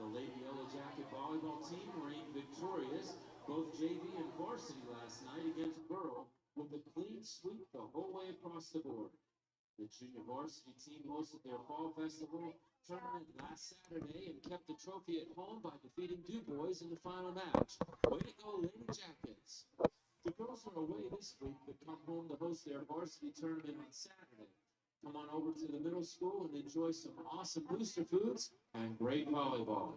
The Lady Yellowjacket volleyball team reigned victorious, both JV and Varsity last night against Borough, with a clean sweep the whole way across the board. The junior varsity team hosted their fall festival tournament last Saturday and kept the trophy at home by defeating Du Bois in the final match. Way to go, Lady Jackets! The girls are away this week, but come home to host their varsity tournament on Saturday. Come on over to the middle school and enjoy some awesome booster foods and great volleyball.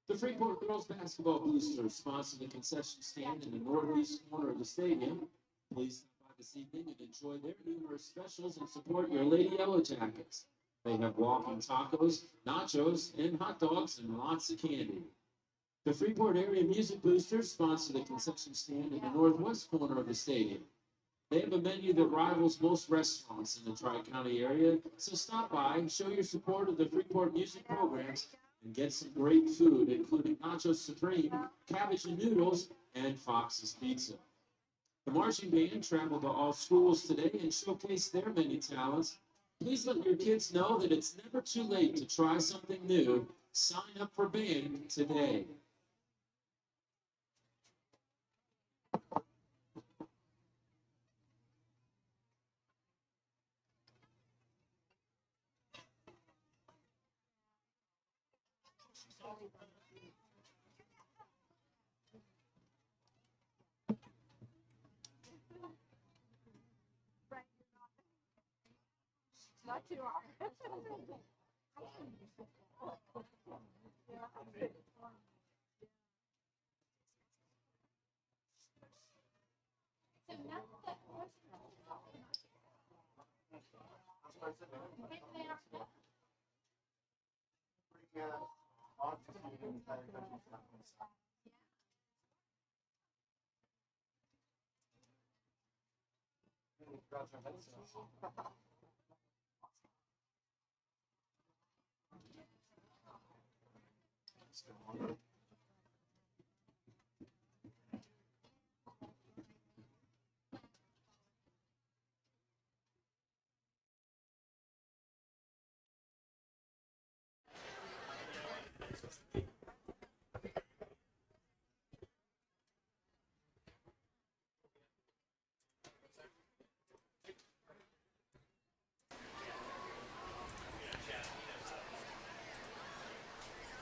The Freeport Girls Basketball Boosters sponsor the concession stand in the northeast corner of the stadium. Please stop by this evening and enjoy their numerous specials and support your Lady Yellowjackets. They have walking tacos, nachos, and hot dogs, and lots of candy. The Freeport Area Music Boosters sponsor the concession stand in the northwest corner of the stadium. They have a menu that rivals most restaurants in the Tri-County area, so stop by and show your support of the Freeport music programs and get some great food, including Nachos Supreme, cabbage and noodles, and Fox's Pizza. The marching band traveled to all schools today and showcased their many talents. Please let your kids know that it's never too late to try something new. Sign up for band today. Not too hard.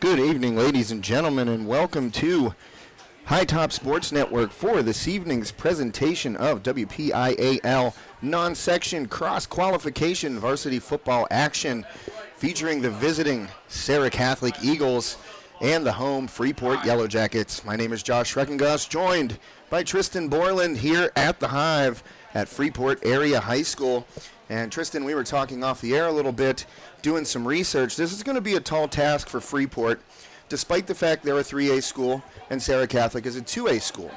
Good evening, ladies and gentlemen, and welcome to High Top Sports Network for this evening's presentation of WPIAL non-section cross-qualification varsity football action featuring the visiting Serra Catholic Eagles and the home Freeport Yellowjackets. My name is Josh Reckengoss, joined by Tristan Borland here at the Hive at Freeport Area High School. And Tristan, we were talking off the air a little bit, doing some research. This is going to be a tall task for Freeport, despite the fact they're a 3A school and Serra Catholic is a 2A school.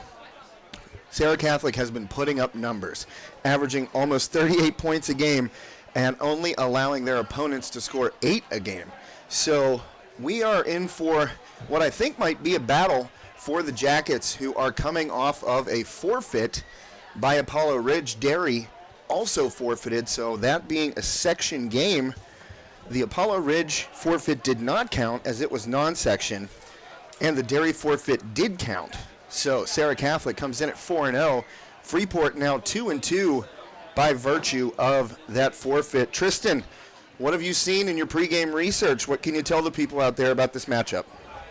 Serra Catholic has been putting up numbers, averaging almost 38 points a game and only allowing their opponents to score 8 a game. So we are in for what I think might be a battle for the Jackets, who are coming off of a forfeit by Apollo Ridge. Dairy also forfeited, so that being a section game, the Apollo Ridge forfeit did not count as it was non-section, and the Dairy forfeit did count. So Serra Catholic comes in at 4-0. Freeport now 2-2 by virtue of that forfeit. Tristan, what have you seen in your pregame research? What can you tell the people out there about this matchup?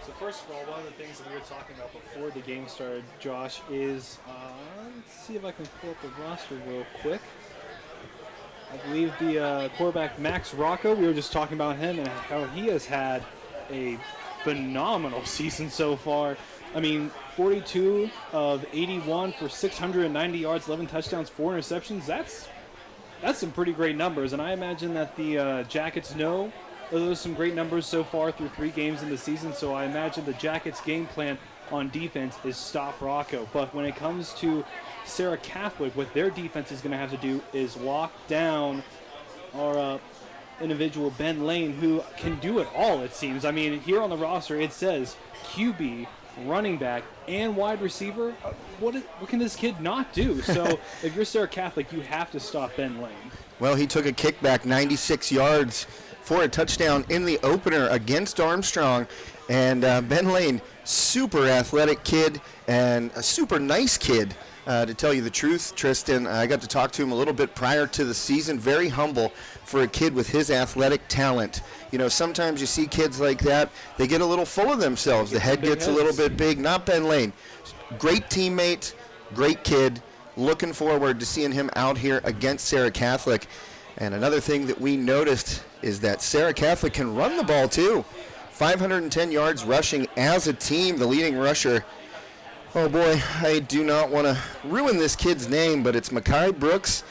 So first of all, one of the things that we were talking about before the game started, Josh, is let's see if I can pull up the roster real quick. I believe the quarterback, Max Rocco, we were just talking about him and how he has had a phenomenal season so far. I mean, 42 of 81 for 690 yards, 11 touchdowns, 4 interceptions. That's some pretty great numbers, and I imagine that the Jackets know those are some great numbers so far through 3 games in the season, so I imagine the Jackets' game plan on defense is stop Rocco. But when it comes to Serra Catholic, what their defense is going to have to do is lock down our individual Ben Lane, who can do it all, it seems. I mean, here on the roster it says QB, running back, and wide receiver. What can this kid not do? So if you're Serra Catholic, you have to stop Ben Lane. Well, he took a kickback 96 yards for a touchdown in the opener against Armstrong. And Ben Lane, super athletic kid and a super nice kid, to tell you the truth, Tristan. I got to talk to him a little bit prior to the season. Very humble for a kid with his athletic talent. You know, sometimes you see kids like that, they get a little full of themselves. The head gets a little bit big. Not Ben Lane. Great teammate, great kid. Looking forward to seeing him out here against Serra Catholic. And another thing that we noticed is that Serra Catholic can run the ball too. 510 yards rushing as a team. The leading rusher, oh boy, I do not want to ruin this kid's name, but it's Makai Brooks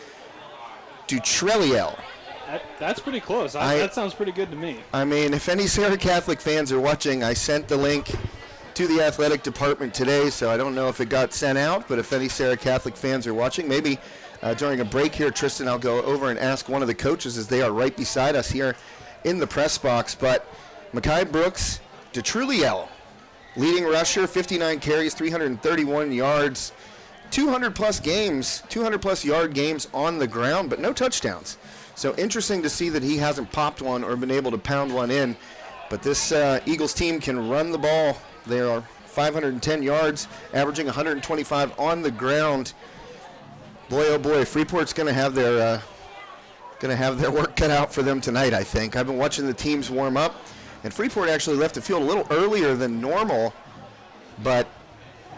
Dutreliel. That's pretty close. That sounds pretty good to me. I mean, if any Serra Catholic fans are watching, I sent the link to the athletic department today, so I don't know if it got sent out, but if any Serra Catholic fans are watching, maybe during a break here, Tristan, I'll go over and ask one of the coaches, as they are right beside us here in the press box. But Makai Brooks Dutreliel, leading rusher, 59 carries, 331 yards, 200-plus yard games on the ground, but no touchdowns. So interesting to see that he hasn't popped one or been able to pound one in. But this Eagles team can run the ball. They are 510 yards, averaging 125 on the ground. Boy, oh boy, Freeport's going to have their work cut out for them tonight, I think. I've been watching the teams warm up, and Freeport actually left the field a little earlier than normal, but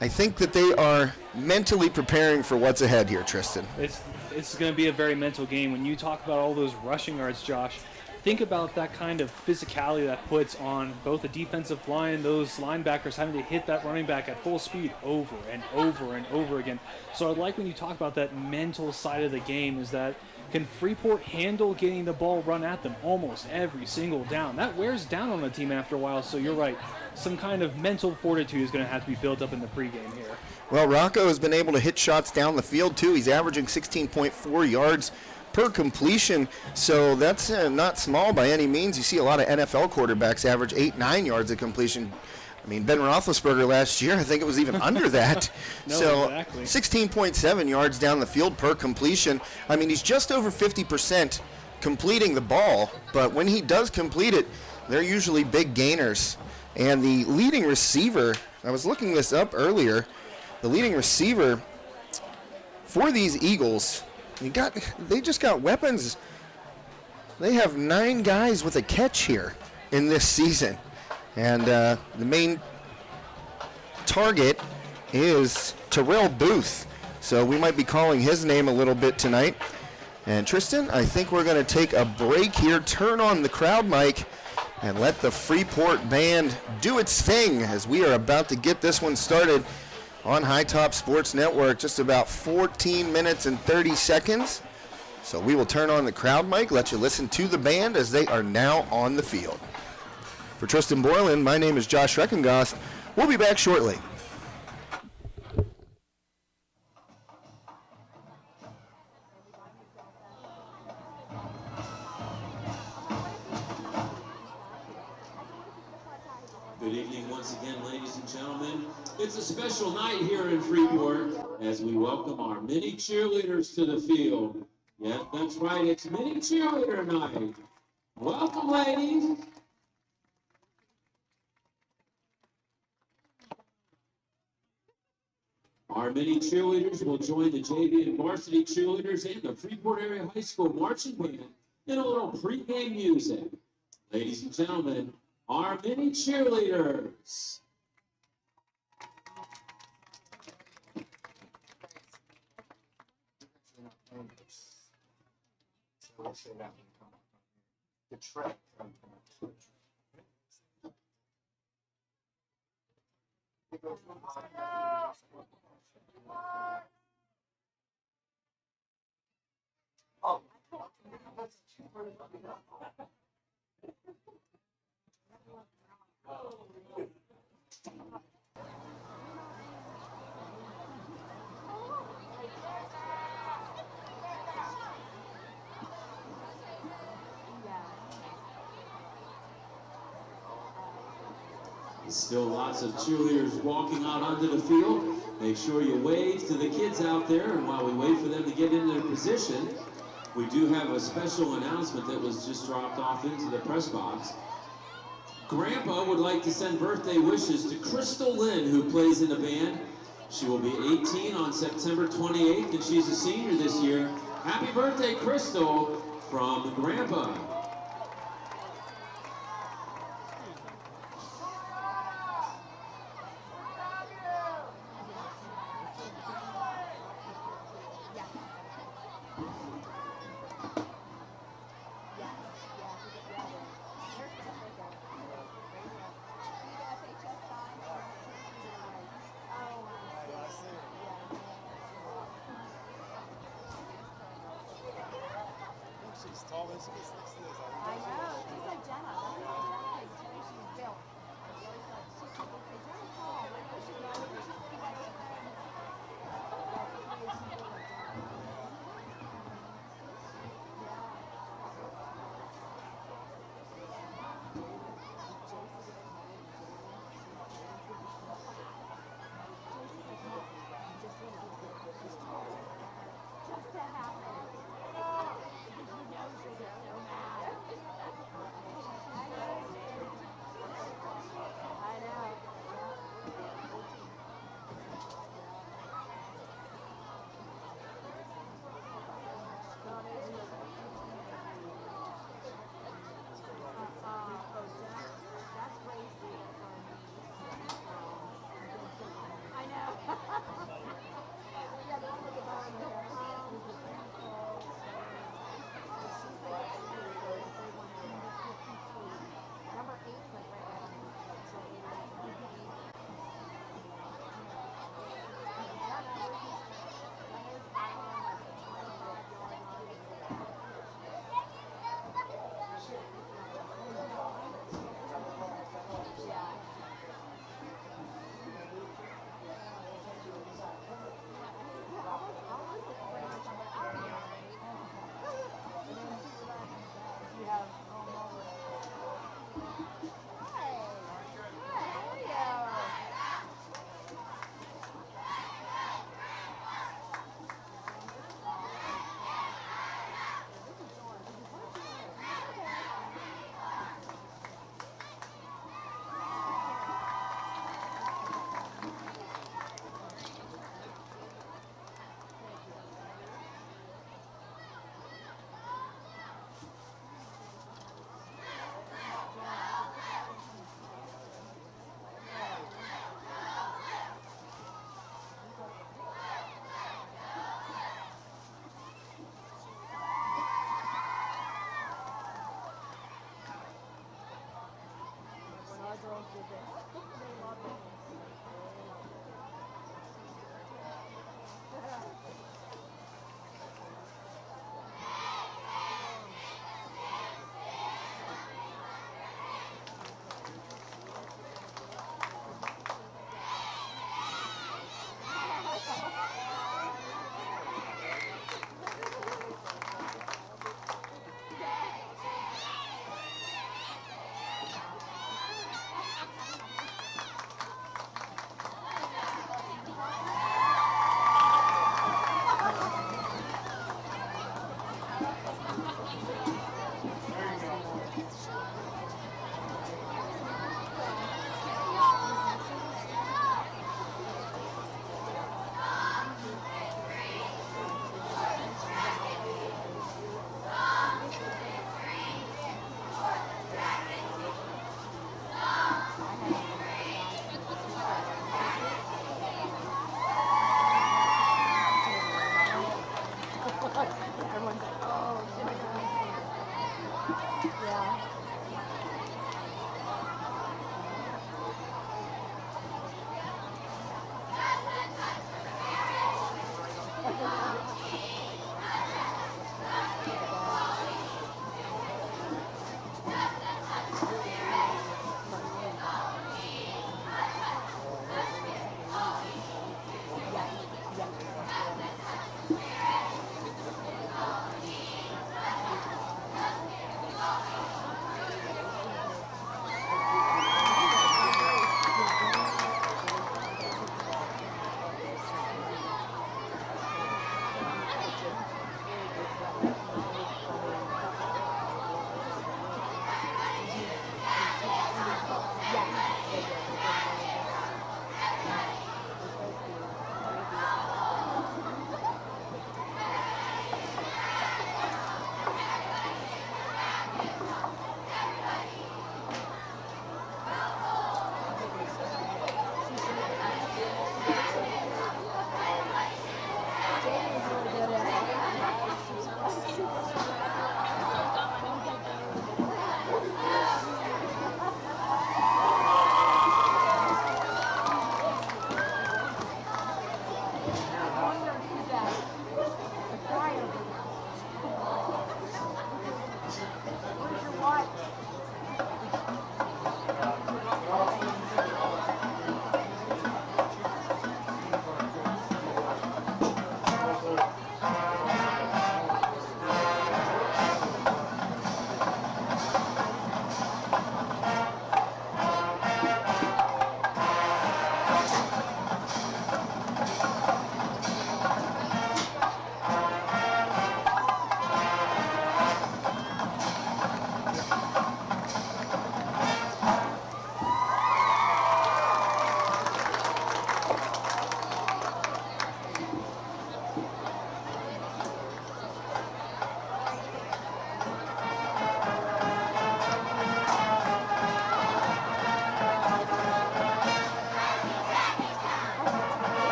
I think that they are mentally preparing for what's ahead here, Tristan. It's going to be a very mental game. When you talk about all those rushing yards, Josh, think about that kind of physicality that puts on both the defensive line, those linebackers having to hit that running back at full speed over and over and over again. So I like when you talk about that mental side of the game, is that can Freeport handle getting the ball run at them almost every single down? That wears down on the team after a while, so you're right. Some kind of mental fortitude is going to have to be built up in the pregame here. Well, Rocco has been able to hit shots down the field, too. He's averaging 16.4 yards per completion, so that's not small by any means. You see a lot of NFL quarterbacks average 8-9 yards of completion. I mean, Ben Roethlisberger last year, I think it was even under that. No, so exactly. 16.7 yards down the field per completion. I mean, he's just over 50% completing the ball, but when he does complete it, they're usually big gainers. And the leading receiver, I was looking this up earlier, the leading receiver for these Eagles, they just got weapons. They have 9 guys with a catch here in this season. And the main target is Terrell Booth. So we might be calling his name a little bit tonight. And Tristan, I think we're going to take a break here, turn on the crowd mic, and let the Freeport band do its thing as we are about to get this one started on High Top Sports Network. Just about 14 minutes and 30 seconds. So we will turn on the crowd mic, let you listen to the band as they are now on the field. For Tristan Borland, my name is Josh Reckengost. We'll be back shortly. Good evening once again, ladies and gentlemen. It's a special night here in Freeport as we welcome our mini cheerleaders to the field. Yeah, that's right, it's mini cheerleader night. Welcome, ladies. Our mini cheerleaders will join the JV and varsity cheerleaders and the Freeport Area High School marching band in a little pregame music. Ladies and gentlemen, our mini cheerleaders. Still lots of cheerleaders walking out onto the field. Make sure you wave to the kids out there, and while we wait for them to get into their position, We do have a special announcement that was just dropped off into the press box. Grandpa would like to send birthday wishes to Crystal Lynn, who plays in the band. She will be 18 on September 28th, and she's a senior this year. Happy birthday, Crystal, from Grandpa. She's tall as she is. I know. She's like Jenna. That's how Jenna is. The way she's built. I always thought she people say Jenna's tall. I know she's not. She's skinny. That's the way she's built like Jenna. Just to happen. I know. That's crazy. I know. Yeah, the one with the bow in the hair. Number 8's like right at me. Girls did this. They love it. Everyone's like, oh, yeah.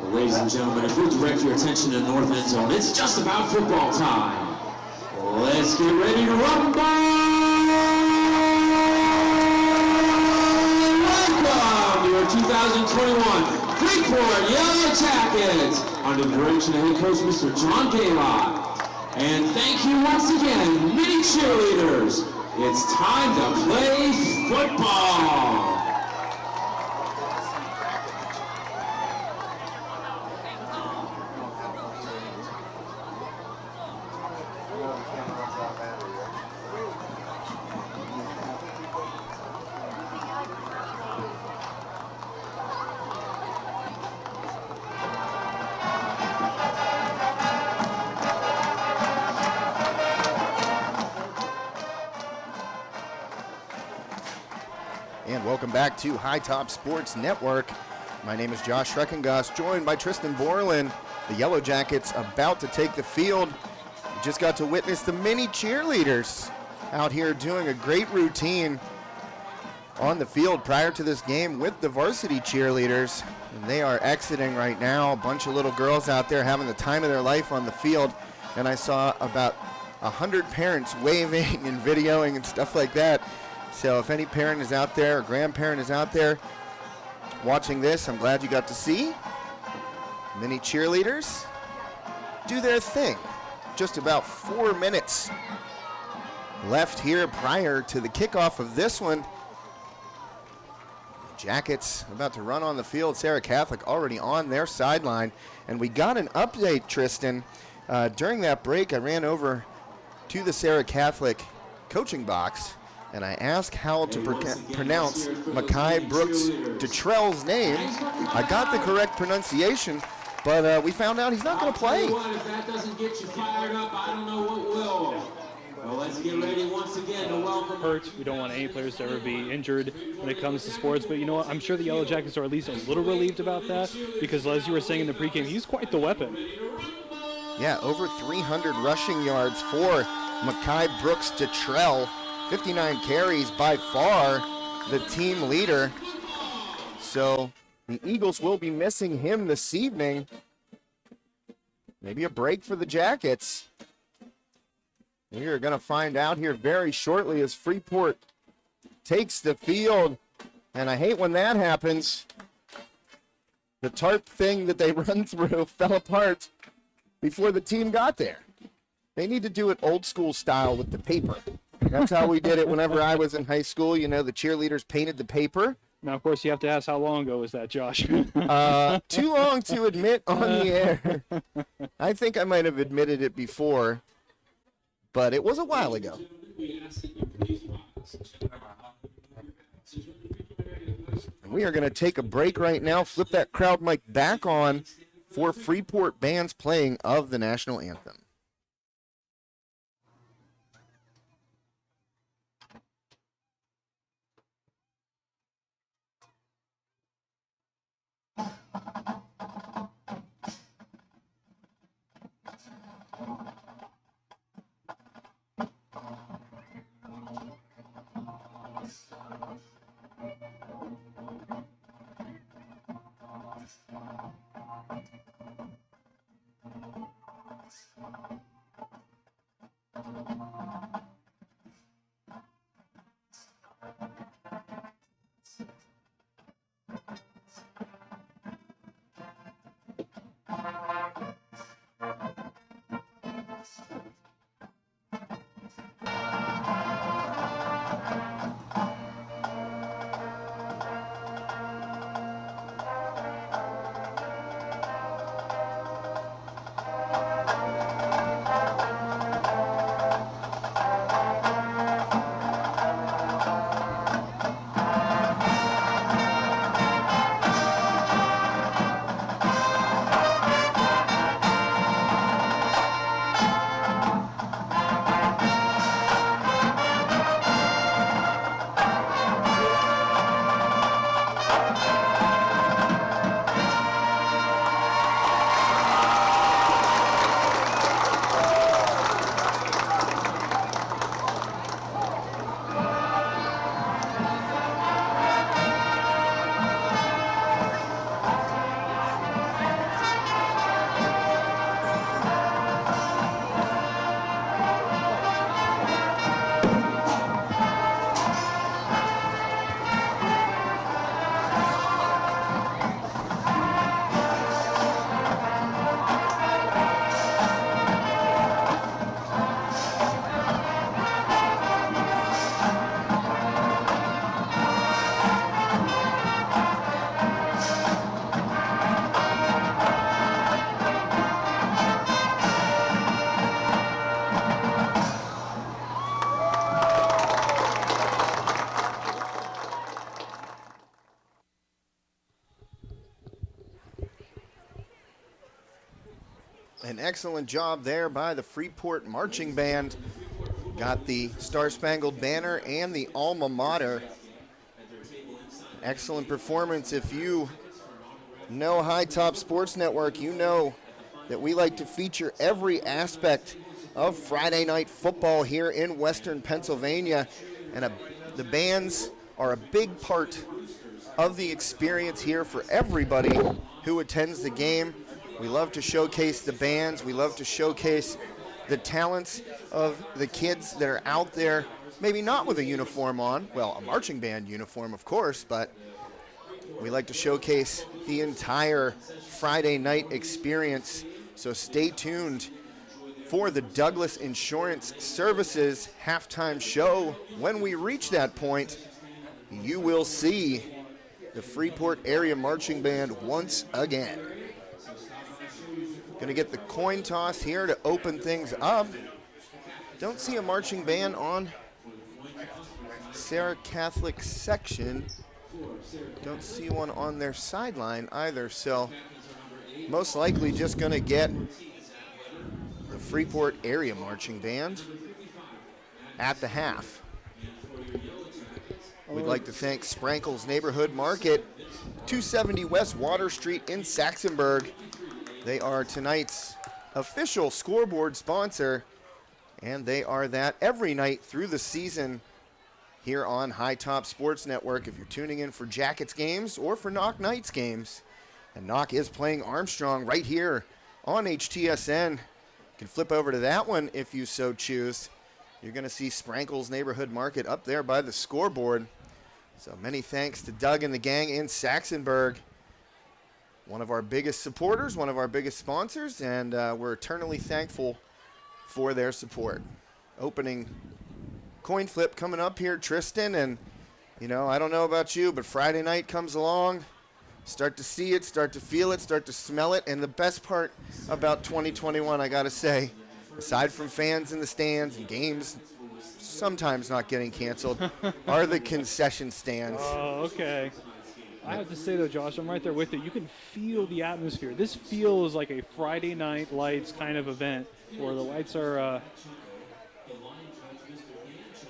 Well, ladies and gentlemen, if you'll direct your attention to the north end zone, it's just about football time. Let's get ready to rumble! Welcome to your 2021 Freeport Yellowjackets under the direction of head coach Mr. John Gaylock. And thank you once again, many cheerleaders. It's time to play football. And welcome back to High Top Sports Network. My name is Josh Schreckengoss, joined by Tristan Borland. The Yellowjackets about to take the field. We just got to witness the mini cheerleaders out here doing a great routine on the field prior to this game with the varsity cheerleaders. And they are exiting right now. A bunch of little girls out there having the time of their life on the field. And I saw about 100 parents waving and videoing and stuff like that. So if any parent is out there or grandparent is out there watching this, I'm glad you got to see many cheerleaders do their thing. Just about 4 minutes left here prior to the kickoff of this one. Jackets about to run on the field. Serra Catholic already on their sideline. And we got an update, Tristan. During that break, I ran over to the Serra Catholic coaching box and I asked how to pronounce Makai Brooks Detrell's name. I got the correct pronunciation, but we found out he's not going to play. If that doesn't get you fired up, I don't know what will. Well, let's get ready once again to welcome. Hurt. We don't want any players to ever be injured when it comes to sports, but you know what? I'm sure the Yellowjackets are at least a little relieved about that because, as you were saying in the pregame, he's quite the weapon. Yeah, over 300 rushing yards for Makai Brooks Detrell. 59 carries, by far the team leader. So the Eagles will be missing him this evening. Maybe a break for the Jackets. We are going to find out here very shortly as Freeport takes the field. And I hate when that happens. The tarp thing that they run through fell apart before the team got there. They need to do it old school style with the paper. That's how we did it whenever I was in high school. You know, the cheerleaders painted the paper. Now, of course, you have to ask how long ago was that, Josh? Too long to admit on the air. I think I might have admitted it before, but it was a while ago. And we are going to take a break right now, flip that crowd mic back on for Freeport bands playing of the national anthem. An excellent job there by the Freeport Marching Band. Got the Star Spangled Banner and the Alma Mater. Excellent performance. If you know High Top Sports Network, you know that we like to feature every aspect of Friday night football here in Western Pennsylvania. And the bands are a big part of the experience here for everybody who attends the game. We love to showcase the bands. We love to showcase the talents of the kids that are out there, maybe not with a uniform on, well, a marching band uniform, of course, but we like to showcase the entire Friday night experience. So stay tuned for the Douglas Insurance Services halftime show. When we reach that point, you will see the Freeport Area Marching Band once again. Going to get the coin toss here to open things up. Don't see a marching band on Serra Catholic section. Don't see one on their sideline either, so most likely just going to get the Freeport Area Marching Band at the half. We'd like to thank Sprankle's Neighborhood Market, 270 West Water Street in Saxonburg. They are tonight's official scoreboard sponsor, and they are that every night through the season here on High Top Sports Network. If you're tuning in for Jackets games or for Knock Knights games, and Knock is playing Armstrong right here on HTSN. You can flip over to that one if you so choose. You're going to see Sprankle's Neighborhood Market up there by the scoreboard. So many thanks to Doug and the gang in Saxonburg. One of our biggest supporters, one of our biggest sponsors, and we're eternally thankful for their support. Opening coin flip coming up here, Tristan, and I don't know about you, but Friday night comes along, start to see it, start to feel it, start to smell it, and the best part about 2021, I gotta say, aside from fans in the stands and games sometimes not getting canceled, are the concession stands. Oh, okay. I have to say, though, Josh, I'm right there with you. You can feel the atmosphere. This feels like a Friday night lights kind of event where the lights are,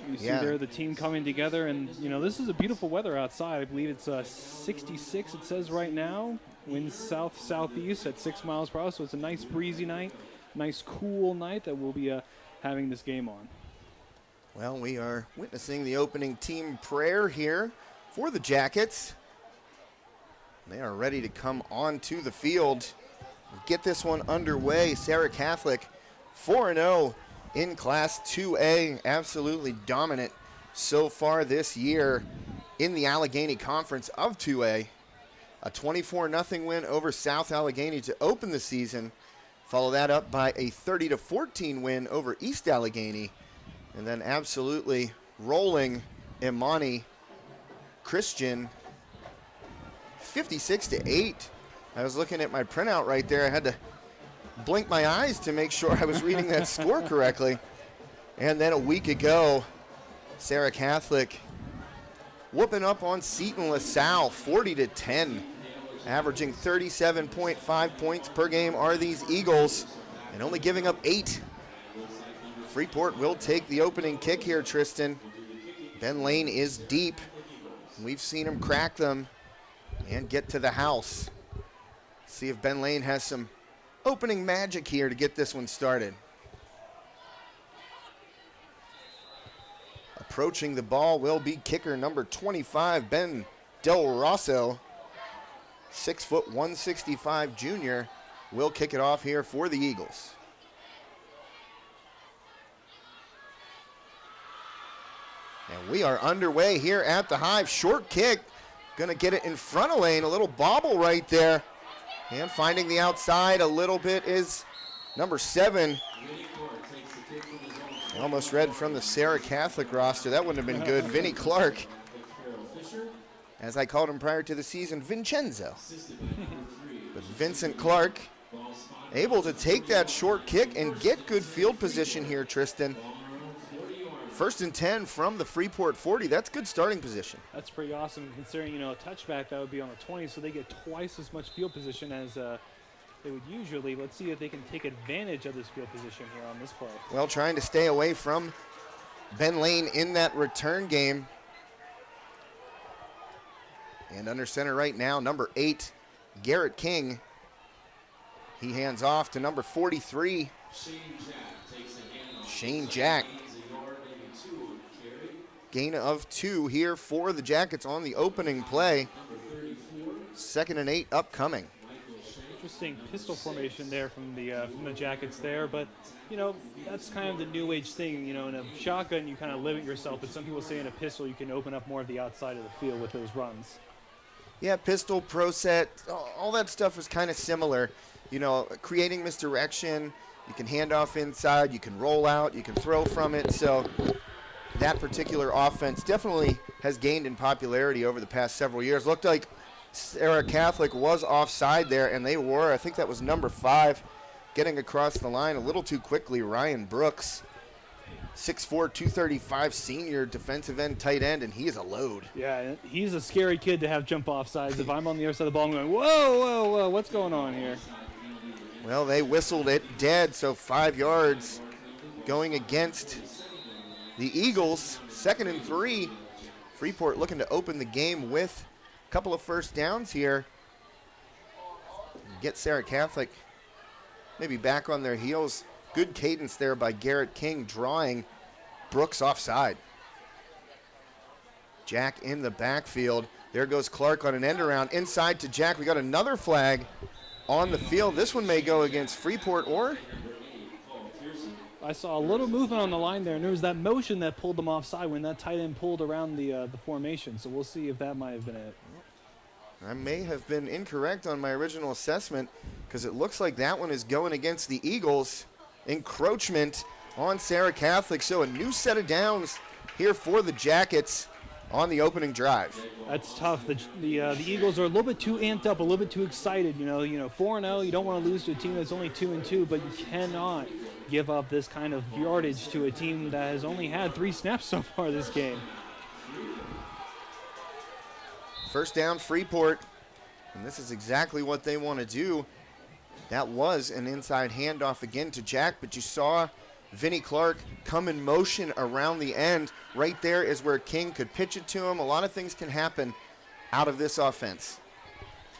you see there the team coming together. And, this is a beautiful weather outside. I believe it's 66, it says right now. Winds south-southeast at 6 miles per hour. So it's a nice breezy night, nice cool night that we'll be having this game on. Well, we are witnessing the opening team prayer here for the Jackets. They are ready to come onto the field and get this one underway. Serra Catholic 4-0 in Class 2A, absolutely dominant so far this year in the Allegheny Conference of 2A. A 24-0 win over South Allegheny to open the season. Follow that up by a 30-14 win over East Allegheny. And then absolutely rolling Imani Christian 56-8. I was looking at my printout right there. I had to blink my eyes to make sure I was reading that score correctly. And then a week ago, Serra Catholic whooping up on Seton LaSalle 40-10. Averaging 37.5 points per game are these Eagles, and only giving up 8. Freeport will take the opening kick here, Tristan. Ben Lane is deep. We've seen him crack them and get to the house. See if Ben Lane has some opening magic here to get this one started. Approaching the ball will be kicker number 25, Ben Del Rosso. 6', 165 junior will kick it off here for the Eagles. And we are underway here at the Hive. Short kick. Going to get it in front of lane. A little bobble right there. And finding the outside a little bit is number 7. I almost read from the Serra Catholic roster. That wouldn't have been good. Vinnie Clark. As I called him prior to the season, Vincenzo. But Vincent Clark able to take that short kick and get good field position here, Tristan. 1st and 10 from the Freeport 40. That's good starting position. That's pretty awesome considering, a touchback that would be on the 20, so they get twice as much field position as they would usually. Let's see if they can take advantage of this field position here on this play. Well, trying to stay away from Ben Lane in that return game. And under center right now, number 8, Garrett King. He hands off to number 43, Shane Jack. Gain of 2 here for the Jackets on the opening play. 2nd and 8 upcoming. Interesting pistol formation there from the Jackets there, but you know, that's kind of the new age thing. You know, in a shotgun you kind of limit yourself, but some people say in a pistol you can open up more of the outside of the field with those runs. Yeah, pistol, pro set, all that stuff is kind of similar. You know, creating misdirection, you can hand off inside, you can roll out, you can throw from it. So that particular offense definitely has gained in popularity over the past several years. Looked like Serra Catholic was offside there, and they were. I think that was number 5 getting across the line a little too quickly, Ryan Brooks. 6'4", 235 senior defensive end, tight end, and he is a load. Yeah, he's a scary kid to have jump off sides. If I'm on the other side of the ball, I'm going, whoa, whoa, whoa, what's going on here? Well, they whistled it dead, so 5 yards going against the Eagles. 2nd and 3. Freeport looking to open the game with a couple of first downs here. Get Serra Catholic maybe back on their heels. Good cadence there by Garrett King, drawing Brooks offside. Jack in the backfield. There goes Clark on an end around. Inside to Jack. We got another flag on the field. This one may go against Freeport, or? I saw a little movement on the line there, and there was that motion that pulled them offside when that tight end pulled around the formation. So we'll see if that might have been it. I may have been incorrect on my original assessment, because it looks like that one is going against the Eagles. Encroachment on Serra Catholic, so a new set of downs here for the Jackets on the opening drive. That's tough. The Eagles are a little bit too amped up, a little bit too excited. You know, 4-0. You don't want to lose to a team that's only 2-2, but you cannot give up this kind of yardage to a team that has only had 3 snaps so far this game. First down, Freeport, and this is exactly what they want to do. That was an inside handoff again to Jack, but you saw Vinnie Clark come in motion around the end. Right there is where King could pitch it to him. A lot of things can happen out of this offense.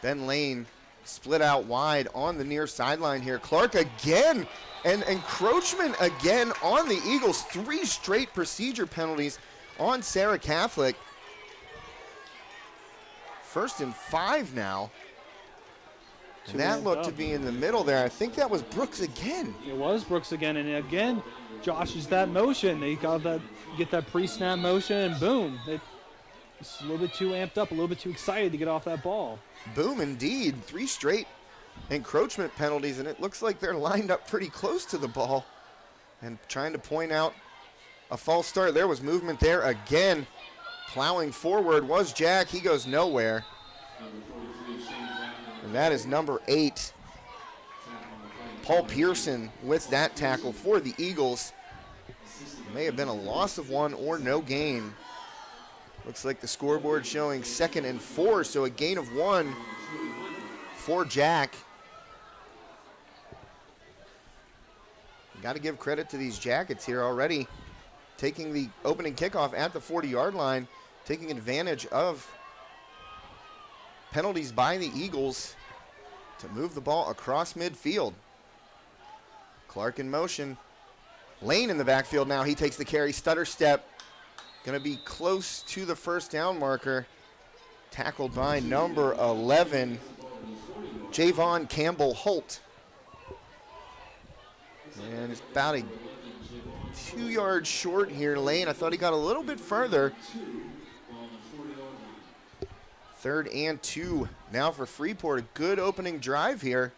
Ben Lane split out wide on the near sideline here. Clark again, and encroachment again on the Eagles. 3 straight procedure penalties on Serra Catholic. 1st and 5 now. And that looked to be in the middle there. I think that was Brooks again. It was Brooks again, and again, Josh is that motion. They got that, get that pre-snap motion, and boom. It's a little bit too amped up, a little bit too excited to get off that ball. Boom, indeed. 3 straight encroachment penalties, and it looks like they're lined up pretty close to the ball. And trying to point out a false start. There was movement there again. Plowing forward was Jack. He goes nowhere. And that is number 8, Paul Pearson, with that tackle for the Eagles. It may have been a loss of 1 or no gain. Looks like the scoreboard showing 2nd and 4, so a gain of 1 for Jack. Got to give credit to these Jackets here already, taking the opening kickoff at the 40-yard line, taking advantage of penalties by the Eagles to move the ball across midfield. Clark in motion. Lane in the backfield now. He takes the carry, stutter step. Going to be close to the first down marker. Tackled by number 11, Javon Campbell-Holt. And it's about a 2 yards short here, Lane. I thought he got a little bit further. 3rd and 2 now for Freeport. A good opening drive here.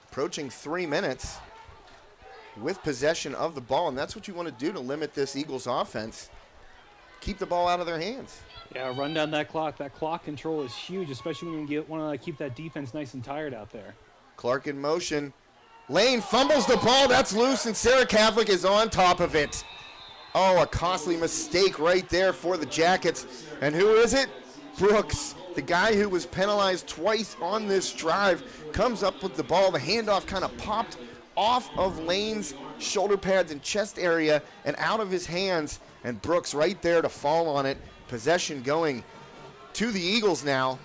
Approaching 3 minutes with possession of the ball, and that's what you want to do to limit this Eagles offense. Keep the ball out of their hands. Yeah, run down that clock. That clock control is huge, especially when you want to keep that defense nice and tired out there. Clark in motion. Lane fumbles the ball. That's loose, and Serra Catholic is on top of it. Oh, a costly mistake right there for the Jackets. And who is it? Brooks, the guy who was penalized twice on this drive, comes up with the ball. The handoff kind of popped off of Lane's shoulder pads and chest area and out of his hands, and Brooks right there to fall on it. Possession going to the Eagles now.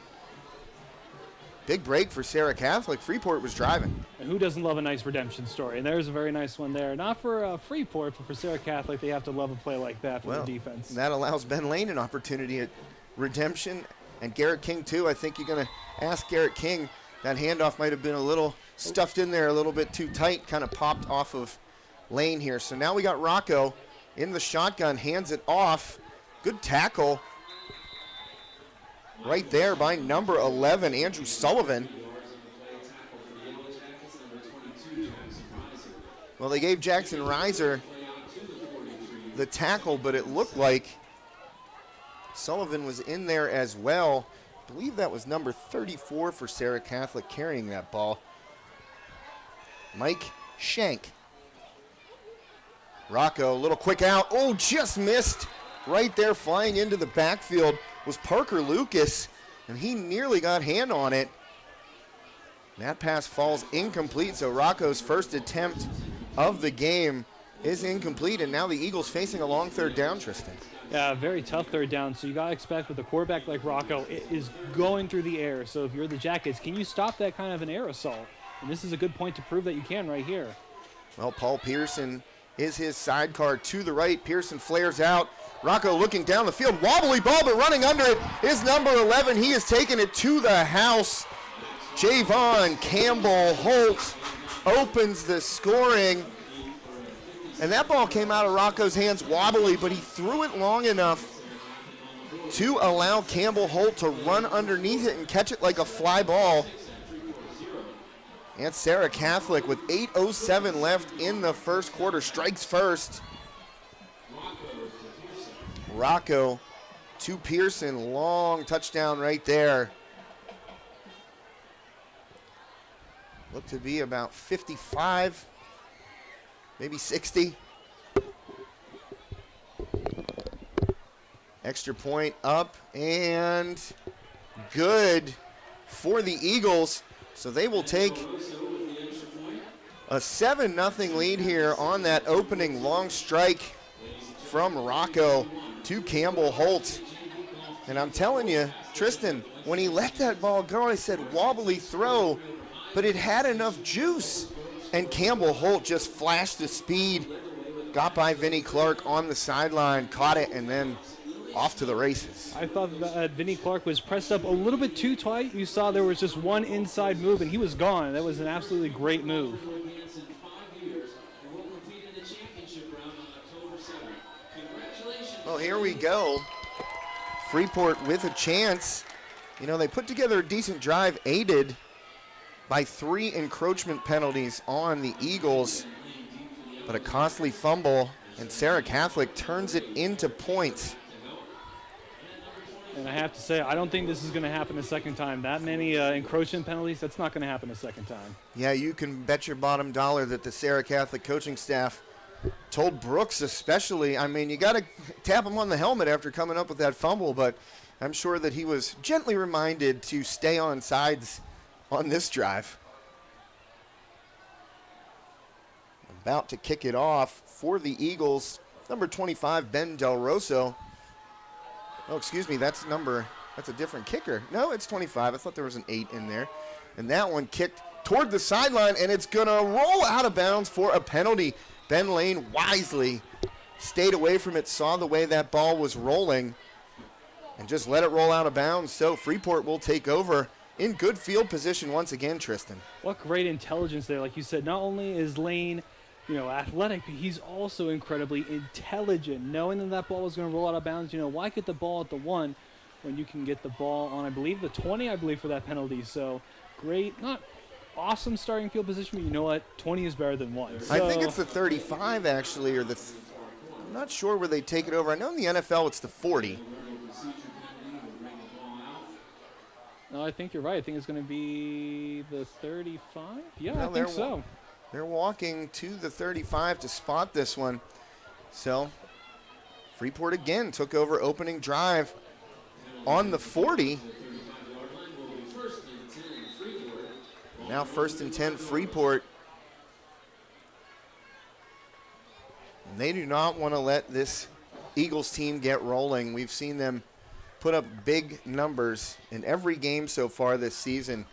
Big break for Serra Catholic. Freeport was driving. And who doesn't love a nice redemption story? And there's a very nice one there. Not for Freeport, but for Serra Catholic, they have to love a play like that for the defense. That allows Ben Lane an opportunity at redemption, and Garrett King too. I think you're going to ask Garrett King. That handoff might have been a little stuffed in there, a little bit too tight, kind of popped off of Lane here. So now we got Rocco in the shotgun, hands it off. Good tackle right there by number 11, Andrew Sullivan. Well, they gave Jackson Reiser the tackle, but it looked like Sullivan was in there as well. I believe that was number 34 for Serra Catholic carrying that ball. Mike Shank. Rocco, a little quick out. Oh, just missed. Right there, flying into the backfield was Parker Lucas, and he nearly got hand on it. That pass falls incomplete, so Rocco's first attempt of the game is incomplete, and now the Eagles facing a long third down, Tristan. Yeah, very tough third down, so you got to expect with a quarterback like Rocco, it is going through the air. So if you're the Jackets, can you stop that kind of an air assault? And this is a good point to prove that you can right here. Well, Paul Pearson is his sidecar to the right. Pearson flares out. Rocco looking down the field. Wobbly ball, but running under it is number 11. He has taken it to the house. Javon Campbell Holt opens the scoring. And that ball came out of Rocco's hands wobbly, but he threw it long enough to allow Campbell Holt to run underneath it and catch it like a fly ball. And Serra Catholic with 8:07 left in the first quarter strikes first. Rocco to Pearson, long touchdown right there. Looked to be about 55, maybe 60. Extra point up and good for the Eagles. So they will take a 7-0 lead here on that opening long strike from Rocco to Campbell Holt. And I'm telling you, Tristan, when he let that ball go, I said wobbly throw, but it had enough juice. And Campbell Holt just flashed the speed, got by Vinnie Clark on the sideline, caught it, and then off to the races. I thought that Vinnie Clark was pressed up a little bit too tight. You saw there was just one inside move, and he was gone. That was an absolutely great move. Well, here we go. Freeport with a chance. You know, they put together a decent drive, aided by 3 encroachment penalties on the Eagles, but a costly fumble, and Serra Catholic turns it into points. And I have to say, I don't think this is going to happen a second time. That many encroachment penalties, that's not going to happen a second time. Yeah, you can bet your bottom dollar that the Serra Catholic coaching staff told Brooks especially, I mean, you got to tap him on the helmet after coming up with that fumble, but I'm sure that he was gently reminded to stay on sides on this drive. About to kick it off for the Eagles, number 25, Ben Del Rosso. Oh, excuse me, that's a different kicker. No, it's 25. I thought there was an 8 in there. And that one kicked toward the sideline, and it's going to roll out of bounds for a penalty. Ben Lane wisely stayed away from it, saw the way that ball was rolling, and just let it roll out of bounds. So Freeport will take over in good field position once again, Tristan. What great intelligence there. Like you said, not only is Lane, athletic, but he's also incredibly intelligent. Knowing that that ball was going to roll out of bounds, why get the ball at the 1 when you can get the ball on, I believe, the 20, for that penalty. So great, not awesome starting field position, but you know what? 20 is better than 1. So, I think it's the 35, actually, or I'm not sure where they take it over. I know in the NFL it's the 40. No, I think you're right. I think it's going to be the 35. Yeah, I think so. They're walking to the 35 to spot this one. So Freeport again took over opening drive. on the 40. 35-yard line will be first and 10 Freeport. Now 1st and 10 Freeport. And they do not want to let this Eagles team get rolling. We've seen them put up big numbers in every game so far this season.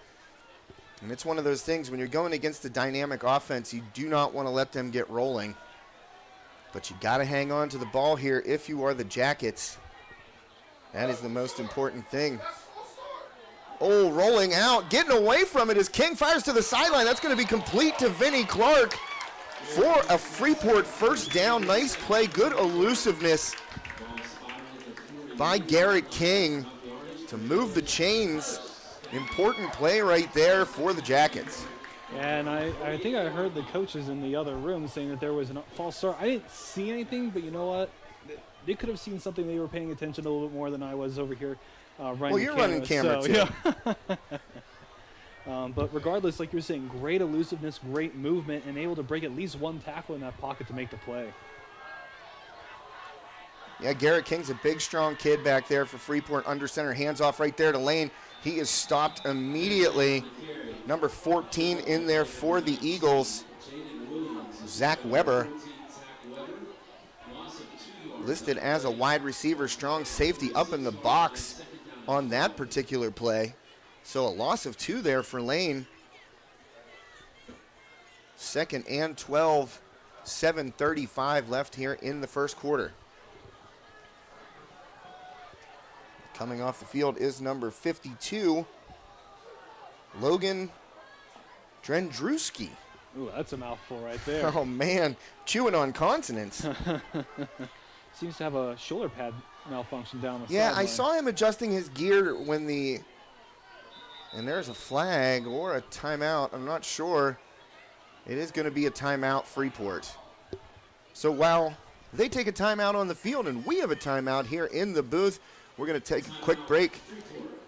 And it's one of those things, when you're going against a dynamic offense, you do not want to let them get rolling. But you got to hang on to the ball here if you are the Jackets. That is the most important thing. Oh, rolling out, getting away from it as King fires to the sideline. That's going to be complete to Vinnie Clark for a Freeport first down. Nice play, good elusiveness by Garrett King to move the chains. Important play right there for the Jackets. And I think I heard the coaches in the other room saying that there was a false start. I didn't see anything, but you know what? They could have seen something. They were paying attention a little bit more than I was over here running Well, you're running camera, so, too. Yeah. But regardless, like you were saying, great elusiveness, great movement, and able to break at least one tackle in that pocket to make the play. Yeah, Garrett King's a big, strong kid back there for Freeport. Under center, hands off right there to Lane. He is stopped immediately. Number 14 in there for the Eagles, Zach Weber. Listed as a wide receiver, strong safety up in the box on that particular play. So a loss of 2 there for Lane. 2nd and 12, 7:35 left here in the first quarter. Coming off the field is number 52, Logan Drendruski. Ooh, that's a mouthful right there. Oh, man, chewing on consonants. Seems to have a shoulder pad malfunction down the Yeah, sideline. I saw him adjusting his gear when and there's a flag or a timeout. I'm not sure. It is going to be a timeout, Freeport. So while they take a timeout on the field and we have a timeout here in the booth, we're going to take a quick break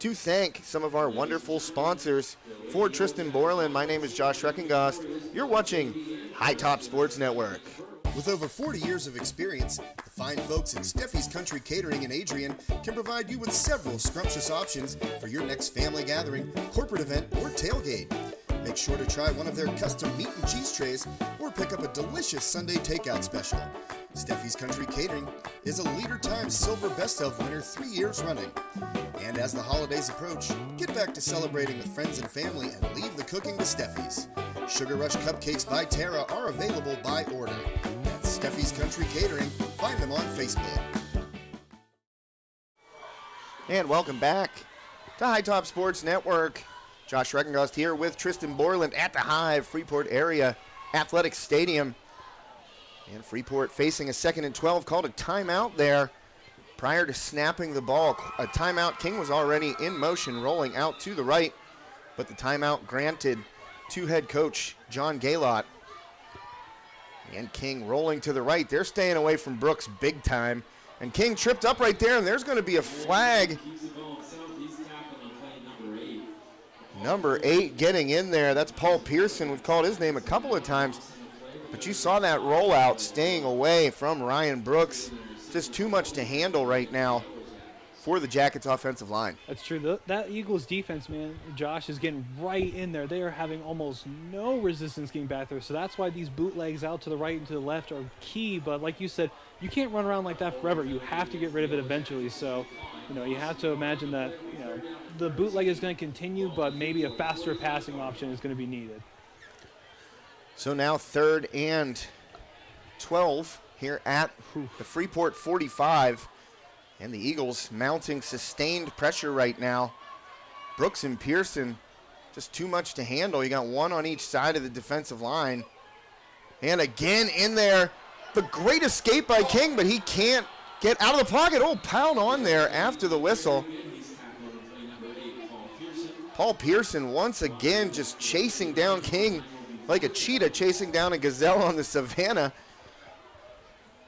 to thank some of our wonderful sponsors. For Tristan Borland, my name is Josh Reckengast. You're watching High Top Sports Network. With over 40 years of experience, the fine folks at Steffi's Country Catering in Adrian can provide you with several scrumptious options for your next family gathering, corporate event, or tailgate. Make sure to try one of their custom meat and cheese trays or pick up a delicious Sunday takeout special. Steffi's Country Catering is a Leader Times Silver Best of winner 3 years running. And as the holidays approach, get back to celebrating with friends and family and leave the cooking to Steffi's. Sugar Rush Cupcakes by Terra are available by order. That's Steffi's Country Catering. Find them on Facebook. And welcome back to High Top Sports Network. Josh Reckengast here with Tristan Borland at the Hive Freeport Area Athletic Stadium. And Freeport facing a 2nd and 12, called a timeout there prior to snapping the ball. A timeout. King was already in motion, rolling out to the right, but the timeout granted to head coach John Gaylott. And King rolling to the right. They're staying away from Brooks big time. And King tripped up right there, and there's going to be a flag. Number 8 getting in there. That's Paul Pearson. We've called his name a couple of times. But you saw that rollout staying away from Ryan Brooks. Just too much to handle right now for the Jackets offensive line. That's true. That Eagles defense, man, Josh, is getting right in there. They are having almost no resistance getting back there. So that's why these bootlegs out to the right and to the left are key. But like you said, you can't run around like that forever. You have to get rid of it eventually. So, you have to imagine that, the bootleg is going to continue, but maybe a faster passing option is going to be needed. So now 3rd and 12 here at the Freeport 45. And the Eagles mounting sustained pressure right now. Brooks and Pearson, just too much to handle. You got one on each side of the defensive line. And again in there, the great escape by King, but he can't get out of the pocket. Oh, piled on there after the whistle. Paul Pearson once again just chasing down King like a cheetah chasing down a gazelle on the savannah.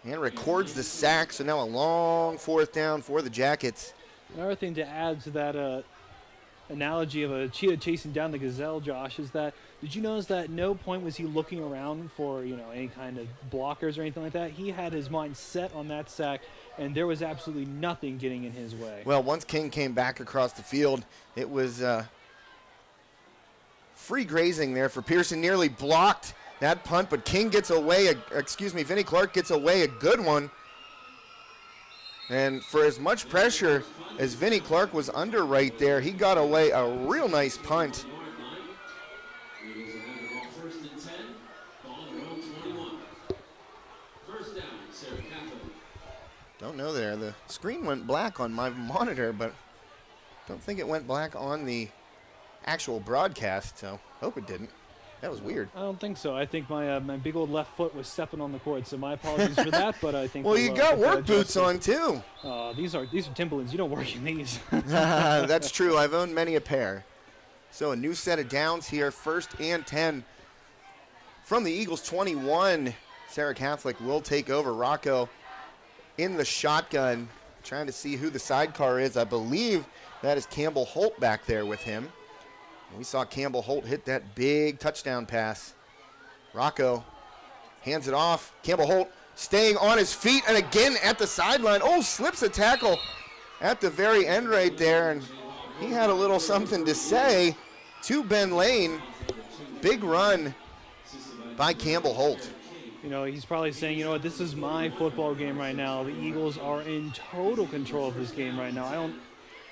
And records the sack, so now a long 4th down for the Jackets. Another thing to add to that analogy of a cheetah chasing down the gazelle, Josh, is that, did you notice that at no point was he looking around for, any kind of blockers or anything like that? He had his mind set on that sack, and there was absolutely nothing getting in his way. Well, once King came back across the field, it was free grazing there for Pearson. Nearly blocked that punt, but King gets away, Vinnie Clark gets away a good one. And for as much pressure as Vinnie Clark was under right there, he got away a real nice punt. Eagles will have the ball first and 10. Ball on their own 21. First down, Serra Catholic. Don't know there. The screen went black on my monitor, but don't think it went black on the actual broadcast, so hope it didn't. That was weird. I don't think so. I think my my big old left foot was stepping on the court, so my apologies for that. But I think Well, you got work boots on too. These are Timberlands. You don't work in these. That's true. I've owned many a pair. So a new set of downs here, 1st and 10 from the Eagles 21. Serra Catholic will take over. Rocco in the shotgun, trying to see who the sidecar is. I believe that is Campbell Holt back there with him. We saw Campbell Holt hit that big touchdown pass. Rocco hands it off. Campbell Holt staying on his feet and again at the sideline. Oh, slips a tackle at the very end right there. And he had a little something to say to Ben Lane. Big run by Campbell Holt. You know, he's probably saying, you know what, this is my football game right now. The Eagles are in total control of this game right now.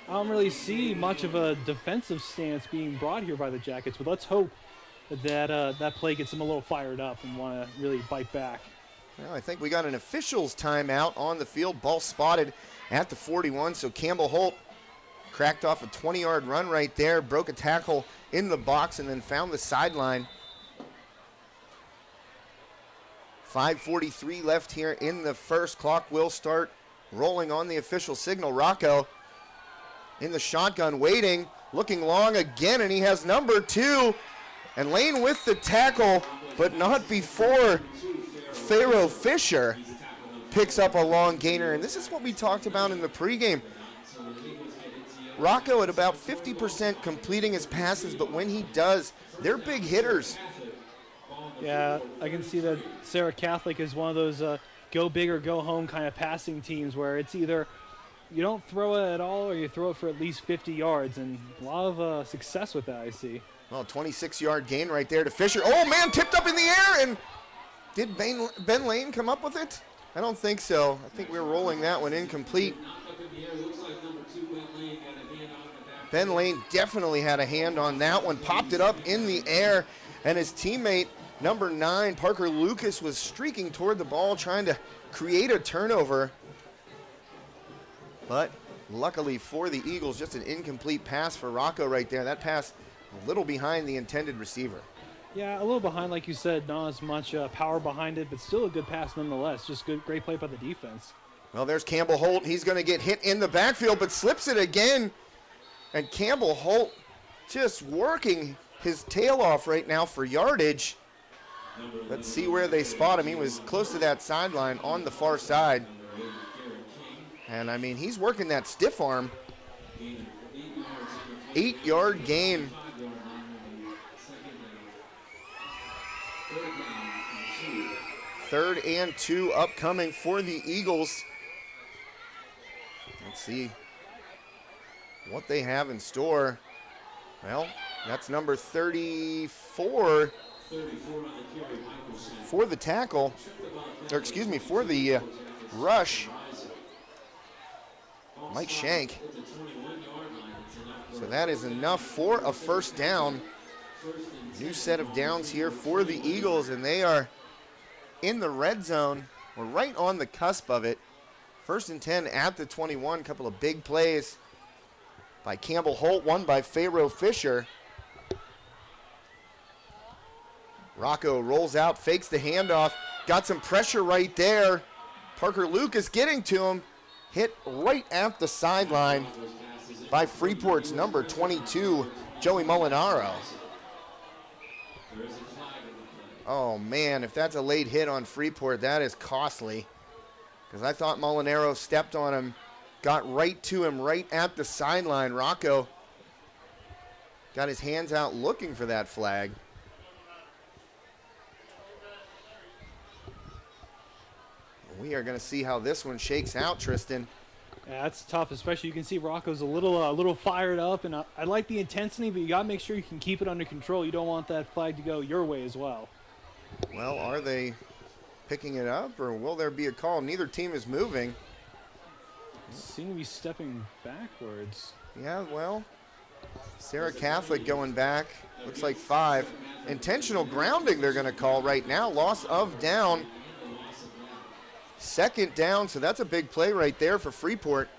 I don't really see much of a defensive stance being brought here by the Jackets, but let's hope that that play gets them a little fired up and want to really bite back. Well, I think we got an official's timeout on the field. Ball spotted at the 41, so Campbell Holt cracked off a 20-yard run right there, broke a tackle in the box, and then found the sideline. 5:43 left here in the first. Clock will start rolling on the official signal. Rocco in the shotgun, waiting, looking long again, and he has number 2. And Lane with the tackle, but not before Pharaoh Fisher picks up a long gainer. And this is what we talked about in the pregame. Rocco at about 50% completing his passes, but when he does, they're big hitters. Yeah, I can see that Serra Catholic is one of those go big or go home kind of passing teams where it's either you don't throw it at all or you throw it for at least 50 yards, and a lot of success with that, I see. Well, 26-yard gain right there to Fisher. Oh, man, tipped up in the air, and did Ben Lane come up with it? I don't think so. I think we're rolling that one incomplete. Ben Lane definitely had a hand on that one, popped it up in the air, and his teammate, number 9, Parker Lucas, was streaking toward the ball, trying to create a turnover. But luckily for the Eagles, just an incomplete pass for Rocco right there. That pass a little behind the intended receiver. Yeah, a little behind, like you said, not as much power behind it, but still a good pass nonetheless. Just great play by the defense. Well, there's Campbell Holt. He's going to get hit in the backfield, but slips it again. And Campbell Holt just working his tail off right now for yardage. Let's see where they spot him. He was close to that sideline on the far side. And, I mean, he's working that stiff arm. 8-yard gain. Third and 2 upcoming for the Eagles. Let's see what they have in store. Well, that's number 34 for the tackle, or excuse me, for the rush. Mike Shank. So that is enough for a first down. New set of downs here for the Eagles, and they are in the red zone. We're right on the cusp of it. 1st and 10 at the 21. Couple of big plays by Campbell Holt, one by Pharaoh Fisher. Rocco rolls out, fakes the handoff, got some pressure right there. Parker Lucas getting to him. Hit right at the sideline by Freeport's number 22, Joey Molinaro. Oh, man, if that's a late hit on Freeport, that is costly. Because I thought Molinaro stepped on him, got right to him right at the sideline. Rocco got his hands out looking for that flag. We are going to see how this one shakes out, Tristan. Yeah, that's tough, especially you can see Rocco's a little fired up, and I like the intensity, but you got to make sure you can keep it under control. You don't want that flag to go your way as well. Well, are they picking it up, or will there be a call? Neither team is moving. Seem to be stepping backwards. Yeah, well, Serra Catholic going back. Looks like 5. Intentional grounding they're going to call right now. Loss of down. 2nd down, so that's a big play right there for Freeport.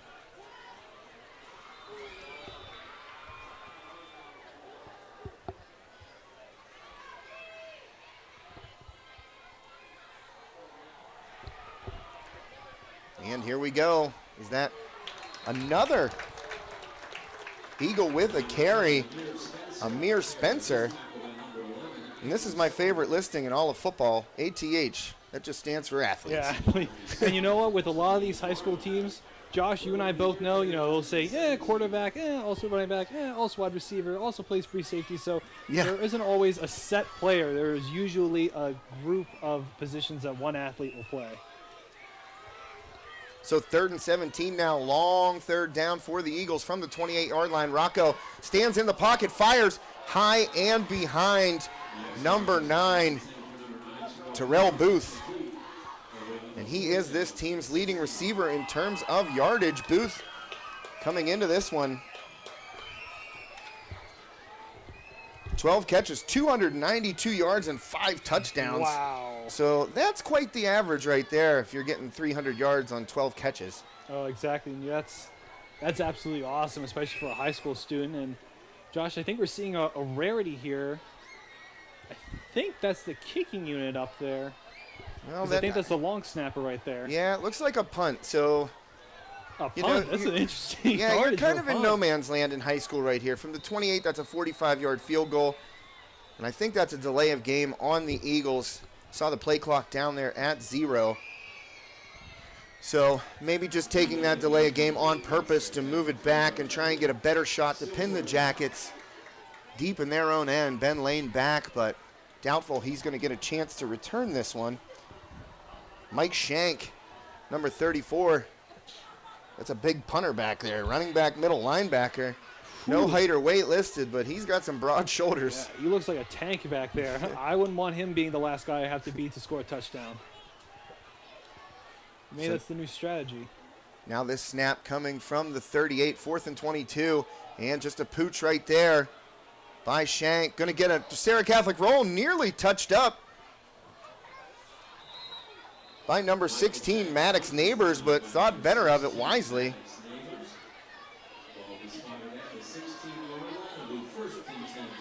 And here we go. Is that another Eagle with a carry? Amir Spencer. And this is my favorite listing in all of football, ATH. That just stands for athletes. Yeah, and you know what? With a lot of these high school teams, Josh, you and I both know, they'll say, quarterback, also running back, also wide receiver, also plays free safety. So there isn't always a set player. There is usually a group of positions that one athlete will play. So 3rd and 17 now, long 3rd down for the Eagles from the 28-yard line. Rocco stands in the pocket, fires high and behind number 9, Terrell Booth. And he is this team's leading receiver in terms of yardage. Booth coming into this one. 12 catches, 292 yards, and 5 touchdowns. Wow. So that's quite the average right there if you're getting 300 yards on 12 catches. Oh, exactly. And that's absolutely awesome, especially for a high school student. And, Josh, I think we're seeing a rarity here. I think that's the kicking unit up there. Well, I think that's the long snapper right there. Yeah, it looks like a punt. So a punt? That's an interesting Yeah, you're kind of in punt. no man's land in high school right here. From the 28, that's a 45-yard field goal. And I think that's a delay of game on the Eagles. Saw the play clock down there at 0. So maybe just taking that delay of game on purpose to move it back and try and get a better shot to pin the Jackets deep in their own end. Ben Lane back, but doubtful he's going to get a chance to return this one. Mike Shank, number 34. That's a big punter back there. Running back, middle linebacker. No height or weight listed, but he's got some broad shoulders. Yeah, he looks like a tank back there. I wouldn't want him being the last guy I have to beat to score a touchdown. Maybe that's the new strategy. Now this snap coming from the 38, 4th and 22. And just a pooch right there by Shank. Going to get a Serra Catholic roll, nearly touched up by number 16, Maddox Neighbors, but thought better of it wisely.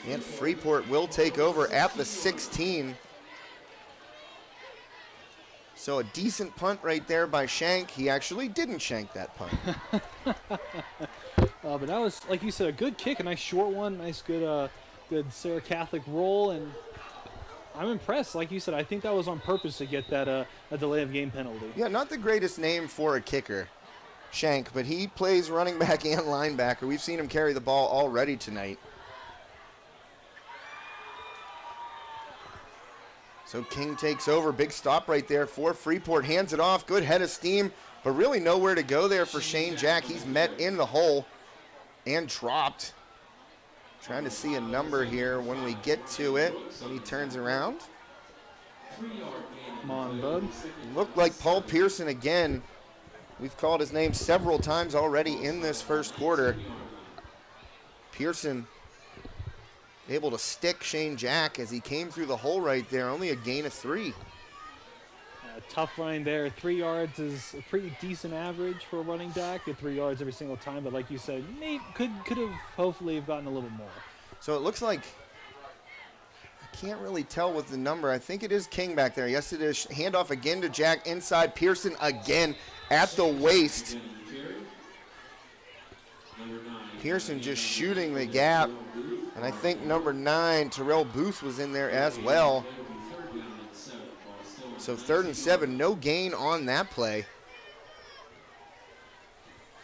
And Freeport will take over at the 16. So a decent punt right there by Shank. He actually didn't shank that punt. But that was, like you said, a good kick, a nice short one, nice good Serra Catholic roll, and I'm impressed. Like you said, I think that was on purpose to get that a delay of game penalty. Yeah, not the greatest name for a kicker, Shank, but he plays running back and linebacker. We've seen him carry the ball already tonight. So King takes over. Big stop right there for Freeport. Hands it off. Good head of steam, but really nowhere to go there for Shane Jack. He's met in the hole and dropped. Trying to see a number here when we get to it, when he turns around. Come on, bud. Looked like Paul Pearson again. We've called his name several times already in this first quarter. Pearson able to stick Shane Jack as he came through the hole right there. Only a gain of 3. Tough running there. 3 yards is a pretty decent average for a running back. Get 3 yards every single time, but like you said, maybe could have hopefully have gotten a little more. So it looks like, I can't really tell with the number. I think it is King back there. Yes, it is. Handoff again to Jack inside. Pearson again at the waist. Pearson just shooting the gap. And I think number 9, Terrell Booth, was in there as well. So 3rd and 7, no gain on that play.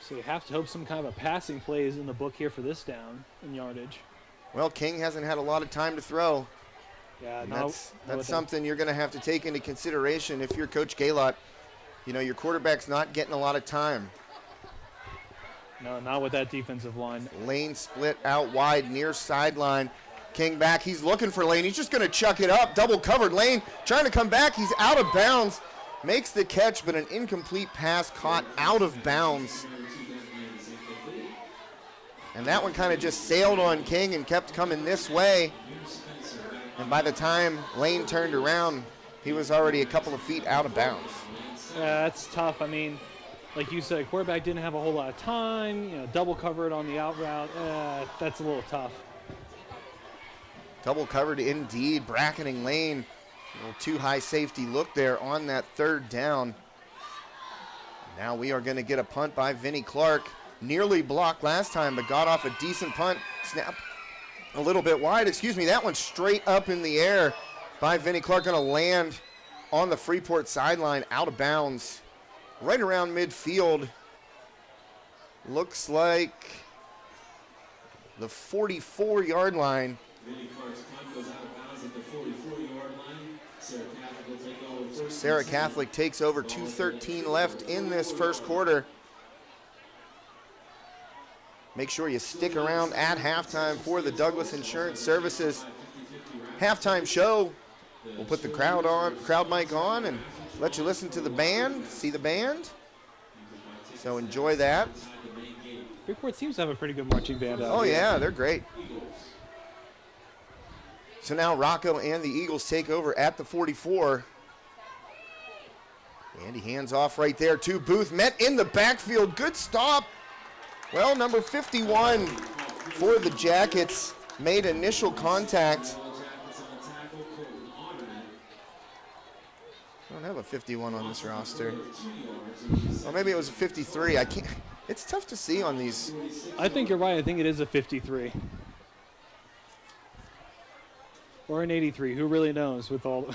So you have to hope some kind of a passing play is in the book here for this down in yardage. Well, King hasn't had a lot of time to throw. Yeah, that's something you're going to have to take into consideration if you're Coach Gaylott. You know, your quarterback's not getting a lot of time. No, not with that defensive line. Lane split out wide near sideline. King back. He's looking for Lane. He's just going to chuck it up. Double covered. Lane trying to come back. He's out of bounds. Makes the catch, but an incomplete pass caught out of bounds. And that one kind of just sailed on King and kept coming this way. And by the time Lane turned around, he was already a couple of feet out of bounds. Yeah, that's tough. I mean, like you said, quarterback didn't have a whole lot of time. You know, double covered on the out route. That's a little tough. Double covered indeed, bracketing Lane. A little too high safety look there on that third down. Now we are going to get a punt by Vinnie Clark. Nearly blocked last time, but got off a decent punt. Snap a little bit wide. Excuse me, that one straight up in the air by Vinnie Clark. Going to land on the Freeport sideline, out of bounds. Right around midfield. Looks like the 44-yard line. Vinnie Clark's punt goes out of bounds at the 44-yard line. Serra Catholic will take over. So Serra Catholic takes over. 2:13 left in this first quarter. Make sure you stick around at halftime for the Douglas Insurance Services halftime show. We'll put the crowd mic on, and let you listen to the band, see the band. So enjoy that. Freeport seems to have a pretty good marching band out Oh here. yeah, they're great. So now Rocco and the Eagles take over at the 44. And he hands off right there to Booth. Met in the backfield. Good stop. Well, number 51 for the Jackets made initial contact. I don't have a 51 on this roster. Or maybe it was a 53. I can't. It's tough to see on these. I think you're right. I think it is a 53. Or an 83. Who really knows with all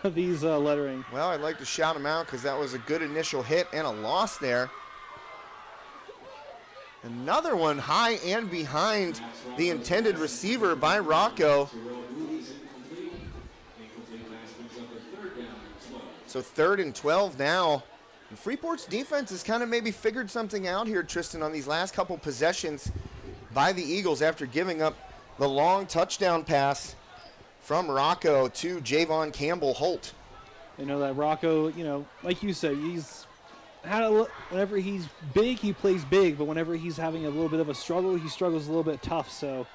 of these lettering? Well, I'd like to shout him out because that was a good initial hit and a loss there. Another one high and behind the intended receiver by Rocco. So 3rd and 12 now. And Freeport's defense has kind of maybe figured something out here, Tristan, on these last couple possessions by the Eagles after giving up the long touchdown pass from Rocco to Javon Campbell-Holt. You know that Rocco, you know, like you said, he's had whenever he's big, he plays big, but whenever he's having a little bit of a struggle, he struggles a little bit tough. So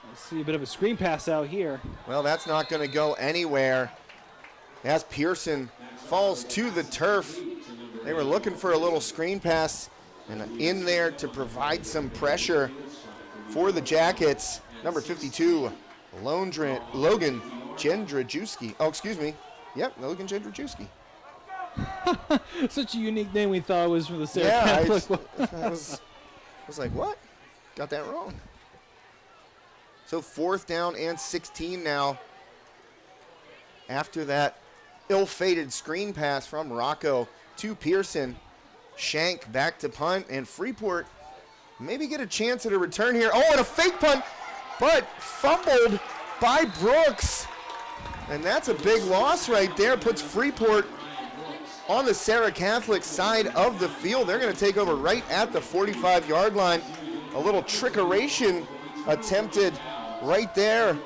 I see a bit of a screen pass out here. Well, that's not going to go anywhere as Pearson falls to the turf. They were looking for a little screen pass and in there to provide some pressure for the Jackets. Number 52, Logan Jędrzejewski. Oh, excuse me. Yep, Logan Jędrzejewski. Such a unique name. We thought it was from the Serra Yeah, Catholic. I was like, what? Got that wrong. So 4th down and 16 now. After that ill-fated screen pass from Rocco to Pearson. Shank back to punt, and Freeport maybe get a chance at a return here. Oh, and a fake punt, but fumbled by Brooks. And that's a big loss right there. Puts Freeport on the Serra Catholic side of the field. They're going to take over right at the 45-yard line. A little trickeration attempted right there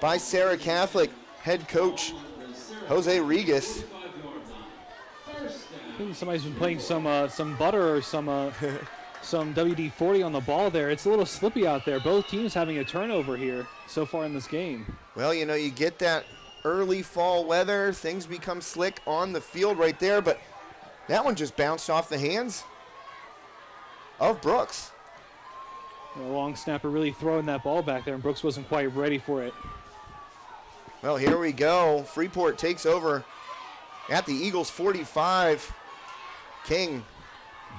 by Serra Catholic head coach Jose Regas. I think somebody's been playing some butter or some WD-40 on the ball there. It's a little slippy out there. Both teams having a turnover here so far in this game. Well, you know, you get that early fall weather. Things become slick on the field right there, but that one just bounced off the hands of Brooks. The long snapper really throwing that ball back there, and Brooks wasn't quite ready for it. Well, here we go. Freeport takes over at the Eagles 45. King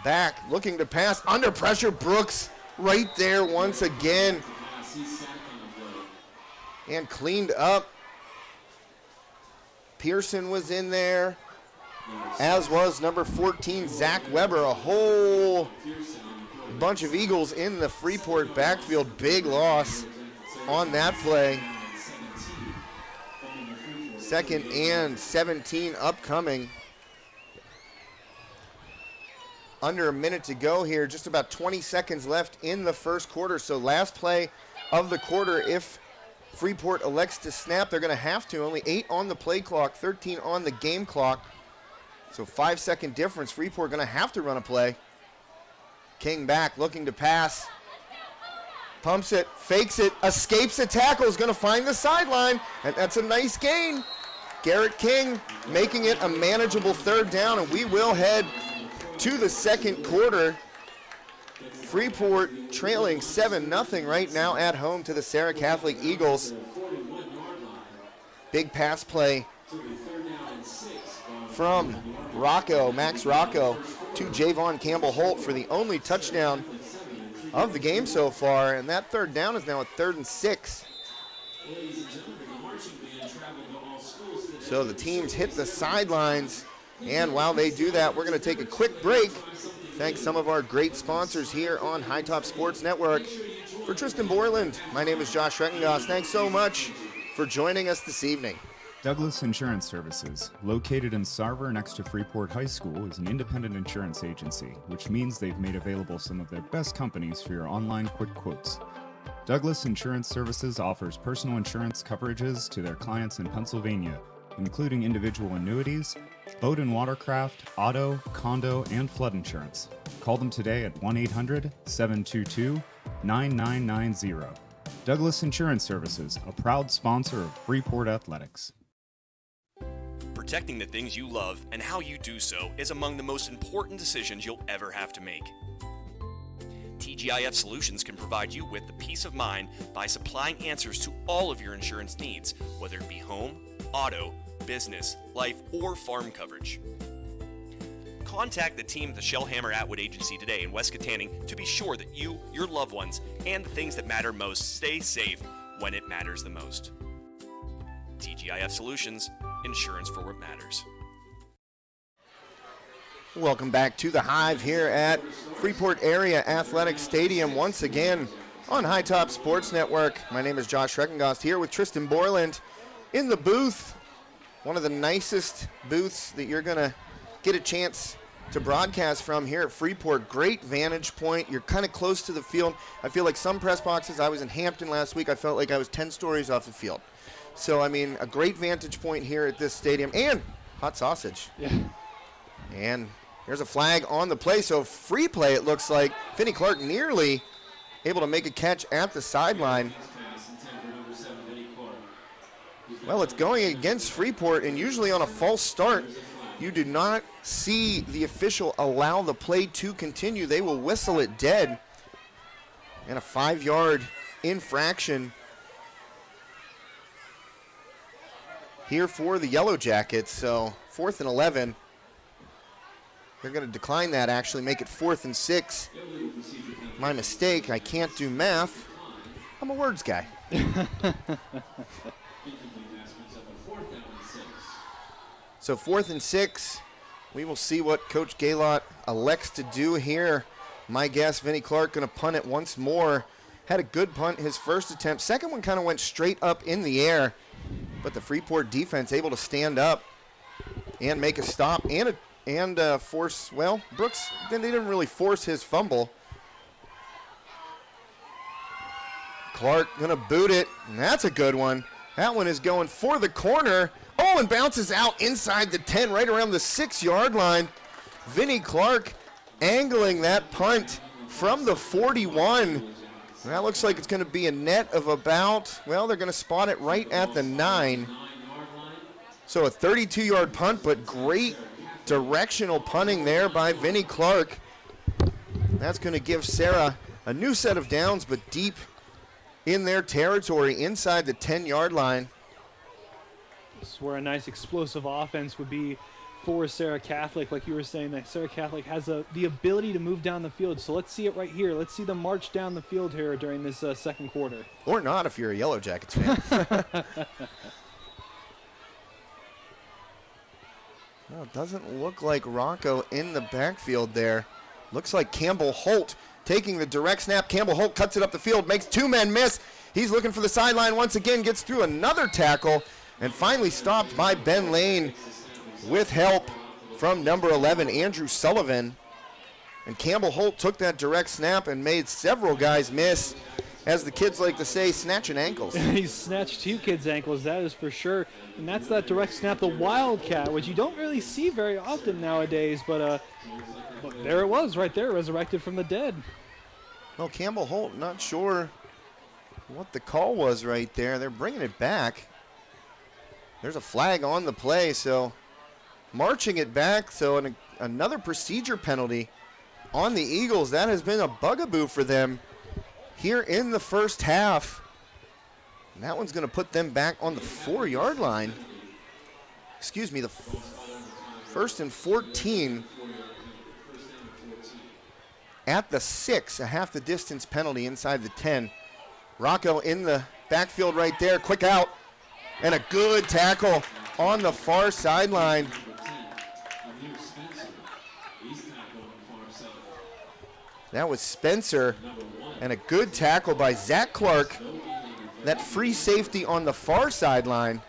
back, looking to pass. Under pressure, Brooks right there once again. And cleaned up. Pearson was in there, as was number 14, Zach Weber. A whole bunch of Eagles in the Freeport backfield. Big loss on that play. 2nd and 17 upcoming. under a minute to go here, just about 20 seconds left in the first quarter. So last play of the quarter, if Freeport elects to snap, they're going to have to. Only 8 on the play clock, 13 on the game clock. So 5-second difference. Freeport going to have to run a play. King back, looking to pass. Pumps it, fakes it, escapes a tackle, is going to find the sideline, and that's a nice gain. Garrett King making it a manageable third down, and we will head to the second quarter. Freeport trailing 7-0 right now at home to the Serra Catholic Eagles. Big pass play from Max Rocco, to Javon Campbell-Holt for the only touchdown of the game so far, and that third down is now a 3rd and 6. So the teams hit the sidelines, and while they do that, we're going to take a quick break. Thanks some of our great sponsors here on High Top Sports Network. For Tristan Borland, my name is Josh Reckengos. Thanks so much for joining us this evening. Douglas Insurance Services, located in Serra next to Freeport High School, is an independent insurance agency, which means they've made available some of their best companies for your online quick quotes. Douglas Insurance Services offers personal insurance coverages to their clients in Pennsylvania, including individual annuities, boat and watercraft, auto, condo, and flood insurance. Call them today at 1-800-722-9990. Douglas Insurance Services, a proud sponsor of Freeport Athletics. Protecting the things you love and how you do so is among the most important decisions you'll ever have to make. TGIF Solutions can provide you with the peace of mind by supplying answers to all of your insurance needs, whether it be home, auto, business, life, or farm coverage. Contact the team at the Shellhammer Atwood Agency today in West Katanning to be sure that you, your loved ones, and the things that matter most stay safe when it matters the most. TGIF Solutions, insurance for what matters. Welcome back to the Hive here at Freeport Area Athletic Stadium once again on High Top Sports Network. My name is Josh Reckengos here with Tristan Borland in the booth. One of the nicest booths that you're going to get a chance to broadcast from here at Freeport. Great vantage point. You're kind of close to the field. I feel like some press boxes, I was in Hampton last week, I felt like I was 10 stories off the field. So, I mean, a great vantage point here at this stadium. And hot sausage. Yeah. And there's a flag on the play. So free play, it looks like. Finney Clark nearly able to make a catch at the sideline. Well, it's going against Freeport, and usually on a false start, you do not see the official allow the play to continue. They will whistle it dead. And a 5-yard infraction here for the Yellowjackets. So 4th and 11. They're going to decline that, actually, make it 4th and 6. My mistake. I can't do math. I'm a words guy. So 4th and 6. We will see what Coach Gaylott elects to do here. My guess, Vinnie Clark going to punt it once more. Had a good punt his first attempt. Second one kind of went straight up in the air. But the Freeport defense able to stand up and make a stop and force, well, Brooks, they didn't really force his fumble. Clark going to boot it, and that's a good one. That one is going for the corner. Oh, and bounces out inside the 10, right around the 6-yard line. Vinnie Clark angling that punt from the 41. And that looks like it's going to be a net of about, well, they're going to spot it right at the 9. So a 32-yard punt, but great directional punting there by Vinnie Clark. That's going to give Serra a new set of downs, but deep in their territory inside the 10-yard line. This is where a nice explosive offense would be for Serra Catholic. Like you were saying, that Serra Catholic has the ability to move down the field. So let's see it right here. Let's see them march down the field here during this second quarter. Or not if you're a Yellowjackets fan. Well, it doesn't look like Rocco in the backfield there. Looks like Campbell-Holt taking the direct snap. Campbell-Holt cuts it up the field, makes 2 men miss. He's looking for the sideline once again, gets through another tackle, and finally stopped by Ben Lane with help from number 11, Andrew Sullivan. And Campbell Holt took that direct snap and made several guys miss. As the kids like to say, snatching ankles. He snatched 2 kids' ankles, that is for sure. And that's that direct snap, the Wildcat, which you don't really see very often nowadays. But there it was right there, resurrected from the dead. Well, Campbell Holt, not sure what the call was right there. They're bringing it back. There's a flag on the play, so marching it back. So another procedure penalty on the Eagles. That has been a bugaboo for them here in the first half. And that one's going to put them back on the 4-yard line. Excuse me, the first and 14 at the 6, a half the distance penalty inside the 10. Rocco in the backfield right there, quick out, and a good tackle on the far sideline. That was Spencer, and a good tackle by Zach Clark. That free safety on the far sideline.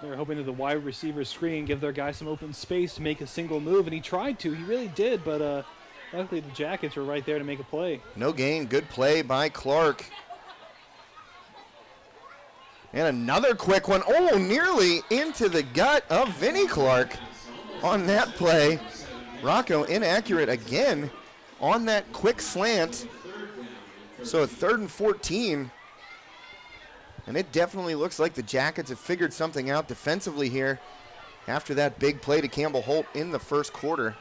They were hoping that the wide receiver screen give their guy some open space to make a single move, and he tried to. He really did, but luckily the Jackets were right there to make a play. No gain, good play by Clark. And another quick one. Oh, nearly into the gut of Vinnie Clark on that play. Rocco inaccurate again on that quick slant. So a 3rd and 14. And it definitely looks like the Jackets have figured something out defensively here after that big play to Campbell Holt in the first quarter.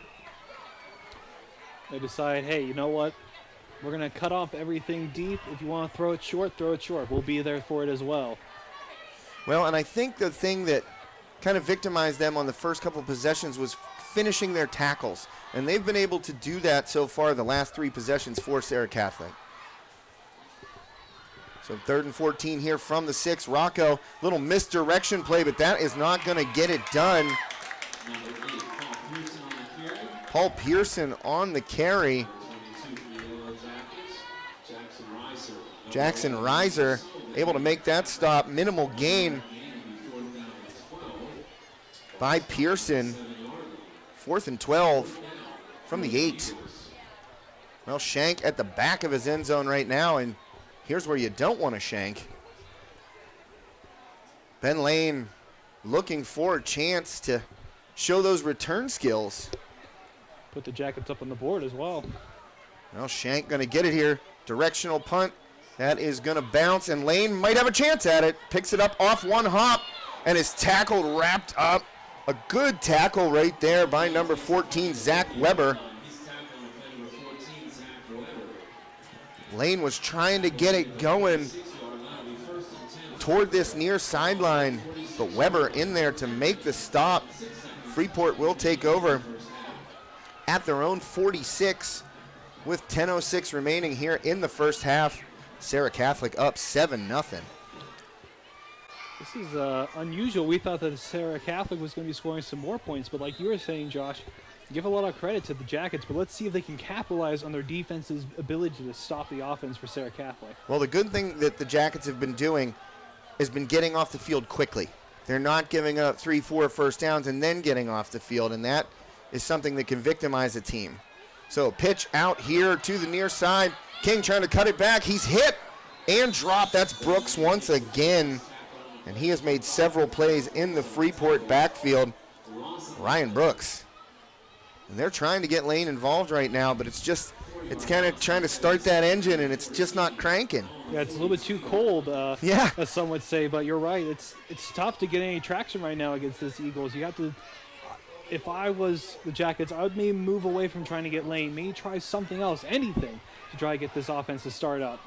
They decide, hey, you know what? We're going to cut off everything deep. If you want to throw it short, throw it short. We'll be there for it as well. Well, and I think the thing that kind of victimized them on the first couple of possessions was finishing their tackles. And they've been able to do that so far the last 3 possessions for Serra Catholic. So 3rd and 14 here from the 6. Rocco, little misdirection play, but that is not going to get it done. Paul Pearson on the carry. Jackson Reiser able to make that stop. Minimal gain by Pearson. 4th and 12 from the 8. Well, Shank at the back of his end zone right now, and here's where you don't want to shank. Ben Lane looking for a chance to show those return skills. Put the Jackets up on the board as well. Well, Shank going to get it here. Directional punt. That is going to bounce, and Lane might have a chance at it. Picks it up off one hop, and is tackled, wrapped up. A good tackle right there by number 14, Zach Weber. Lane was trying to get it going toward this near sideline, but Weber in there to make the stop. Freeport will take over at their own 46 with 10:06 remaining here in the first half. Serra Catholic up 7-0. This is unusual. We thought that Serra Catholic was going to be scoring some more points, but like you were saying, Josh, give a lot of credit to the Jackets, but let's see if they can capitalize on their defense's ability to stop the offense for Serra Catholic. Well, the good thing that the Jackets have been doing has been getting off the field quickly. They're not giving up 3-4 first downs and then getting off the field, and that is something that can victimize a team. So pitch out here to the near side. King trying to cut it back. He's hit and dropped. That's Brooks once again, and he has made several plays in the Freeport backfield. Ryan Brooks. And they're trying to get Lane involved right now, but it's kind of trying to start that engine, and it's just not cranking. Yeah, it's a little bit too cold, as some would say, but you're right. It's tough to get any traction right now against this Eagles. You have to, if I was the Jackets, I would maybe move away from trying to get Lane, maybe try something else, anything, to try to get this offense to start up.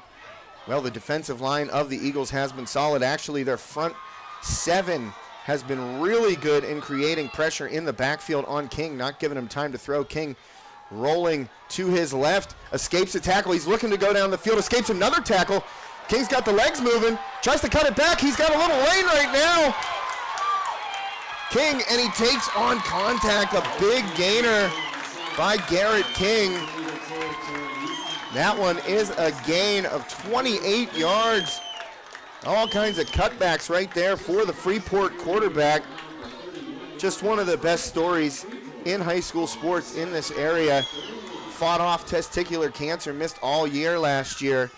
Well, the defensive line of the Eagles has been solid. Actually, their front 7 has been really good in creating pressure in the backfield on King, not giving him time to throw. King rolling to his left, escapes a tackle. He's looking to go down the field, escapes another tackle. King's got the legs moving, tries to cut it back. He's got a little lane right now. King, and he takes on contact, a big gainer by Garrett King. That one is a gain of 28 yards. All kinds of cutbacks right there for the Freeport quarterback. Just one of the best stories in high school sports in this area. Fought off testicular cancer, missed all year last year.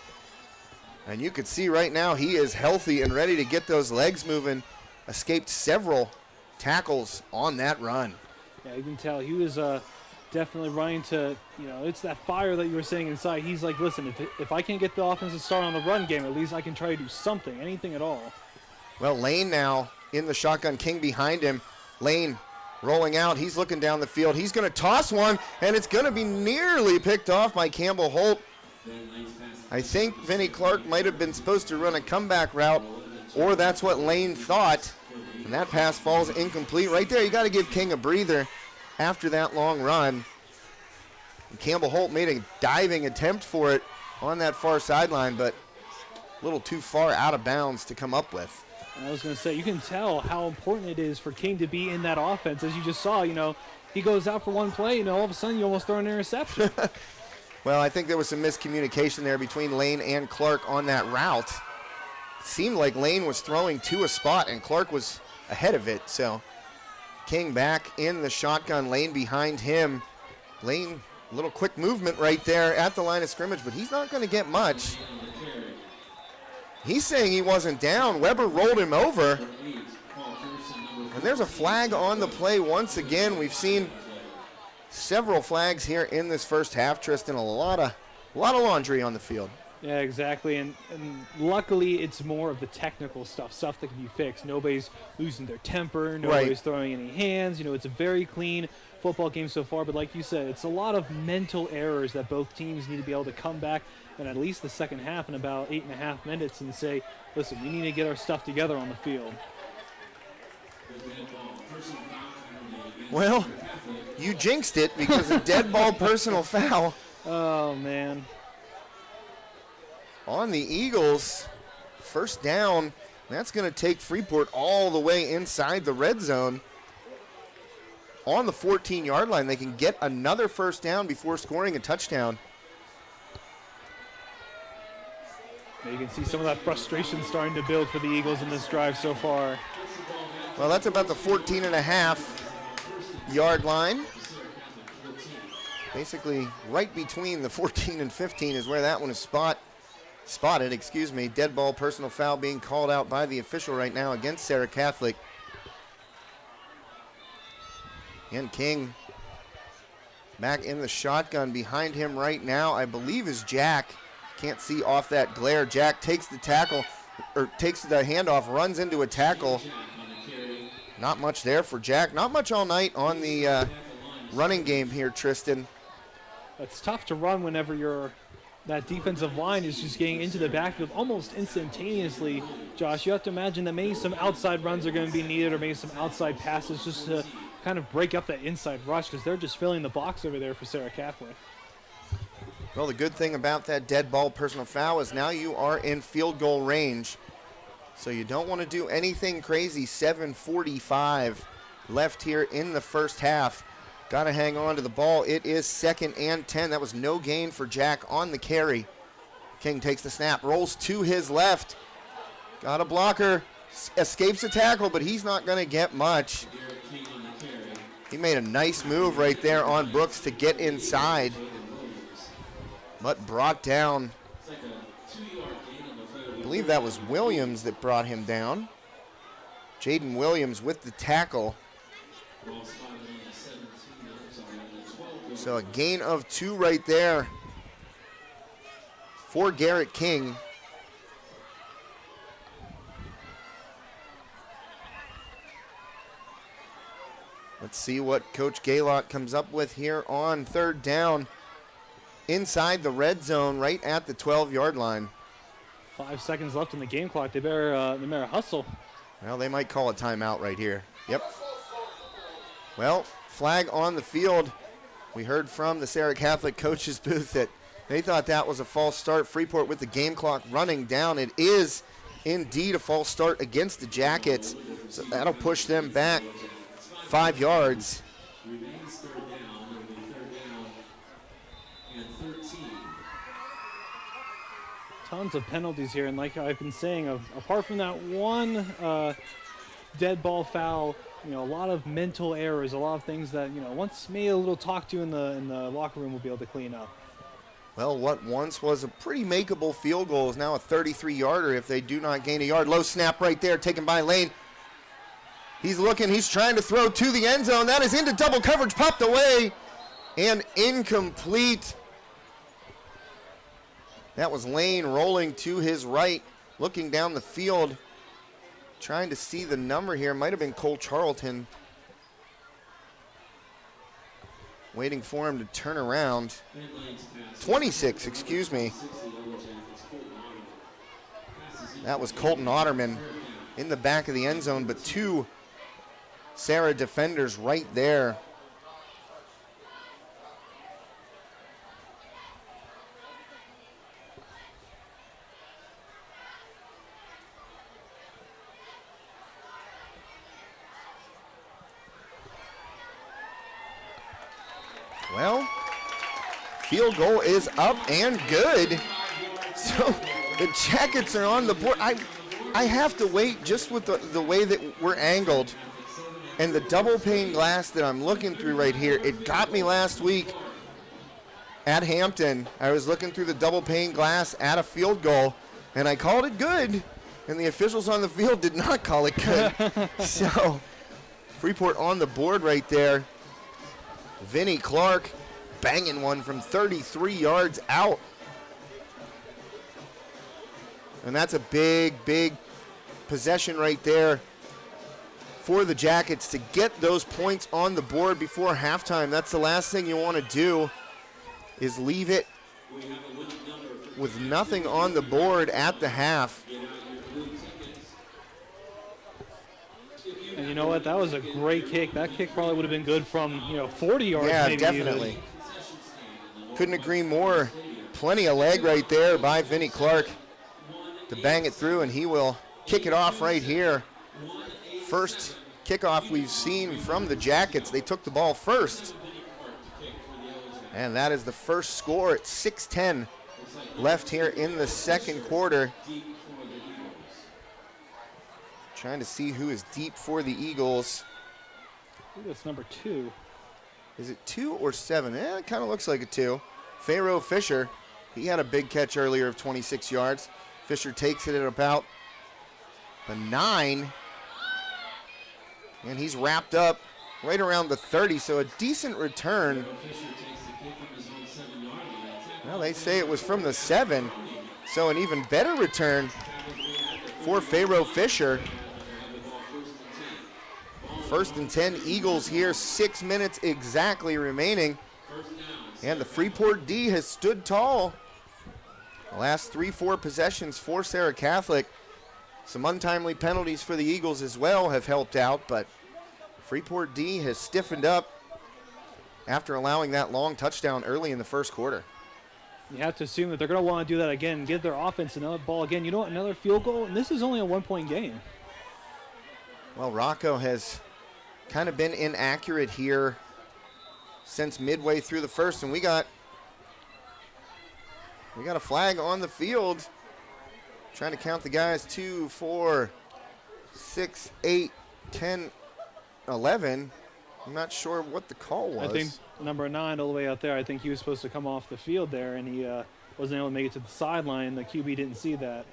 And you can see right now he is healthy and ready to get those legs moving. Escaped several tackles on that run. Yeah, you can tell he was definitely running to, it's that fire that you were saying inside. He's like, listen, if I can't get the offense to start on the run game, at least I can try to do something, anything at all. Well, Lane now in the shotgun, King behind him. Lane rolling out. He's looking down the field. He's going to toss one, and it's going to be nearly picked off by Campbell Holt. I think Vinnie Clark might have been supposed to run a comeback route, or that's what Lane thought. And that pass falls incomplete. Right there, you got to give King a breather after that long run. And Campbell Holt made a diving attempt for it on that far sideline, but a little too far out of bounds to come up with. And I was going to say, you can tell how important it is for King to be in that offense. As you just saw, he goes out for one play, all of a sudden you almost throw an interception. Well, I think there was some miscommunication there between Lane and Clark on that route. Seemed like Lane was throwing to a spot and Clark was ahead of it. So King back in the shotgun, Lane behind him. Lane, a little quick movement right there at the line of scrimmage, but he's not going to get much. He's saying he wasn't down. Weber rolled him over. And there's a flag on the play once again. We've seen several flags here in this first half, Tristan. A lot of laundry on the field. Yeah, exactly. And luckily, it's more of the technical stuff that can be fixed. Nobody's losing their temper. Nobody's throwing any hands. It's a very clean football game so far. But like you said, it's a lot of mental errors that both teams need to be able to come back in at least the second half in about 8.5 minutes and say, listen, we need to get our stuff together on the field. Well, you jinxed it because a dead ball personal foul. Oh, man. On the Eagles, first down. That's going to take Freeport all the way inside the red zone. On the 14-yard line, they can get another first down before scoring a touchdown. You can see some of that frustration starting to build for the Eagles in this drive so far. Well, that's about the 14.5-yard line. Basically, right between the 14 and 15 is where that one is spotted. Dead ball personal foul being called out by the official right now against Serra Catholic. And King back in the shotgun. Behind him right now, I believe, is Jack. Can't see off that glare. Jack takes the tackle, or takes the handoff, runs into a tackle. Not much there for Jack. Not much all night on the running game here, Tristan. It's tough to run whenever that defensive line is just getting into the backfield almost instantaneously. Josh, you have to imagine that maybe some outside runs are going to be needed, or maybe some outside passes just to kind of break up that inside rush, because they're just filling the box over there for Serra Catholic. Well, the good thing about that dead ball personal foul is now you are in field goal range. So you don't want to do anything crazy. 7:45 left here in the first half. Got to hang on to the ball. It is 2nd and 10. That was no gain for Jack on the carry. King takes the snap, rolls to his left. Got a blocker, escapes a tackle, but he's not going to get much. He made a nice move right there on Brooks to get inside, but brought down. I believe that was Williams that brought him down. Jaden Williams with the tackle. So a gain of 2 right there for Garrett King. Let's see what Coach Gaylott comes up with here on 3rd down. Inside the red zone, right at the 12-yard line. 5 seconds left in the game clock. They better hustle. Well, they might call a timeout right here. Yep. Well, flag on the field. We heard from the Serra Catholic coach's booth that they thought that was a false start. Freeport with the game clock running down. It is indeed a false start against the Jackets. So that'll push them back 5 yards. Tons of penalties here, and like I've been saying, apart from that one dead ball foul, a lot of mental errors, a lot of things that, once maybe a little talk to in the locker room will be able to clean up. Well, what once was a pretty makeable field goal is now a 33-yarder if they do not gain a yard. Low snap right there, taken by Lane. He's looking, he's trying to throw to the end zone. That is into double coverage, popped away, and incomplete. That was Lane rolling to his right, looking down the field, trying to see the number here. Might have been Cole Charlton. Waiting for him to turn around. 26, excuse me. That was Colton Otterman in the back of the end zone, but two Serra defenders right there. Well, field goal is up and good. So the Jackets are on the board. I have to wait just with the way that we're angled and the double pane glass that I'm looking through right here. It got me last week at Hampton. I was looking through the double pane glass at a field goal, and I called it good, and the officials on the field did not call it good. So Freeport on the board right there. Vinnie Clark banging one from 33 yards out. And that's a big, big possession right there for the Jackets to get those points on the board before halftime. That's the last thing you want to do, is leave it with nothing on the board at the half. And you know what? That was a great kick. That kick probably would have been good from 40 yards. Yeah, maybe definitely. Even. Couldn't agree more. Plenty of leg right there by Vinnie Clark to bang it through, and he will kick it off right here. First kickoff we've seen from the Jackets. They took the ball first. And that is the first score at 6:10 left here in the second quarter. Trying to see who is deep for the Eagles. I think that's number 2. Is it 2 or 7? It kind of looks like a 2. Pharaoh Fisher, he had a big catch earlier of 26 yards. Fisher takes it at about the 9. And he's wrapped up right around the 30, so a decent return. Well, they say it was from the 7, so an even better return for Pharaoh Fisher. First and 10, Eagles here, 6 minutes exactly remaining. And the Freeport D has stood tall. The last 3-4 possessions for Serra Catholic. Some untimely penalties for the Eagles as well have helped out, but Freeport D has stiffened up after allowing that long touchdown early in the first quarter. You have to assume that they're going to want to do that again, give their offense another ball again. You know what, another field goal, and this is only a 1-point game. Well, Rocco has kind of been inaccurate here since midway through the first, and we got a flag on the field. Trying to count the guys, 2, 4, 6, 8, 10, 11. I'm not sure what the call was. I think number 9 all the way out there, I think he was supposed to come off the field there, and he wasn't able to make it to the sideline. The QB didn't see that.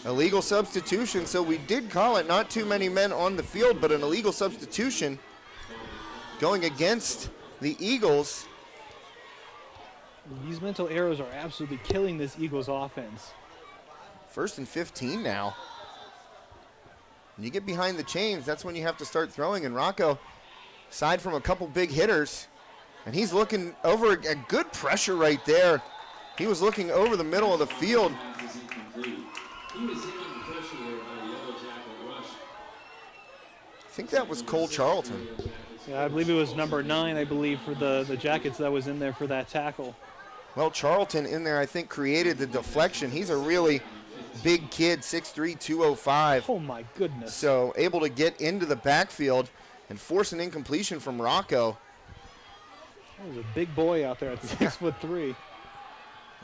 Illegal substitution, so we did call it. Not too many men on the field, but an illegal substitution going against the Eagles. These mental errors are absolutely killing this Eagles offense. First and 15 now. When you get behind the chains, that's when you have to start throwing. And Rocco, aside from a couple big hitters, and he's looking over a good pressure right there. He was looking over the middle of the field. I think that was Cole Charlton. Yeah, I believe it was number 9, I believe, for the Jackets that was in there for that tackle. Well, Charlton in there, I think, created the deflection. He's a really big kid, 6'3", 205. Oh, my goodness. So able to get into the backfield and force an incompletion from Rocco. That was a big boy out there at 6'3".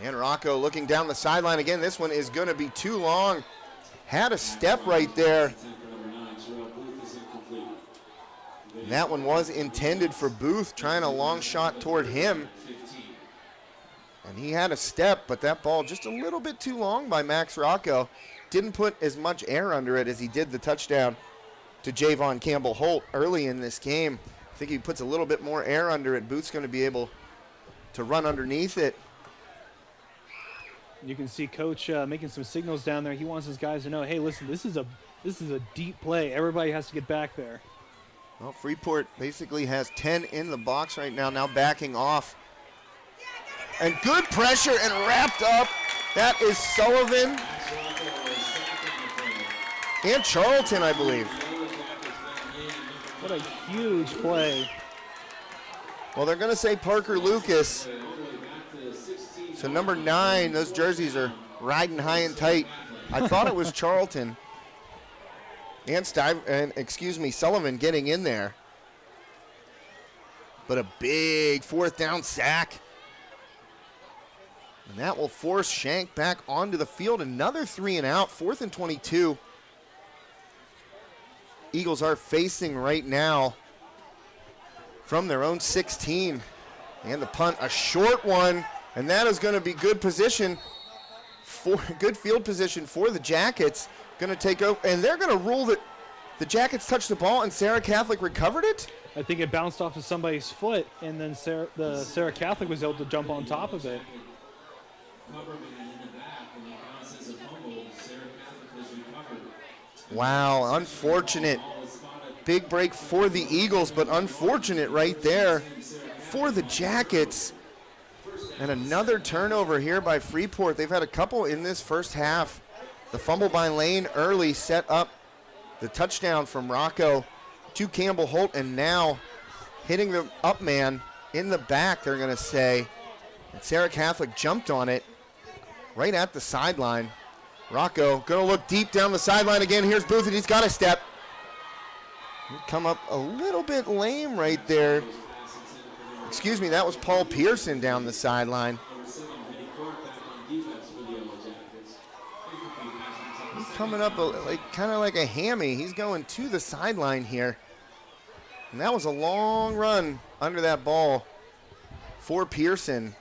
And Rocco looking down the sideline again. This one is going to be too long. Had a step right there. And that one was intended for Booth, trying a long shot toward him. And he had a step, but that ball just a little bit too long by Max Rocco. Didn't put as much air under it as he did the touchdown to Javon Campbell-Holt early in this game. I think he puts a little bit more air under it. Booth's going to be able to run underneath it. You can see Coach making some signals down there. He wants his guys to know, hey, listen, this is a deep play. Everybody has to get back there. Well, Freeport basically has 10 in the box right now, backing off. And good pressure and wrapped up. That is Sullivan and Charlton, I believe. What a huge play. Well, they're going to say Parker Lucas. So number 9, those jerseys are riding high and tight. I thought it was Charlton. And Sullivan getting in there. But a big 4th down sack. And that will force Shank back onto the field. Another 3 and out, 4th and 22. Eagles are facing right now from their own 16. And the punt, a short one. And that is going to be good field position for the Jackets. Going to take over, and they're going to rule that the Jackets touched the ball and Serra Catholic recovered it? I think it bounced off of somebody's foot, and then the Serra Catholic was able to jump on top of it. Wow, unfortunate. Big break for the Eagles, but unfortunate right there for the Jackets. And another turnover here by Freeport. They've had a couple in this first half. The fumble by Lane early set up the touchdown from Rocco to Campbell-Holt, and now hitting the up man in the back, they're going to say. And Serra Catholic jumped on it right at the sideline. Rocco going to look deep down the sideline again. Here's Booth, and he's got a step. He'd come up a little bit lame right there. Excuse me, that was Paul Pearson down the sideline. He's coming up kind of like a hammy. He's going to the sideline here. And that was a long run under that ball for Pearson.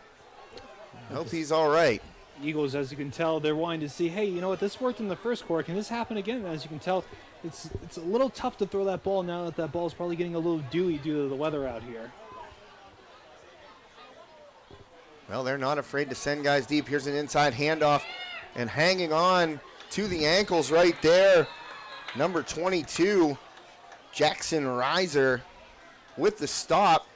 I hope he's all right. Eagles, as you can tell, they're wanting to see, hey, you know what, this worked in the first quarter. Can this happen again? As you can tell, it's a little tough to throw that ball now that ball is probably getting a little dewy due to the weather out here. Well, they're not afraid to send guys deep. Here's an inside handoff, and hanging on to the ankles right there, number 22, Jackson Reiser with the stop.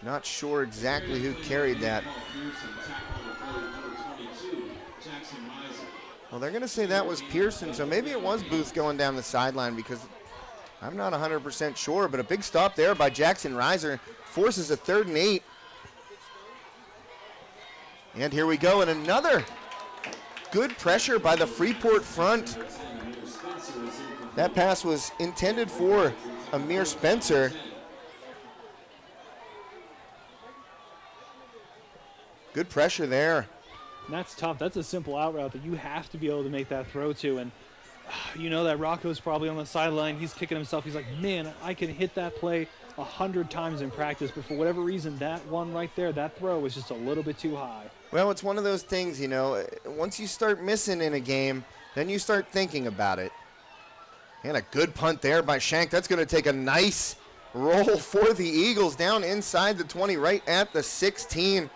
Not sure exactly who carried that. Well, they're going to say that was Pearson, so maybe it was Booth going down the sideline, because I'm not 100% sure, but a big stop there by Jackson Reiser forces a 3rd and 8. And here we go, and another good pressure by the Freeport front. That pass was intended for Amir Spencer. Good pressure there. And that's tough. That's a simple out route that you have to be able to make that throw to. And you know that Rocco's probably on the sideline. He's kicking himself. He's like, man, I can hit that play 100 times in practice, but for whatever reason, that one right there, that throw was just a little bit too high. Well, it's one of those things, you know, once you start missing in a game, then you start thinking about it. And a good punt there by Shank. That's going to take a nice roll for the Eagles down inside the 20, right at the 16.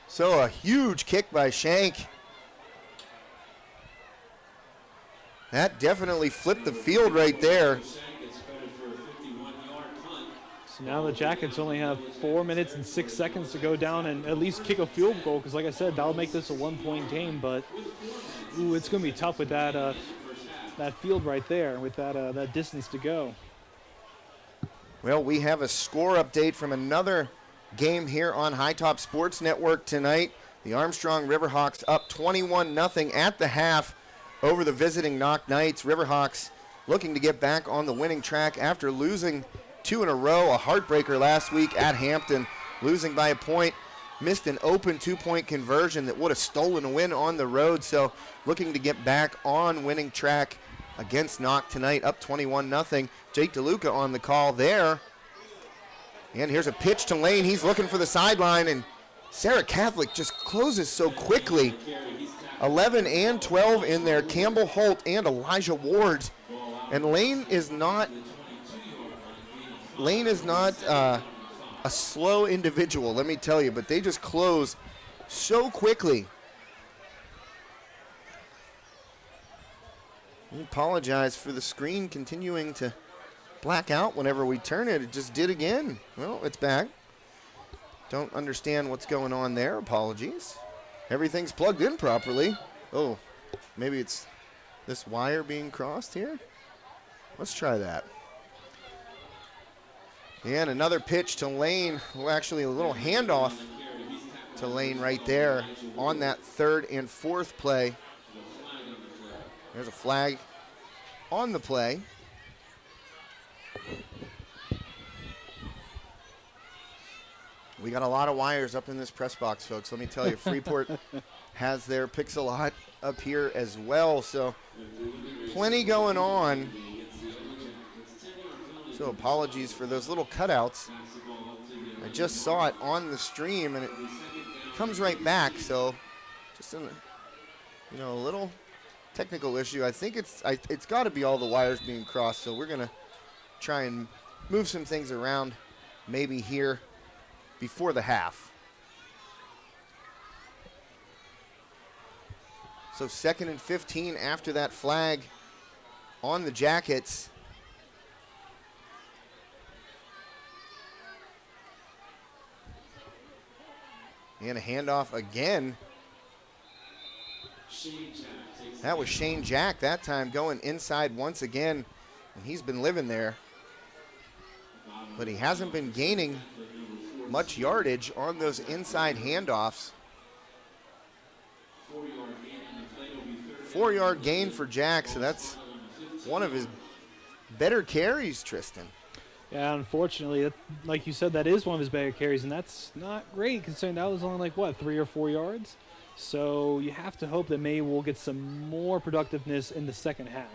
So a huge kick by Shank. That definitely flipped the field right there. So now the Jackets only have 4 minutes and 6 seconds to go down and at least kick a field goal, because like I said, that'll make this a 1-point game, but it's going to be tough with that that field right there, with that distance to go. Well, we have a score update from another game here on High Top Sports Network tonight. The Armstrong Riverhawks up 21-0 at the half over the visiting Knock Knights. Riverhawks looking to get back on the winning track after losing 2 in a row, a heartbreaker last week at Hampton, losing by a point. Missed an open 2-point conversion that would have stolen a win on the road. So looking to get back on winning track against Knock tonight, up 21-0. Jake DeLuca on the call there. And here's a pitch to Lane. He's looking for the sideline, and Serra Catholic just closes so quickly. 11 and 12 in there, Campbell Holt and Elijah Ward. And Lane is not a slow individual, let me tell you, but they just close so quickly. I apologize for the screen continuing to black out whenever we turn it. It just did again. Well, it's back. Don't understand what's going on there. Apologies. Everything's plugged in properly. Oh, maybe it's this wire being crossed here. Let's try that. And another pitch to Lane. Well, actually, a little handoff to Lane right there on that 3rd and 4th play. There's a flag on the play. We got a lot of wires up in this press box, folks. Let me tell you, Freeport has their Pixel-Lot up here as well, so plenty going on. So apologies for those little cutouts. I just saw it on the stream, and it comes right back, so just a little technical issue. I think it's got to be all the wires being crossed, so we're going to try and move some things around maybe here before the half. So 2nd and 15 after that flag on the Jackets. And a handoff again. That was Shane Jack that time going inside once again. And he's been living there. But he hasn't been gaining much yardage on those inside handoffs. 4-yard gain for Jack, so that's one of his better carries, Tristan. Yeah, unfortunately, like you said, that is one of his better carries, and that's not great considering that was only 3 or 4 yards. So you have to hope that May will get some more productiveness in the second half.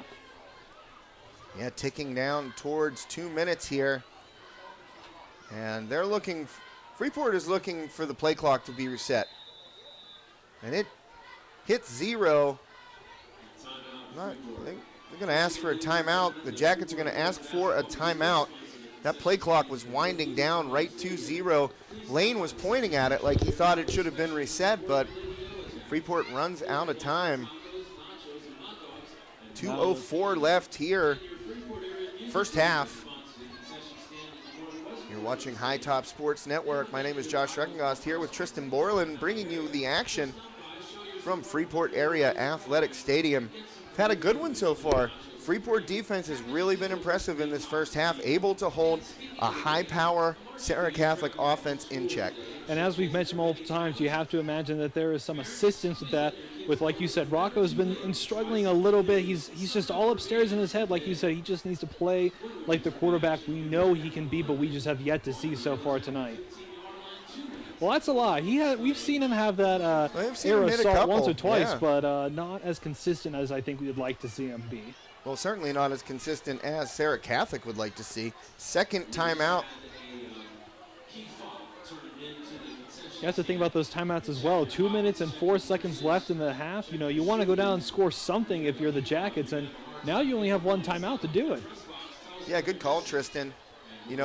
Yeah, ticking down towards 2 minutes here. And they're Freeport is looking for the play clock to be reset. And it hits 0. They're going to ask for a timeout. The Jackets are going to ask for a timeout. That play clock was winding down right to 0. Lane was pointing at it like he thought it should have been reset, but Freeport runs out of time. 2:04 left here. First half. You're watching High Top Sports Network. My name is Josh Reckengast here with Tristan Borland, bringing you the action from Freeport Area Athletic Stadium. We've had a good one so far. Freeport defense has really been impressive in this first half, able to hold a high-power Serra Catholic offense in check. And as we've mentioned multiple times, you have to imagine that there is some assistance with that. With, like you said, Rocco's been struggling a little bit. He's just all upstairs in his head. Like you said, he just needs to play like the quarterback we know he can be, but we just have yet to see so far tonight. Well, that's a lie. We've seen him have that air assault once or twice, but not as consistent as I think we would like to see him be. Well, certainly not as consistent as Serra Catholic would like to see. Second timeout. You have to think about those timeouts as well. 2 minutes and 4 seconds left in the half. You want to go down and score something if you're the Jackets, and now you only have one timeout to do it. Yeah, good call, Tristan.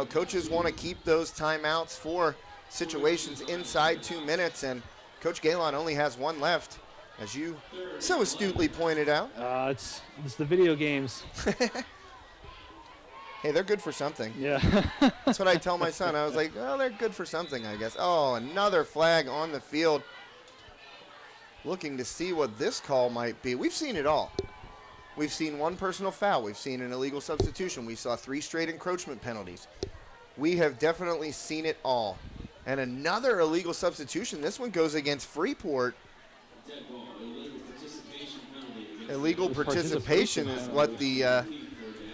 Coaches want to keep those timeouts for situations inside 2 minutes, and Coach Galen only has one left, as you so astutely pointed out. It's the video games. Hey, they're good for something. Yeah. That's what I tell my son. I was like, oh, they're good for something, I guess. Oh, another flag on the field. Looking to see what this call might be. We've seen it all. We've seen one personal foul. We've seen an illegal substitution. We saw 3 straight encroachment penalties. We have definitely seen it all. And another illegal substitution. This one goes against Freeport. Illegal participation is what the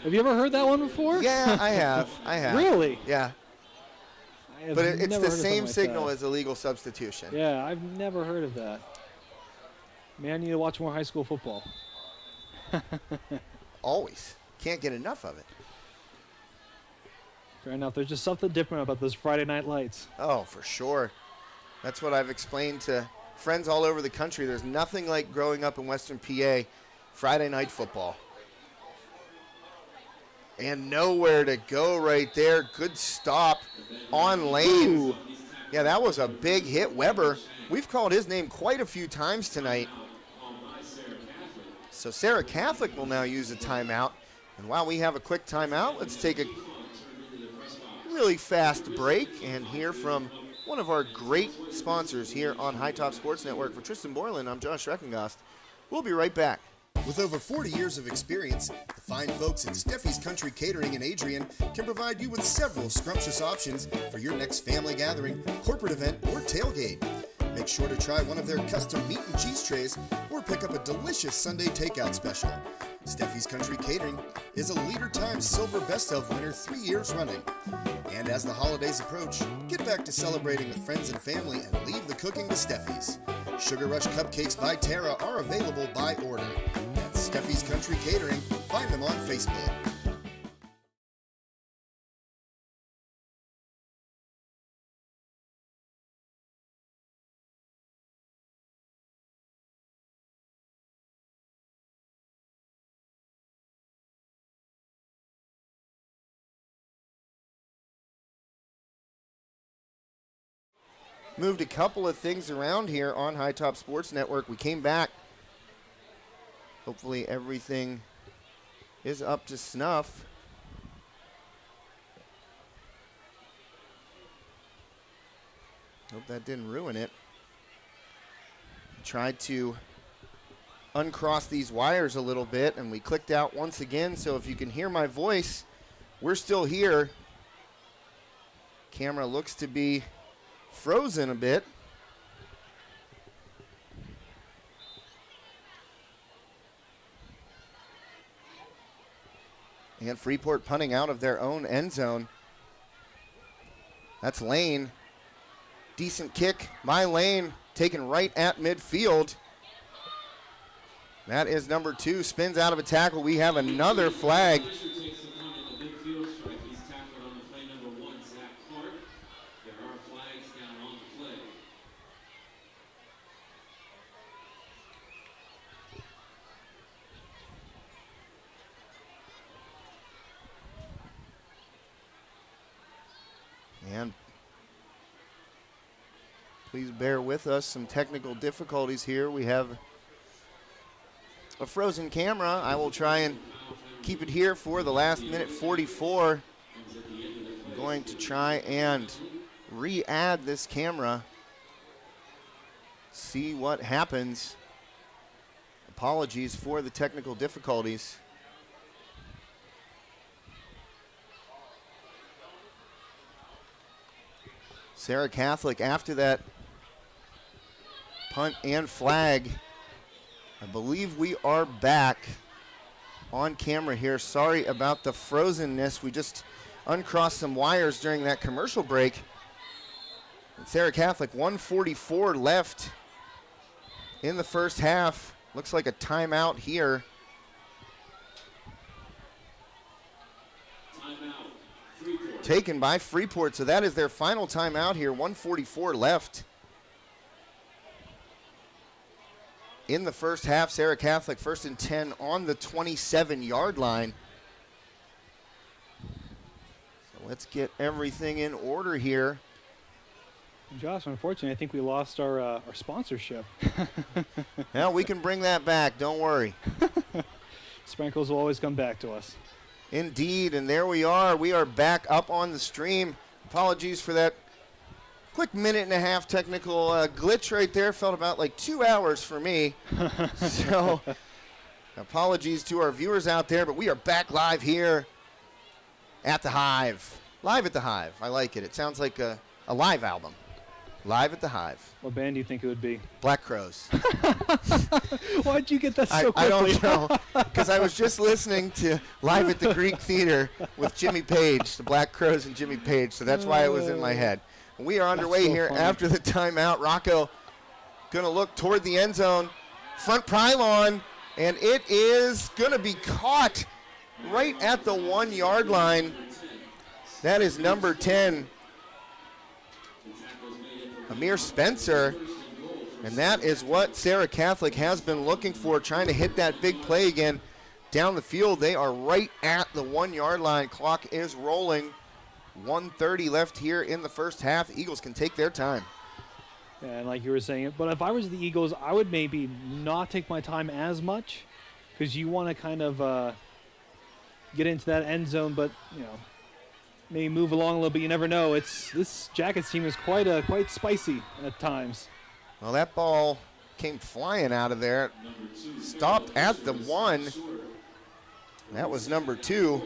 Have you ever heard that one before? Yeah, I have. I have. Really? Yeah. I have But it's never the heard of same something like signal that. as illegal substitution. Yeah, I've never heard of that. Man, I need to watch more high school football. Always. Can't get enough of it. Fair enough. There's just something different about those Friday night lights. Oh, for sure. That's what I've explained to friends all over the country. There's nothing like growing up in Western PA, Friday night football. And nowhere to go right there. Good stop on lane. Ooh. Yeah, that was a big hit. Weber, we've called his name quite a few times tonight. So Serra Catholic will now use a timeout. And while we have a quick timeout, let's take a really fast break and hear from one of our great sponsors here on High Top Sports Network. For Tristan Borland, I'm Josh Reckengast. We'll be right back. With over 40 years of experience, the fine folks at Steffi's Country Catering in Adrian can provide you with several scrumptious options for your next family gathering, corporate event, or tailgate. Make sure to try one of their custom meat and cheese trays or pick up a delicious Sunday takeout special. Steffi's Country Catering is a Leader Times Silver Best of winner 3 years running. And as the holidays approach, get back to celebrating with friends and family and leave the cooking to Steffi's. Sugar Rush Cupcakes by Terra are available by order. That's Steffi's Country Catering. Find them on Facebook. Moved a couple of things around here on High Top Sports Network. We came back. Hopefully everything is up to snuff. Hope that didn't ruin it. Tried to uncross these wires a little bit, and we clicked out once again. So if you can hear my voice, we're still here. Camera looks to be frozen a bit. And Freeport punting out of their own end zone. That's Lane. Decent kick by Lane, taken right at midfield. That is number 2, spins out of a tackle. We have another flag. And please bear with us, some technical difficulties here. We have a frozen camera. I will try and keep it here for the last minute 44. I'm going to try and re-add this camera, see what happens. Apologies for the technical difficulties. Serra Catholic, after that punt and flag, I believe we are back on camera here. Sorry about the frozenness. We just uncrossed some wires during that commercial break. And Serra Catholic, 1:44 left in the first half. Looks like a timeout here. Taken by Freeport, so that is their final timeout here. 1:44 left in the first half. Serra Catholic 1st and 10 on the 27-yard line. So let's get everything in order here. Josh, unfortunately, I think we lost our sponsorship. Now we can bring that back, don't worry. Sprinkles will always come back to us. Indeed, and there we are. We are back up on the stream. Apologies for that quick minute and a half technical glitch right there. Felt about like 2 hours for me. So apologies to our viewers out there, but we are back live here at the Hive. Live at the Hive. I like it. It sounds like a live album. live at the Hive. What band do you think it would be? Black Crows. Why'd you get that so quickly? I don't know, because I was just listening to Live at the Greek Theater with Jimmy Page, the Black Crows and Jimmy Page, so that's why it was in my head. We are underway so here funny. after the timeout. Rocco going to look toward the end zone, front pylon, and it is going to be caught right at the 1 yard line. That is number 10, Amir Spencer. And that is what Serra Catholic has been looking for, trying to hit that big play again down the field. They are right at the 1 yard line. Clock is rolling. 1:30 left here in the first half. The Eagles can take their time. And like you were saying, but if I was the Eagles, I would maybe not take my time as much, because you want to kind of get into that end zone, but maybe move along a little bit. You never know. This Jackets team is quite spicy at times. Well, that ball came flying out of there. Stopped at the 1. That was number 2.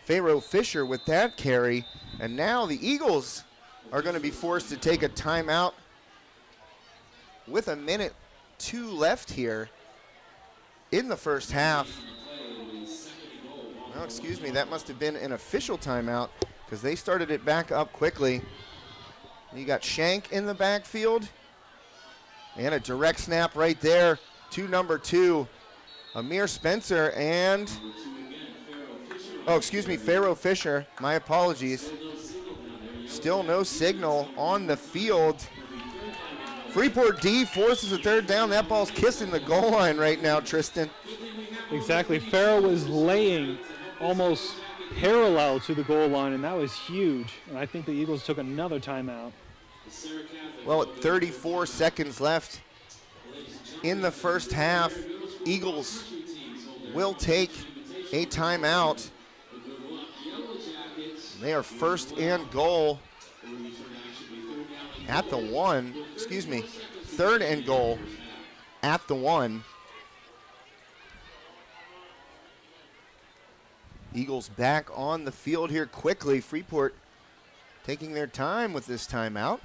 Pharaoh Fisher with that carry. And now the Eagles are going to be forced to take a timeout with 1:02 left here in the first half. Well, excuse me, that must have been an official timeout, because they started it back up quickly. You got Shank in the backfield, and a direct snap right there to number 2, Amir Spencer, and Pharaoh Fisher. My apologies. Still no signal on the field. Freeport D forces a third down. That ball's kissing the goal line right now, Tristan. Exactly. Farrell was laying almost parallel to the goal line, and that was huge. And I think the Eagles took another timeout. Well, at 34 seconds left in the first half, Eagles will take a timeout. They are first and goal at the 1. Third and goal at the 1. Eagles back on the field here quickly. Freeport taking their time with this timeout.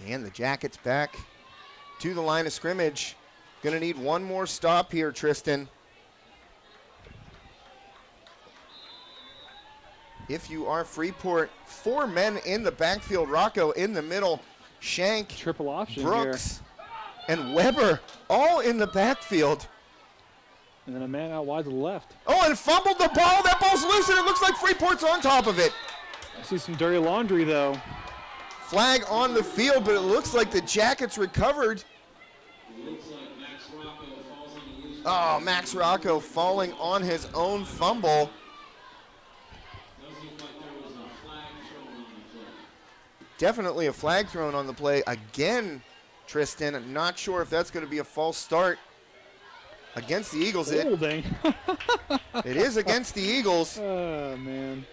And the Jackets back to the line of scrimmage. Going to need one more stop here, Tristan. If you are Freeport, 4 men in the backfield. Rocco in the middle. Shank, triple option Brooks, and Weber all in the backfield. And then a man out wide to the left. Oh, and fumbled the ball. That ball's loose, and it looks like Freeport's on top of it. I see some dirty laundry, though. Flag on the field, but it looks like the Jackets recovered. Oh, Max Rocco falling on his own fumble. Definitely a flag thrown on the play. Again, Tristan, I'm not sure if that's going to be a false start against the Eagles. Holding. It is against the Eagles. Oh, man.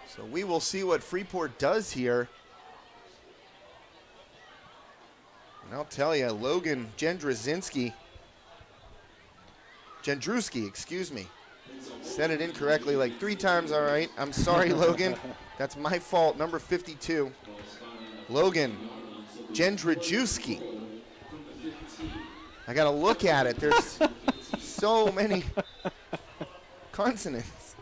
So we will see what Freeport does here. And I'll tell you, Logan Jendrusky, excuse me. Said it incorrectly like 3 times, all right. I'm sorry, Logan. That's my fault, number 52. Logan Jendrusky. I got to look at it. There's so many consonants.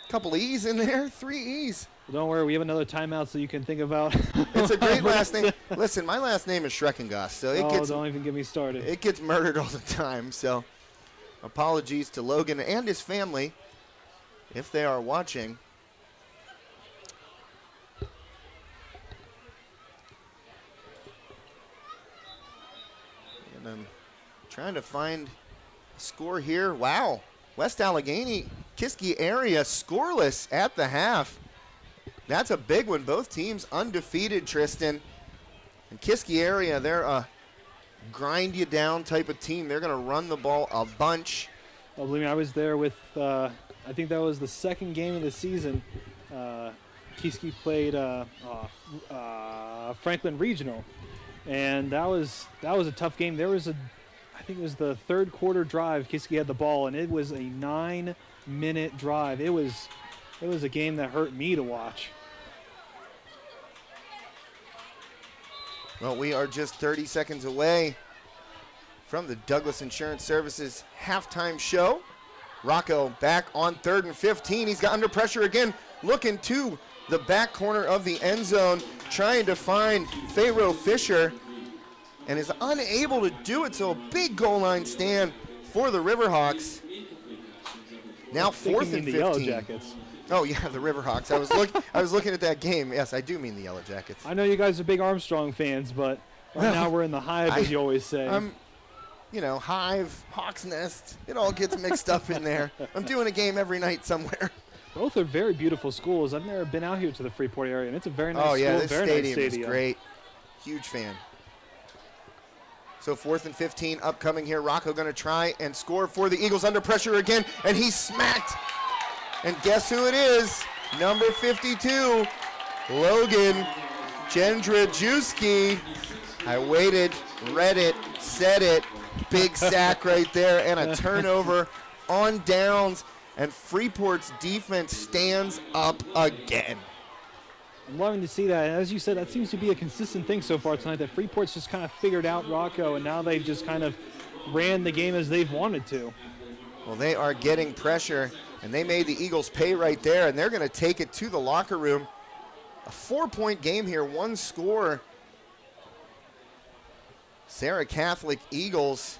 A couple E's in there, 3 E's. Well, don't worry, we have another timeout so you can think about. It's a great last name. Listen, my last name is Schreckengoss, so it gets. Don't even get me started. It gets murdered all the time. So, apologies to Logan and his family, if they are watching. And I'm trying to find a score here. Wow, West Allegheny, Kiski area scoreless at the half. That's a big one. Both teams undefeated, Tristan. And Kiski area, they're a grind you down type of team. They're going to run the ball a bunch. Well, believe me, I was there with, I think that was the second game of the season. Kiski played Franklin Regional, and that was a tough game. There was I think it was the third quarter drive. Kiski had the ball, and it was a 9-0 minute drive. It was a game that hurt me to watch. Well, we are just 30 seconds away from the Douglas Insurance Services halftime show. Rocco back on 3rd and 15. He's got under pressure again, looking to the back corner of the end zone, trying to find Pharaoh Fisher, and is unable to do it. So a big goal line stand for the Riverhawks. Now 4th and 15. The Yellowjackets. Oh yeah, the Riverhawks. I was looking at that game. Yes, I do mean the Yellowjackets. I know you guys are big Armstrong fans, but right now we're in the hive, as you always say. Hive, Hawks Nest, it all gets mixed up in there. I'm doing a game every night somewhere. Both are very beautiful schools. I've never been out here to the Freeport area, and it's a very nice school. Oh yeah, this very stadium nice is great. Huge fan. So 4th and 15 upcoming here. Rocco going to try and score for the Eagles under pressure again, and he's smacked. And guess who it is? Number 52, Logan Jędrzejewski. I waited, read it, said it. Big sack right there, and a turnover on downs. And Freeport's defense stands up again. I'm loving to see that. And as you said, that seems to be a consistent thing so far tonight, that Freeport's just kind of figured out Rocco, and now they've just kind of ran the game as they've wanted to. Well, they are getting pressure, and they made the Eagles pay right there, and they're going to take it to the locker room. A 4-point game here, one score. Serra Catholic Eagles,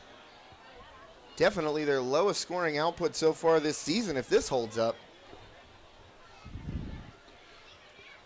definitely their lowest scoring output so far this season if this holds up.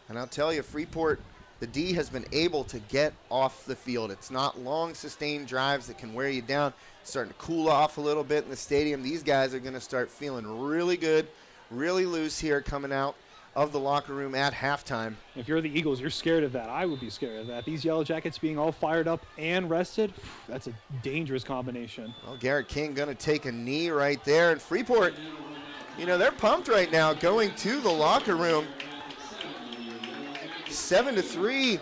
And I'll tell you, Freeport, the D has been able to get off the field. It's not long, sustained drives that can wear you down. It's starting to cool off a little bit in the stadium. These guys are going to start feeling really good, really loose here coming out of the locker room at halftime. If you're the Eagles, you're scared of that. I would be scared of that. These Yellowjackets being all fired up and rested, that's a dangerous combination. Well, Garrett King going to take a knee right there. And Freeport, they're pumped right now going to the locker room. 7-3.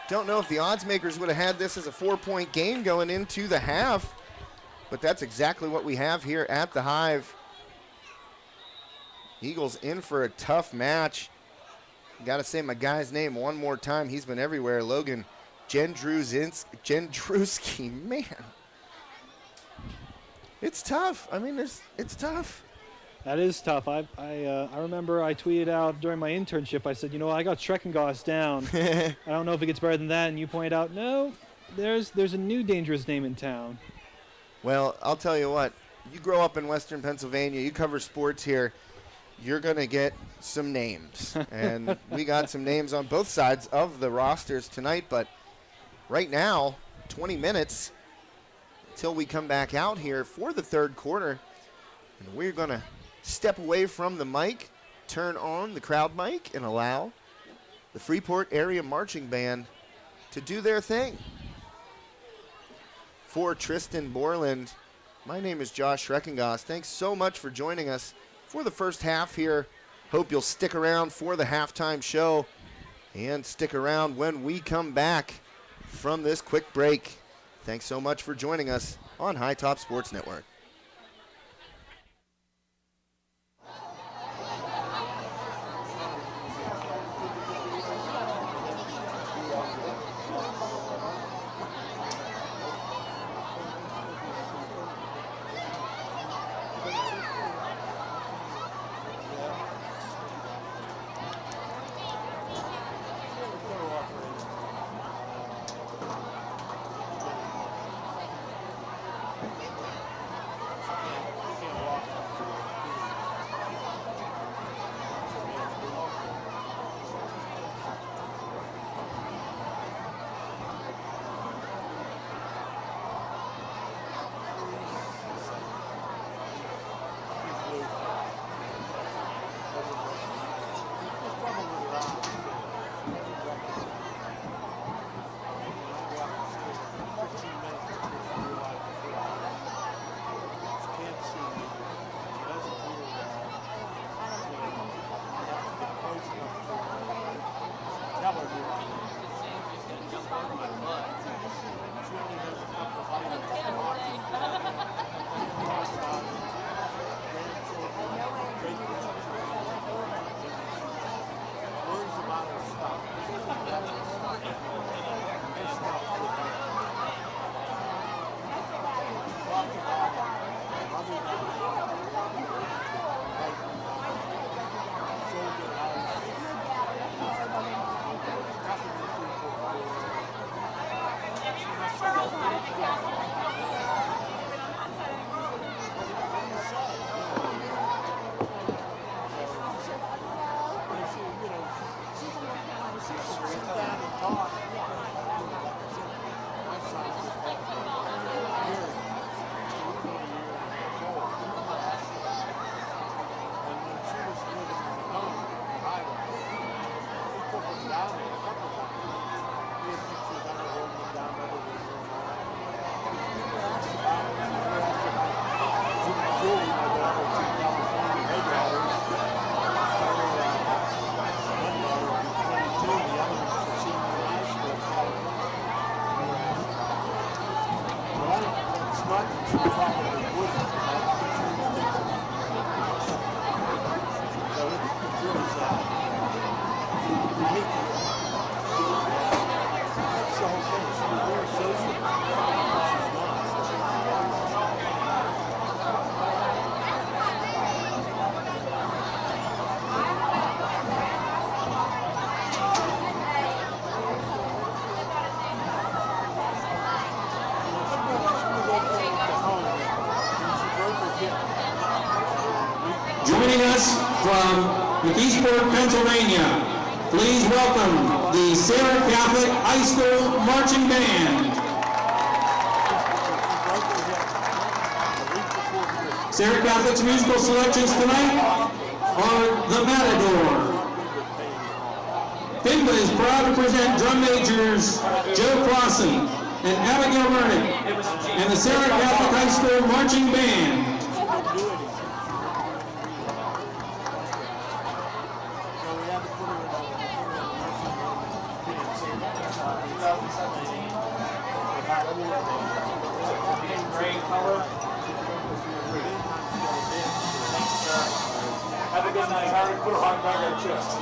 Don't know if the odds makers would have had this as a 4-point game going into the half, but that's exactly what we have here at the Hive. Eagles in for a tough match. Got to say my guy's name one more time. He's been everywhere. Logan Jędrzejewski. Man, it's tough. It's tough. That is tough. I remember I tweeted out during my internship, I said, I got Schreckengoss down. I don't know if it gets better than that. And you pointed out, no, there's a new dangerous name in town. Well, I'll tell you what. You grow up in Western Pennsylvania. You cover sports here. You're going to get some names. And we got some names on both sides of the rosters tonight. But right now, 20 minutes until we come back out here for the third quarter. And we're going to step away from the mic, turn on the crowd mic, and allow the Freeport Area Marching Band to do their thing. For Tristan Borland, my name is Josh Schreckengoss. Thanks so much for joining us for the first half here. Hope you'll stick around for the halftime show and stick around when we come back from this quick break. Thanks so much for joining us on High Top Sports Network. Joining us from McKeesport, Pennsylvania, please welcome the Serra Catholic High School Marching Band. Serra Catholic's musical selections tonight are The Matador. FINBA is proud to present drum majors Joe Clausen and Abigail Murnick and the Serra Catholic High School Marching Band. Have a good night. Howard, put a hot dog on your chest.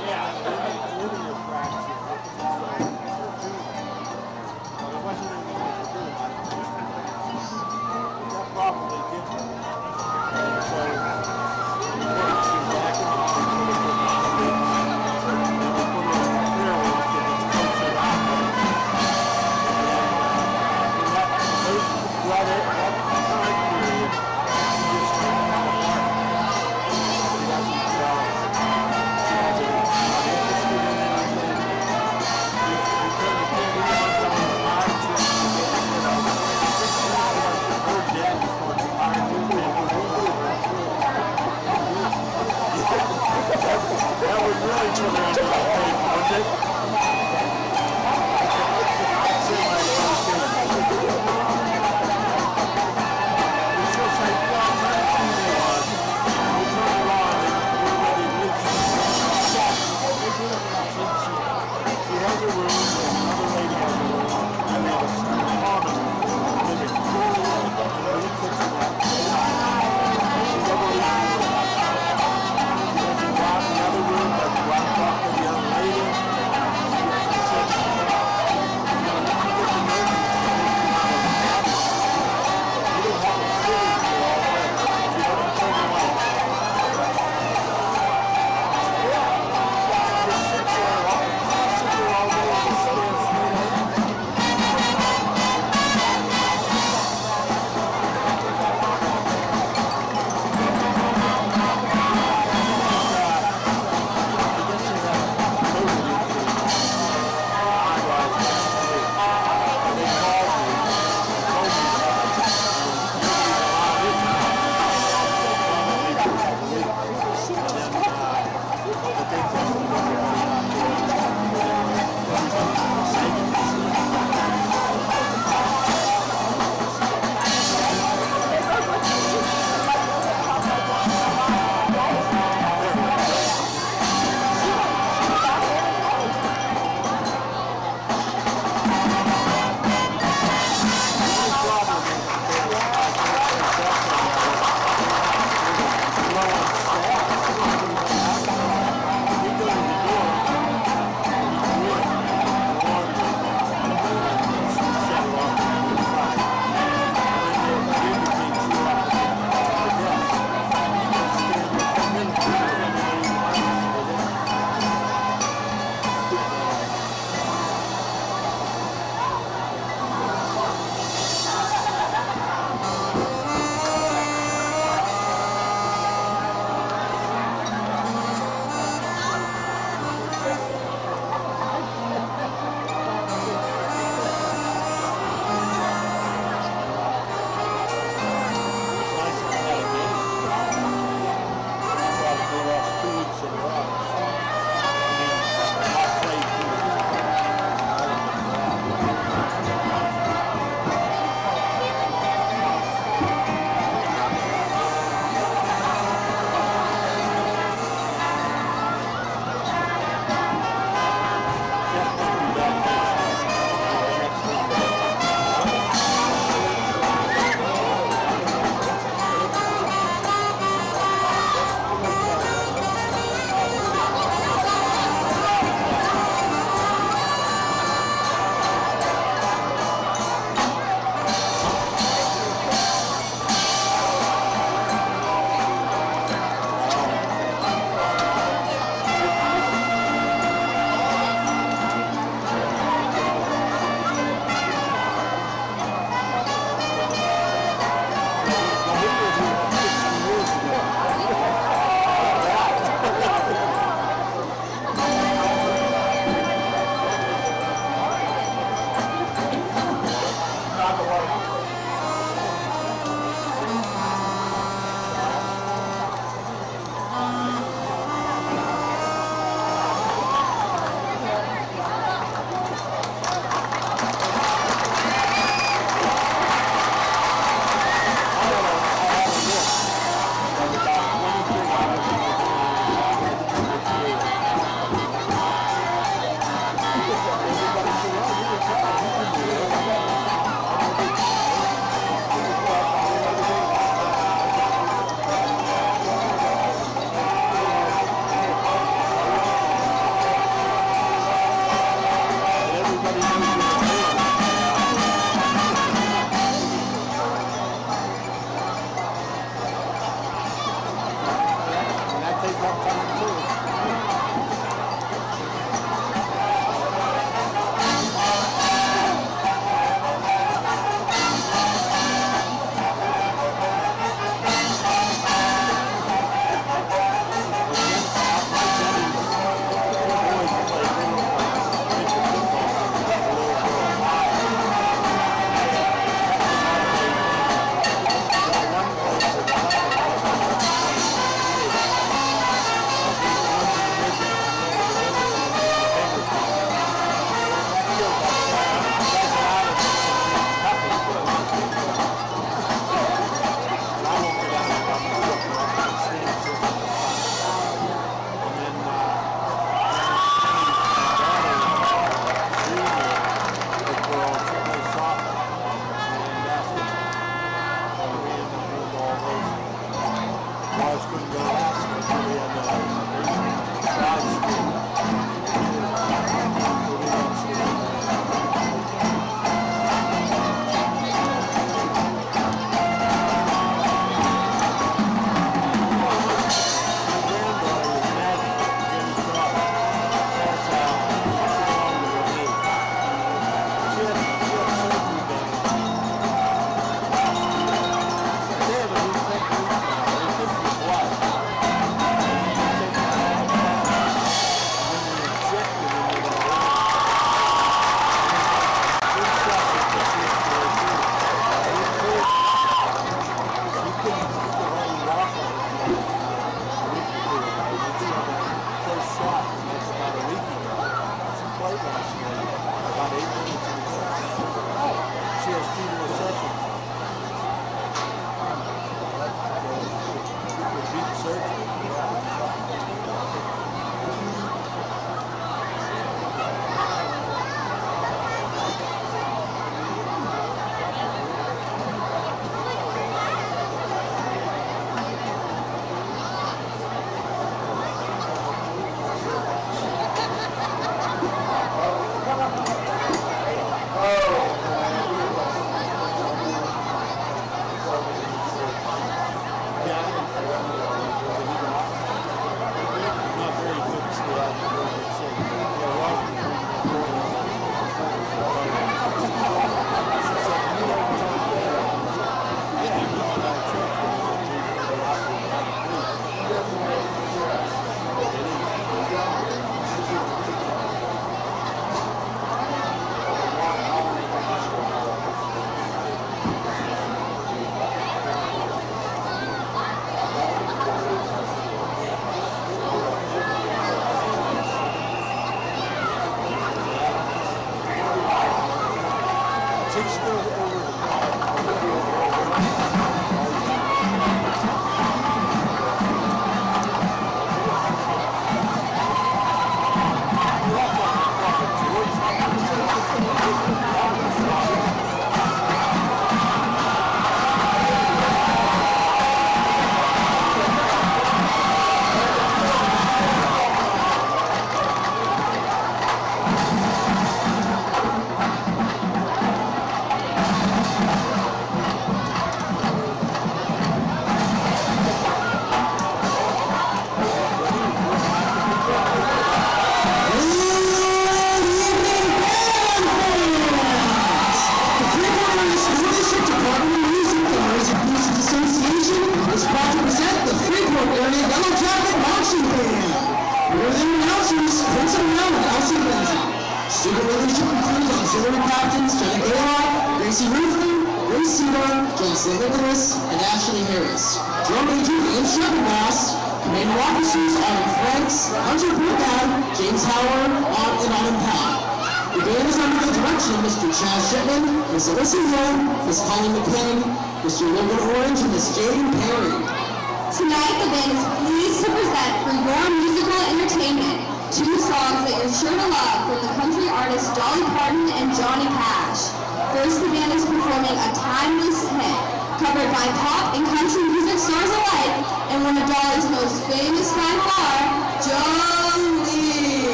Tonight, the band is pleased to present for your musical entertainment 2 songs that you're sure to love from the country artists Dolly Parton and Johnny Cash. First, the band is performing a timeless hit, covered by pop and country music stars alike, and one of Dolly's most famous by far, Jolene.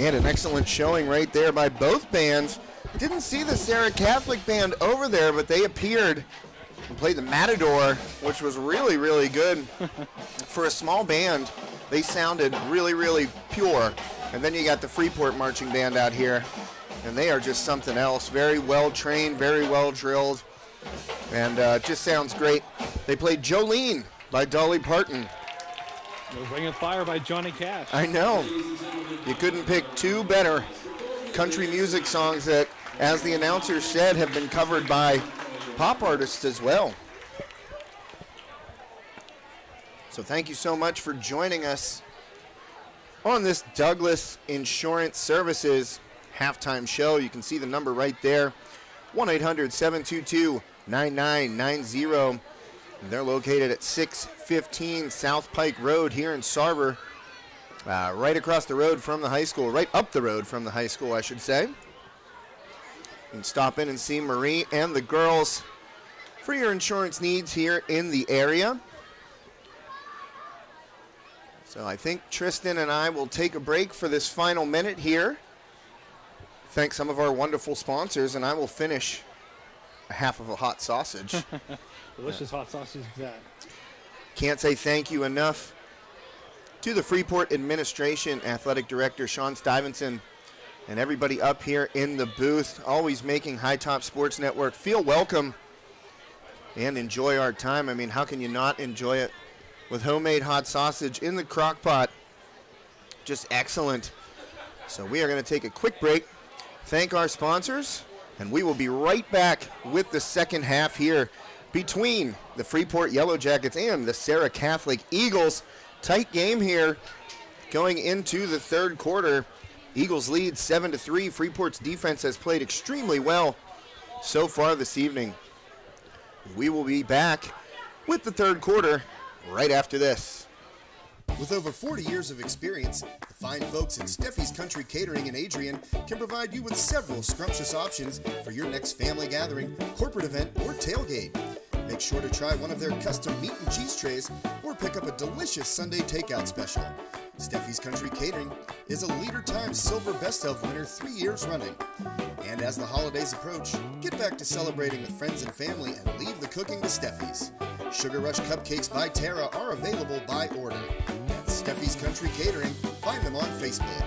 And an excellent showing right there by both bands. Didn't see the Serra Catholic band over there, but they appeared and played the Matador, which was really, really good. For a small band, they sounded really, really pure. And then you got the Freeport marching band out here, and they are just something else. Very well trained, very well drilled, and just sounds great. They played Jolene by Dolly Parton. Ring of Fire by Johnny Cash. I know. You couldn't pick two better country music songs that, as the announcer said, have been covered by pop artists as well. So thank you so much for joining us on this Douglas Insurance Services halftime show. You can see the number right there, 1-800-722-9990. They're located at 615 South Pike Road here in Sarver, right across the road from the high school, right up the road from the high school, I should say. You can stop in and see Marie and the girls for your insurance needs here in the area. So I think Tristan and I will take a break for this final minute here. Thank some of our wonderful sponsors, and I will finish a half of a hot sausage. Delicious hot sausage is that. Can't say thank you enough to the Freeport Administration, Athletic Director Sean Stuyvesant, and everybody up here in the booth, always making High Top Sports Network feel welcome and enjoy our time. I mean, how can you not enjoy it with homemade hot sausage in the crock pot? Just excellent. So we are going to take a quick break, thank our sponsors, and we will be right back with the second half here between the Freeport Yellowjackets and the Serra Catholic Eagles. Tight game here going into the third quarter. Eagles lead 7-3. Freeport's defense has played extremely well so far this evening. We will be back with the third quarter right after this. With over 40 years of experience, the fine folks at Steffi's Country Catering in Adrian can provide you with several scrumptious options for your next family gathering, corporate event, or tailgate. Make sure to try one of their custom meat and cheese trays or pick up a delicious Sunday takeout special. Steffi's Country Catering is a Leader Times Silver Best of winner 3 years running. And as the holidays approach, get back to celebrating with friends and family and leave the cooking to Steffi's. Sugar Rush Cupcakes by Tara are available by order. That's Steffi's Country Catering. Find them on Facebook.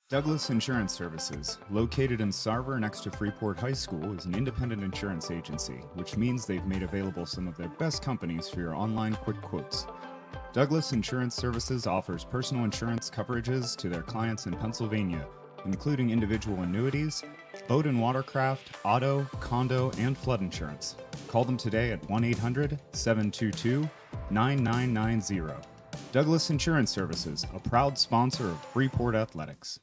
Douglas Insurance Services, located in Sarver next to Freeport High School, is an independent insurance agency, which means they've made available some of their best companies for your online quick quotes. Douglas Insurance Services offers personal insurance coverages to their clients in Pennsylvania, including individual annuities, boat and watercraft, auto, condo, and flood insurance. Call them today at 1-800-722-9990. Douglas Insurance Services, a proud sponsor of Freeport Athletics.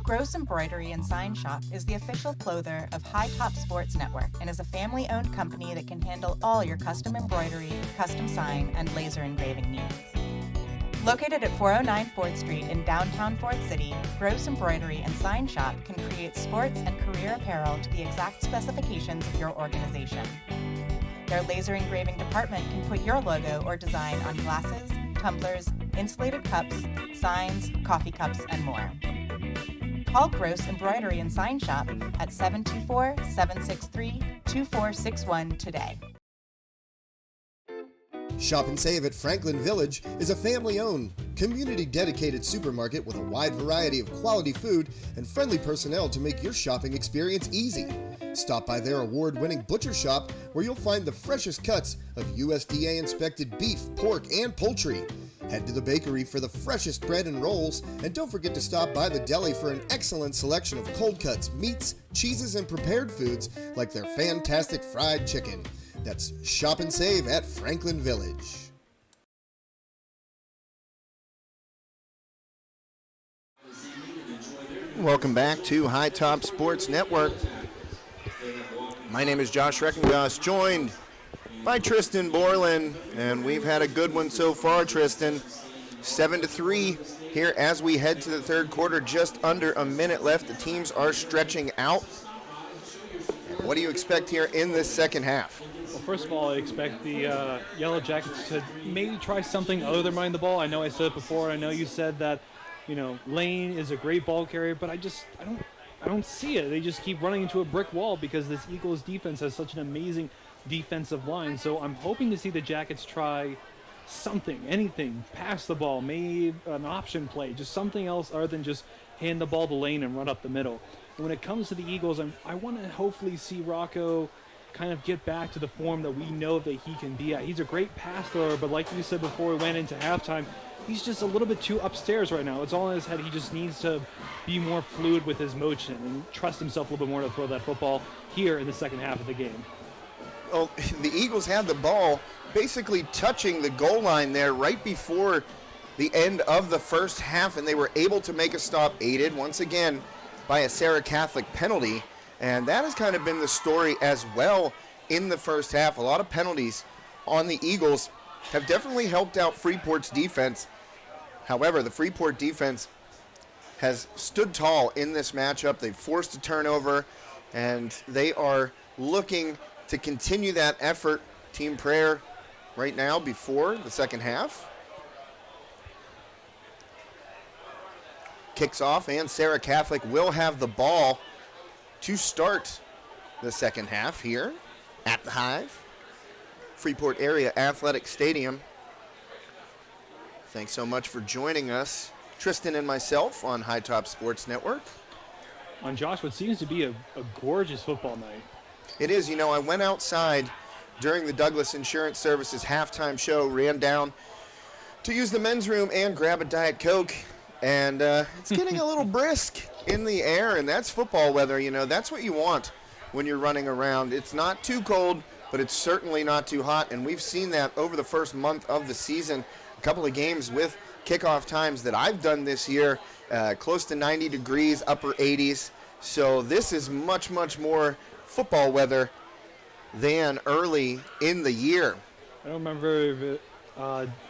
Gross Embroidery and Sign Shop is the official clother of High Top Sports Network and is a family-owned company that can handle all your custom embroidery, custom sign, and laser engraving needs. Located at 409 4th Street in downtown Fort City, Gross Embroidery and Sign Shop can create sports and career apparel to the exact specifications of your organization. Their laser engraving department can put your logo or design on glasses, tumblers, insulated cups, signs, coffee cups, and more. Call Gross Embroidery and Sign Shop at 724-763-2461 today. Shop and Save at Franklin Village is a family-owned, community-dedicated supermarket with a wide variety of quality food and friendly personnel to make your shopping experience easy. Stop by their award-winning butcher shop where you'll find the freshest cuts of USDA-inspected beef, pork, and poultry. Head to the bakery for the freshest bread and rolls, and don't forget to stop by the deli for an excellent selection of cold cuts, meats, cheeses, and prepared foods like their fantastic fried chicken. That's Shop and Save at Franklin Village. Welcome back to High Top Sports Network. My name is Josh Reckengoss, joined by Tristan Borland, and we've had a good one so far, Tristan. 7-3 here as we head to the third quarter, just under a minute left. The teams are stretching out. What do you expect here in this second half? Well, First of all, I expect the Yellowjackets to maybe try something other than running the ball. I know I said it before. I know you said that, Lane is a great ball carrier, but I don't see it. They just keep running into a brick wall because this Eagles defense has such an amazing defensive line. So I'm hoping to see the Jackets try something, anything, pass the ball, maybe an option play, just something else other than just hand the ball to Lane and run up the middle. And when it comes to the Eagles, I want to hopefully see Rocco kind of get back to the form that we know that he can be at. He's a great pass thrower, but like you said before we went into halftime, he's just a little bit too upstairs right now. It's all in his head. He just needs to be more fluid with his motion and trust himself a little bit more to throw that football here in the second half of the game. Well, the Eagles had the ball basically touching the goal line there right before the end of the first half, and they were able to make a stop, aided once again by a Serra Catholic penalty. And that has kind of been the story as well in the first half. A lot of penalties on the Eagles have definitely helped out Freeport's defense. However, the Freeport defense has stood tall in this matchup. They've forced a turnover, and they are looking to continue that effort. Team prayer right now before the second half. Kicks off, and Serra Catholic will have the ball to start the second half here at the Hive, Freeport Area Athletic Stadium. Thanks so much for joining us, Tristan and myself, on High Top Sports Network. On Josh, what seems to be a gorgeous football night. It is. I went outside during the Douglas Insurance Services halftime show, ran down to use the men's room and grab a Diet Coke, and it's getting a little brisk in the air, and that's football weather. That's what you want when you're running around. It's not too cold, but it's certainly not too hot, and we've seen that over the first month of the season. A couple of games with kickoff times that I've done this year, close to 90 degrees, upper 80s. So this is much, much more football weather than early in the year. I don't remember if it,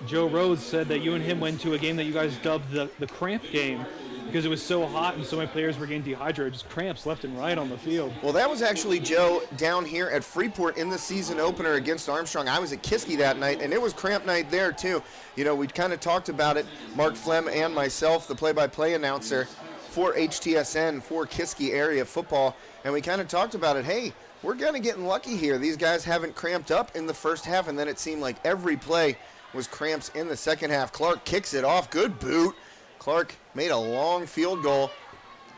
Joe Rhodes said that you and him went to a game that you guys dubbed the cramp game because it was so hot and so many players were getting dehydrated, just cramps left and right on the field. Well, that was actually, Joe, down here at Freeport in the season opener against Armstrong. I was at Kiski that night, and it was cramp night there, too. We kind of talked about it, Mark Flem and myself, the play-by-play announcer for HTSN, for Kiski area football, and we kind of talked about it. Hey, we're kind of getting lucky here. These guys haven't cramped up in the first half, and then it seemed like every play was cramps in the second half. Clark kicks it off. Good boot. Clark made a long field goal,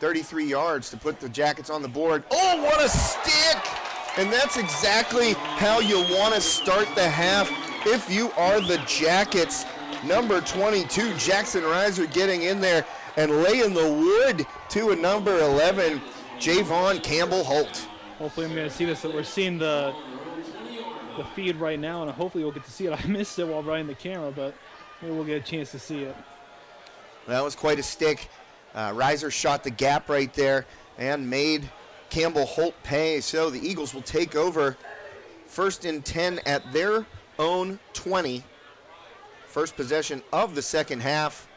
33 yards to put the Jackets on the board. Oh, what a stick! And that's exactly how you want to start the half if you are the Jackets. Number 22, Jackson Reiser, getting in there and laying the wood to a number 11, Javon Campbell-Holt. Hopefully I'm going to see this. We're seeing the feed right now, and hopefully we'll get to see it. I missed it while running the camera, but maybe we'll get a chance to see it. That was quite a stick. Reiser shot the gap right there and made Campbell-Holt pay. So the Eagles will take over first and 10 at their own 20. First possession of the second half.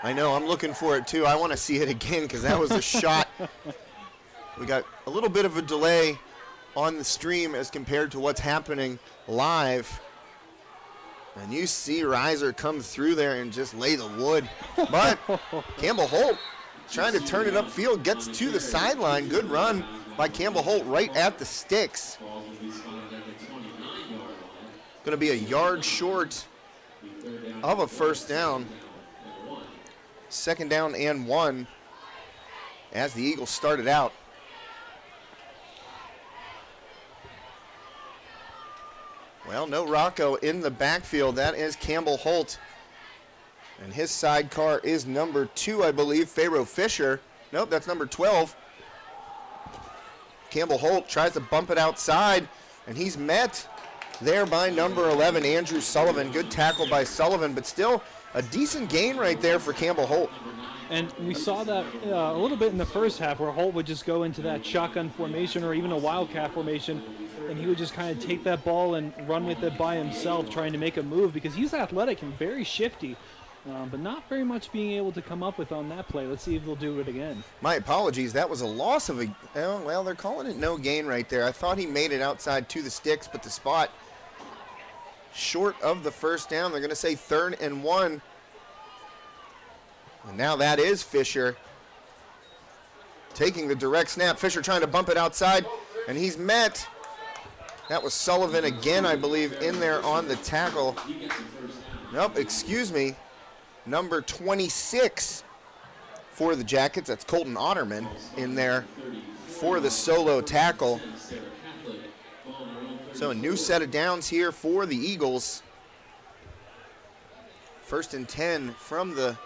I know, I'm looking for it too. I want to see it again because that was a shot. We got a little bit of a delay on the stream as compared to what's happening live. And you see Reiser come through there and just lay the wood. But Campbell-Holt trying to turn it upfield, gets to the sideline. Good run by Campbell-Holt right at the sticks. Going to be a yard short of a first down. Second down and 1 as the Eagles started out. Well, no Rocco in the backfield. That is Campbell-Holt. And his sidecar is number 2, I believe, Pharaoh Fisher. Nope, that's number 12. Campbell-Holt tries to bump it outside, and he's met there by number 11, Andrew Sullivan. Good tackle by Sullivan, but still a decent gain right there for Campbell-Holt. And we saw that a little bit in the first half where Holt would just go into that shotgun formation or even a wildcat formation, and he would just kind of take that ball and run with it by himself trying to make a move because he's athletic and very shifty. but not very much being able to come up with on that play. Let's see if they'll do it again. My apologies. That was a loss of a, well, they're calling it no gain right there. I thought he made it outside to the sticks, but the spot short of the first down. They're going to say 3rd and 1. And now that is Fisher taking the direct snap. Fisher trying to bump it outside, and he's met. That was Sullivan again, I believe, in there on the tackle. Nope, excuse me. Number 26 for the Jackets. That's Colton Otterman in there for the solo tackle. So a new set of downs here for the Eagles. 1st and 10 from the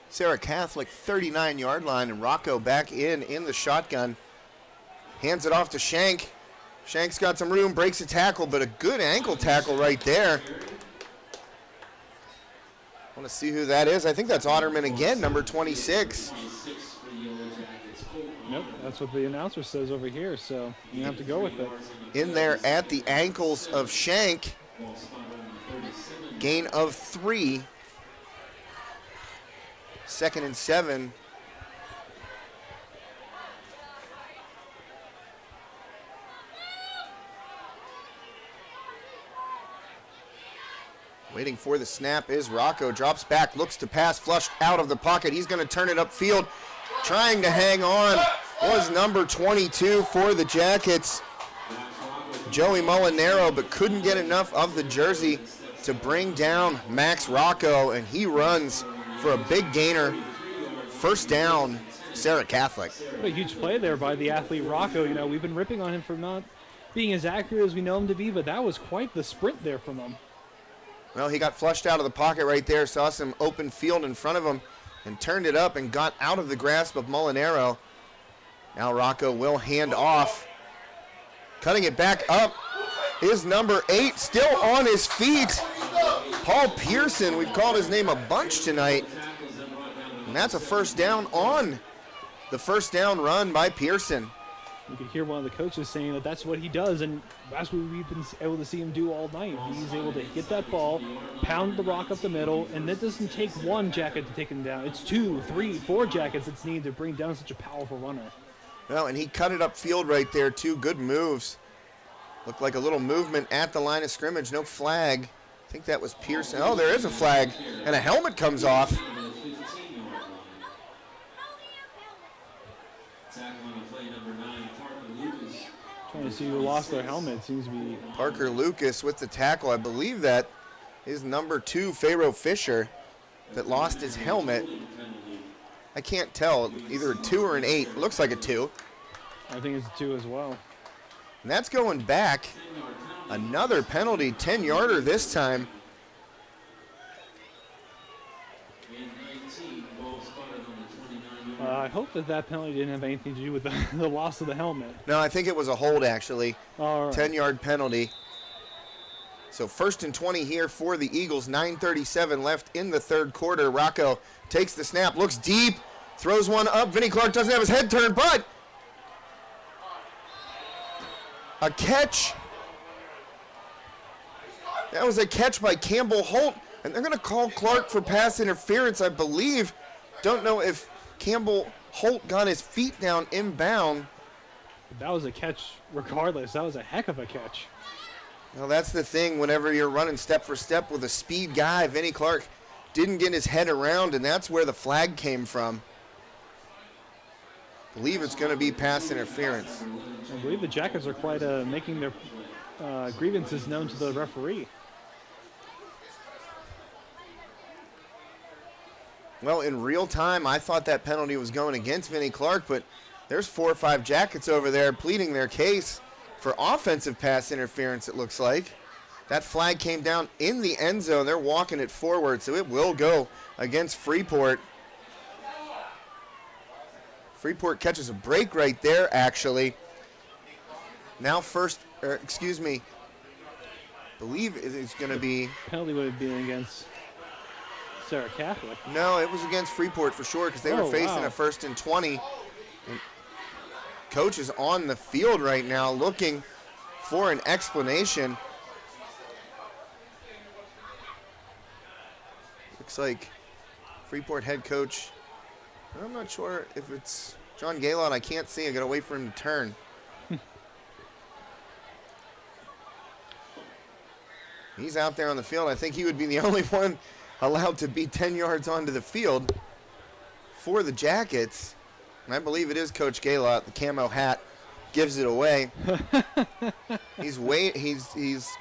Serra Catholic 39-yard line, and Rocco back in the shotgun. Hands it off to Shank. Shank's got some room, breaks a tackle, but a good ankle tackle right there. I want to see who that is. I think that's Otterman again, number 26. Nope, that's what the announcer says over here, so you have to go with it. In there at the ankles of Shank. Gain of 3. 2nd and 7. Waiting for the snap is Rocco. Drops back, looks to pass, flushed out of the pocket. He's going to turn it upfield. Trying to hang on was number 22 for the Jackets, Joey Molinaro, but couldn't get enough of the jersey to bring down Max Rocco, and he runs for a big gainer. 1st down, Serra Catholic. What a huge play there by the athlete Rocco. You know, we've been ripping on him for not being as accurate as we know him to be, but that was quite the sprint there from him. Well, he got flushed out of the pocket right there, saw some open field in front of him, and turned it up and got out of the grasp of Molinaro. Now Rocco will hand off. Cutting it back up is number 8, still on his feet. Paul Pearson, we've called his name a bunch tonight. And that's a 1st down on the 1st down run by Pearson. You could hear one of the coaches saying that that's what he does, and that's what we've been able to see him do all night. He's able to get that ball, pound the rock up the middle, and it doesn't take one Jacket to take him down. It's 2, 3, 4 Jackets that's needed to bring down such a powerful runner. Well, and he cut it upfield right there, too. Good moves. Looked like a little movement at the line of scrimmage. No flag. I think that was Pearson. Oh, there is a flag, and a helmet comes off. Trying to see who lost their helmet. Seems to be Parker Lucas with the tackle. I believe that is number 2, Pharaoh Fisher, that lost his helmet. I can't tell, either a 2 or an 8. It looks like a 2. I think it's a 2 as well. And that's going back. Another penalty, 10-yarder this time. I hope that penalty didn't have anything to do with the loss of the helmet. No, I think it was a hold, actually. All right. 10-yard penalty. So 1st and 20 here for the Eagles. 9:37 left in the 3rd quarter. Rocco takes the snap, looks deep, throws one up. Vinnie Clark doesn't have his head turned, but a catch. That was a catch by Campbell Holt, and they're going to call Clark for pass interference, I believe. Don't know if Campbell Holt got his feet down inbound. That was a catch regardless. That was a heck of a catch. Well, that's the thing whenever you're running step for step with a speed guy. Vinnie Clark didn't get his head around, and that's where the flag came from. I believe it's going to be pass interference. I believe the Jackets are quite making their grievances known to the referee. Well, in real time, I thought that penalty was going against Vinnie Clark, but there's 4 or 5 Jackets over there pleading their case for offensive pass interference, it looks like. That flag came down in the end zone. They're walking it forward, so it will go against Freeport. Freeport catches a break right there, actually. Now believe it's going to be... Penalty would have been against Serra Catholic. No, it was against Freeport for sure because they were facing a 1st and 20. And coach is on the field right now looking for an explanation. Looks like Freeport head coach, I'm not sure if it's John Gaylord. I can't see. I got to wait for him to turn. He's out there on the field. I think he would be the only one allowed to be 10 yards onto the field for the Jackets. And I believe it is Coach Gaylord. The camo hat gives it away. He's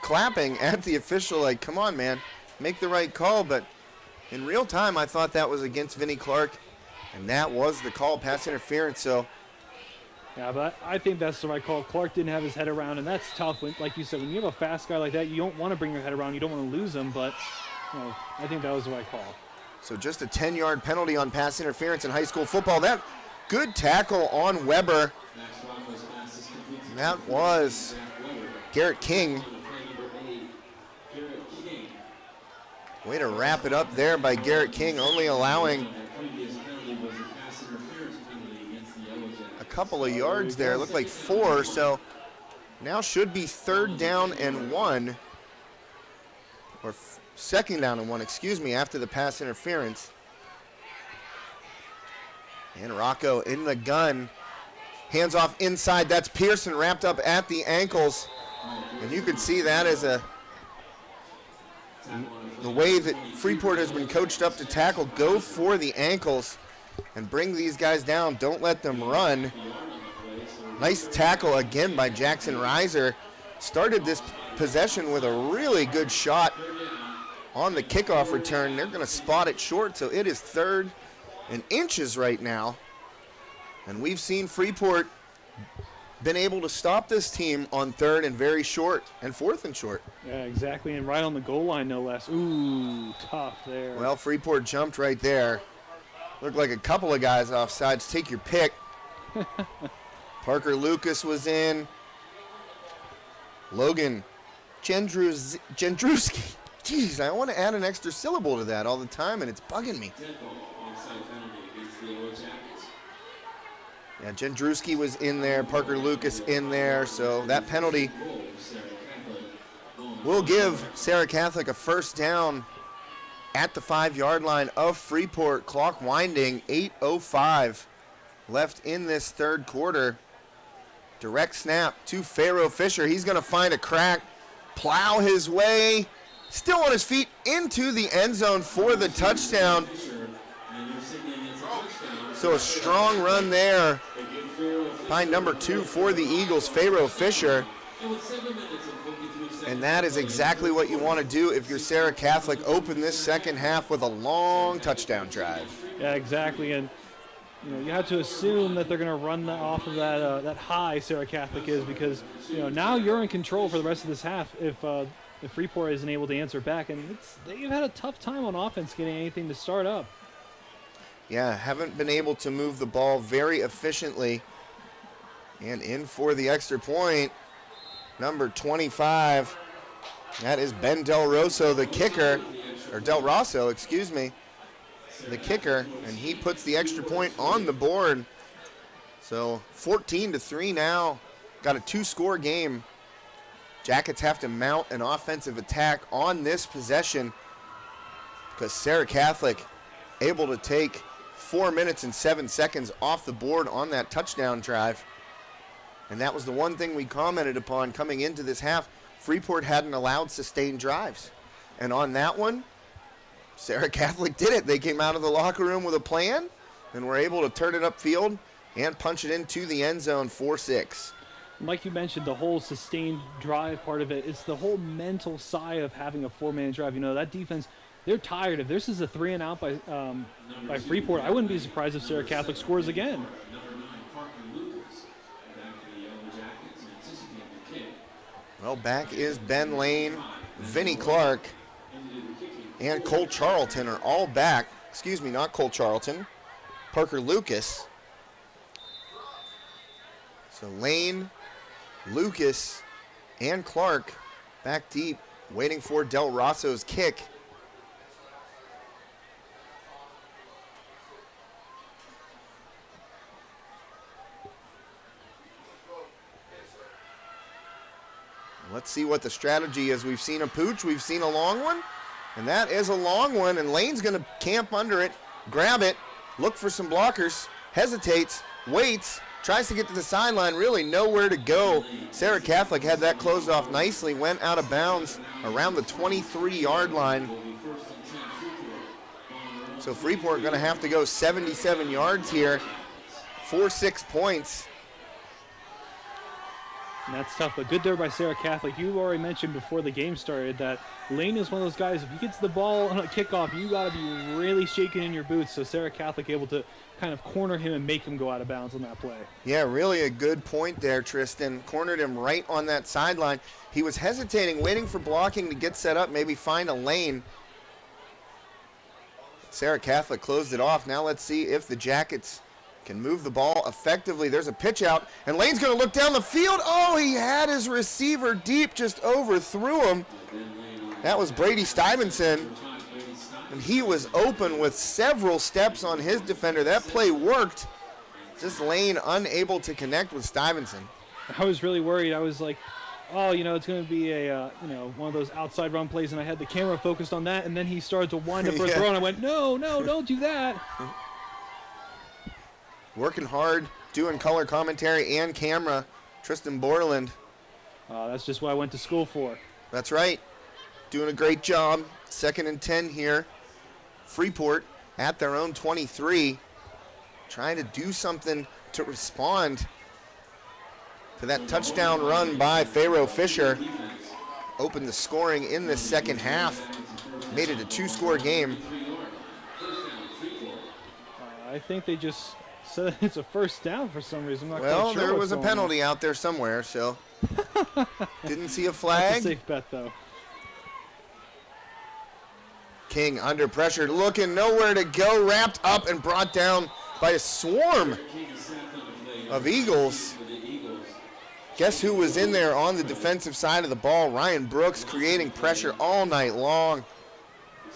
clapping at the official like, come on, man, make the right call. But in real time, I thought that was against Vinnie Clark, and that was the call, pass interference. So yeah, but I think that's the right call. Clark didn't have his head around, and that's tough. Like you said, when you have a fast guy like that, you don't want to bring your head around. You don't want to lose him, but I think that was the right call. So just a 10-yard penalty on pass interference in high school football. That good tackle on Weber. That was Garrett King. Way to wrap it up there by Garrett King, only allowing a couple of yards there. It looked like 4, so now should be 3rd down and 1, or 2nd down and 1, excuse me, after the pass interference. And Rocco in the gun. Hands off inside. That's Pearson wrapped up at the ankles. And you can see that as the way that Freeport has been coached up to tackle. Go for the ankles and bring these guys down. Don't let them run. Nice tackle again by Jackson Reiser. Started this possession with a really good shot on the kickoff return. They're going to spot it short, so it is 3rd and inches right now. And we've seen Freeport been able to stop this team on 3rd and very short and 4th and short. Yeah, exactly, and right on the goal line, no less. Ooh, tough there. Well, Freeport jumped right there. Looked like a couple of guys offsides. Take your pick. Parker Lucas was in. Logan Jendruski. Jeez, I want to add an extra syllable to that all the time, and it's bugging me. Yeah, Jendruski was in there, Parker Lucas in there, so that penalty will give Serra Catholic a 1st down at the 5-yard line of Freeport. Clock winding, 8:05 left in this 3rd quarter. Direct snap to Pharaoh Fisher. He's going to find a crack, plow his way, still on his feet, into the end zone for the touchdown. So a strong run there by number 2 for the Eagles, Pharaoh Fisher. And that is exactly what you want to do if you're Serra Catholic. Open this second half with a long touchdown drive. Yeah, exactly. And you have to assume that they're going to run off of that high Serra Catholic is, because now you're in control for the rest of this half if Freeport isn't able to answer back. And they've had a tough time on offense getting anything to start up. Yeah, haven't been able to move the ball very efficiently. And in for the extra point, number 25. That is Ben Del Rosso, the kicker, or Del Rosso, excuse me, the kicker, and he puts the extra point on the board. So 14-3 now. Got a 2-score game. Jackets have to mount an offensive attack on this possession because Serra Catholic able to take 4 minutes and 7 seconds off the board on that touchdown drive. And that was the one thing we commented upon coming into this half. Freeport hadn't allowed sustained drives. And on that one, Serra Catholic did it. They came out of the locker room with a plan and were able to turn it upfield and punch it into the end zone 4-6. Like you mentioned, the whole sustained drive part of it, it's the whole mental side of having a 4-man drive. That defense, they're tired. If this is a 3-and-out by Freeport, I wouldn't be surprised if Serra Catholic scores again. Well, back is Ben Lane, Vinnie Clark, and Cole Charlton are all back. Excuse me, not Cole Charlton. Parker Lucas. So Lane, Lucas, and Clark back deep, waiting for Del Rosso's kick. Let's see what the strategy is. We've seen a pooch. We've seen a long one. And that is a long one, and Lane's going to camp under it, grab it, look for some blockers, hesitates, waits, tries to get to the sideline, really nowhere to go. Serra Catholic had that closed off nicely, went out of bounds around the 23-yard line. So Freeport going to have to go 77 yards here for 6 points. And that's tough, but good there by Serra Catholic. You already mentioned before the game started that Lane is one of those guys, if he gets the ball on a kickoff, you got to be really shaking in your boots. So Serra Catholic able to kind of corner him and make him go out of bounds on that play. Yeah, really a good point there, Tristan. Cornered him right on that sideline. He was hesitating, waiting for blocking to get set up, maybe find a lane. Serra Catholic closed it off. Now let's see if the Jackets can move the ball effectively. There's a pitch out, and Lane's going to look down the field. Oh, he had his receiver deep, just overthrew him. That was Brady Stuyvesant, and he was open with several steps on his defender. That play worked. Just Lane unable to connect with Stuyvesant. I was really worried. I was like, oh, it's going to be a, one of those outside run plays, and I had the camera focused on that, and then he started to wind up for a throw, and I went, no, don't do that. Working hard, doing color commentary and camera, Tristan Borland. That's just what I went to school for. That's right. Doing a great job. 2nd and 10 here. Freeport at their own 23. Trying to do something to respond to that touchdown run by Pharaoh Fisher. Opened the scoring in the second half. Made it a 2-score game. I think they just said it's a first down for some reason. I'm not well, quite sure there was a going on. penalty out there somewhere, so didn't see a flag. That's a safe bet, though. King under pressure, looking nowhere to go, wrapped up and brought down by a swarm of Eagles. Guess who was in there on the defensive side of the ball? Ryan Brooks creating pressure all night long.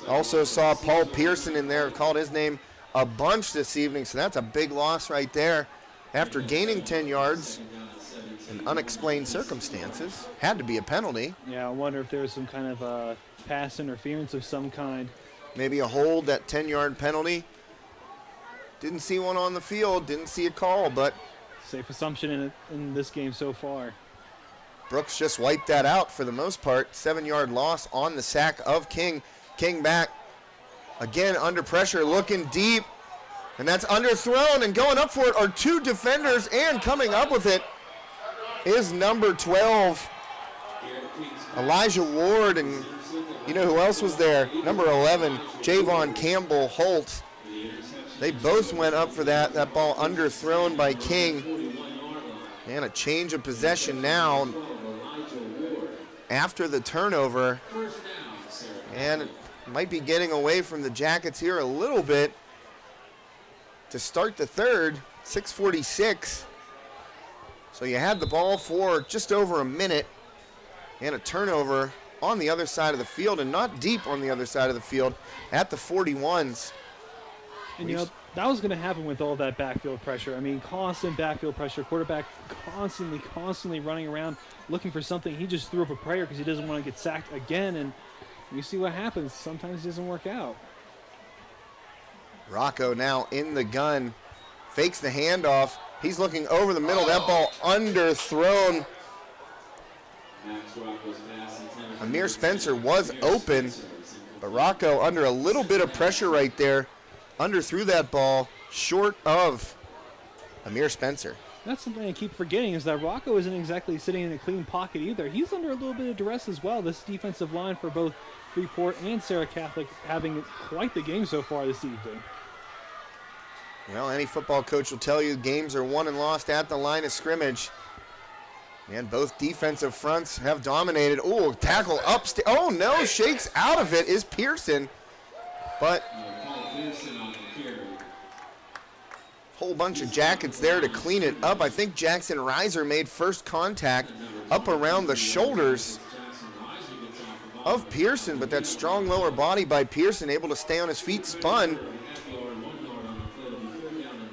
Also saw Paul Pearson in there, called his name a bunch this evening, so that's a big loss right there. After gaining 10 yards in unexplained circumstances. Had to be a penalty. Yeah, I wonder if there was some kind of pass interference of some kind. Maybe a hold, that 10-yard penalty. Didn't see one on the field, didn't see a call, but safe assumption in this game so far. Brooks just wiped that out for the most part. 7-yard loss on the sack of King. King back again under pressure, looking deep, and that's underthrown, and going up for it are two defenders, and coming up with it is number 12, Elijah Ward, and you know who else was there? Number 11, Javon Campbell Holt. They both went up for that. That ball underthrown by King. And a change of possession now after the turnover. And it might be getting away from the Jackets here a little bit to start the third, 6:46. So you had the ball for just over a minute and a turnover on the other side of the field, and not deep on the other side of the field at the 41s. And you know, that was going to happen with all that backfield pressure. I mean, constant backfield pressure, quarterback constantly running around looking for something. He just threw up a prayer because he doesn't want to get sacked again, and you see what happens. Sometimes it doesn't work out. Rocco now in the gun, fakes the handoff. He's looking over the middle. That ball underthrown. Amir Spencer was open, but Rocco under a little bit of pressure right there, underthrew that ball short of Amir Spencer. That's something I keep forgetting, is that Rocco isn't exactly sitting in a clean pocket either. He's under a little bit of duress as well. This defensive line for both Freeport and Serra Catholic having quite the game so far this evening. Well, any football coach will tell you games are won and lost at the line of scrimmage. And both defensive fronts have dominated. Oh, tackle upstairs. Oh, no, shakes out of it is Pearson. But whole bunch of Jackets there to clean it up. I think Jackson Reiser made first contact up around the shoulders of Pearson, but that strong lower body by Pearson able to stay on his feet, spun.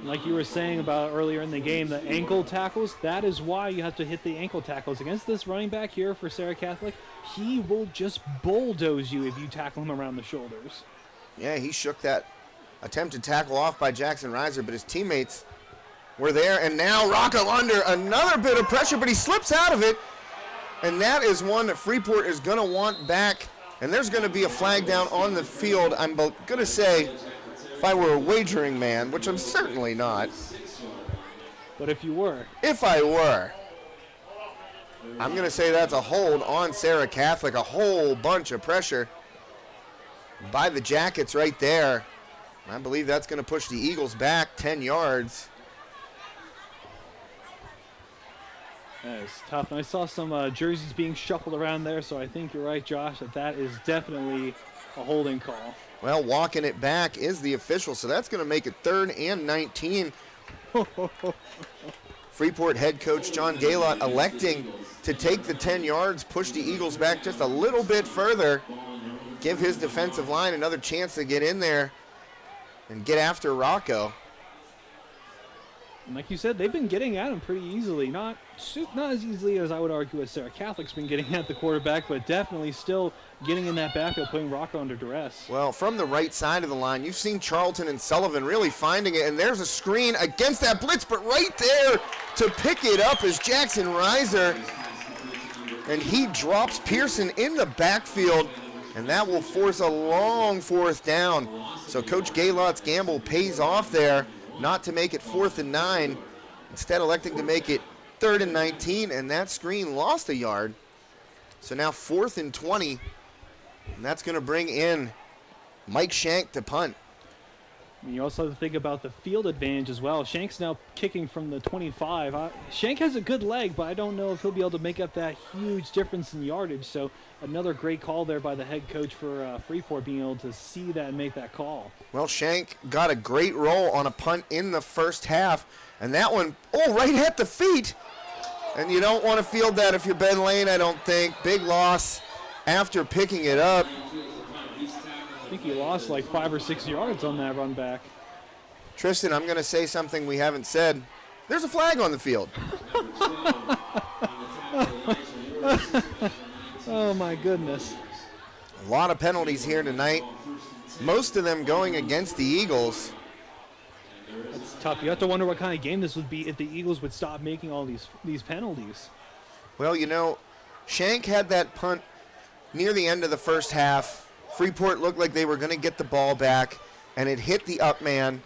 Like you were saying about earlier in the game, the ankle tackles, that is why you have to hit the ankle tackles. Against this running back here for Serra Catholic, he will just bulldoze you if you tackle him around the shoulders. Yeah, he shook that attempted tackle off by Jackson Reiser, but his teammates were there. And now Rocco under another bit of pressure, but he slips out of it. And that is one that Freeport is going to want back. And there's going to be a flag down on the field. I'm going to say, if I were a wagering man, which I'm certainly not. But if you were? If I were. I'm going to say that's a hold on Serra Catholic. A whole bunch of pressure by the Jackets right there. I believe that's going to push the Eagles back 10 yards. That is tough. And I saw some jerseys being shuffled around there, so I think you're right, Josh, that is definitely a holding call. Well, walking it back is the official, so that's going to make it 3rd and 19. Freeport head coach John Gaylott electing to take the 10 yards, push the Eagles back just a little bit further, give his defensive line another chance to get in there and get after Rocco. And like you said, they've been getting at him pretty easily. Not as easily as I would argue as Serra Catholic's been getting at the quarterback, but definitely still getting in that backfield, putting Rocco under duress. Well, from the right side of the line, you've seen Charlton and Sullivan really finding it, and there's a screen against that blitz, but right there to pick it up is Jackson Reiser, and he drops Pearson in the backfield, and that will force a long 4th down. So Coach Gaylott's gamble pays off there, not to make it 4th and 9, instead electing to make it 3rd and 19, and that screen lost a yard. So now 4th and 20, and that's going to bring in Mike Shank to punt. And you also have to think about the field advantage as well. Shank's now kicking from the 25. Shank has a good leg, but I don't know if he'll be able to make up that huge difference in yardage. So another great call there by the head coach for Freeport, being able to see that and make that call. Well, Shank got a great roll on a punt in the first half, and that one, right at the feet. And you don't want to field that if you're Ben Lane, I don't think. Big loss after picking it up. I think he lost like 5 or 6 yards on that run back. Tristan, I'm going to say something we haven't said. There's a flag on the field. Oh, my goodness. A lot of penalties here tonight. Most of them going against the Eagles. That's tough. You have to wonder what kind of game this would be if the Eagles would stop making all these penalties. Well, Shank had that punt near the end of the first half. Freeport looked like they were going to get the ball back, and it hit the up man.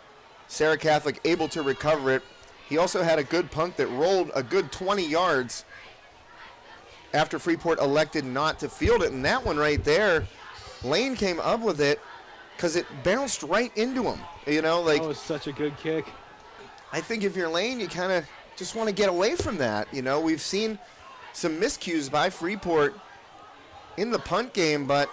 Serra Catholic able to recover it. He also had a good punt that rolled a good 20 yards after Freeport elected not to field it. And that one right there, Lane came up with it because it bounced right into him. That was such a good kick. I think if you're Lane, you kind of just want to get away from that. We've seen some miscues by Freeport in the punt game, but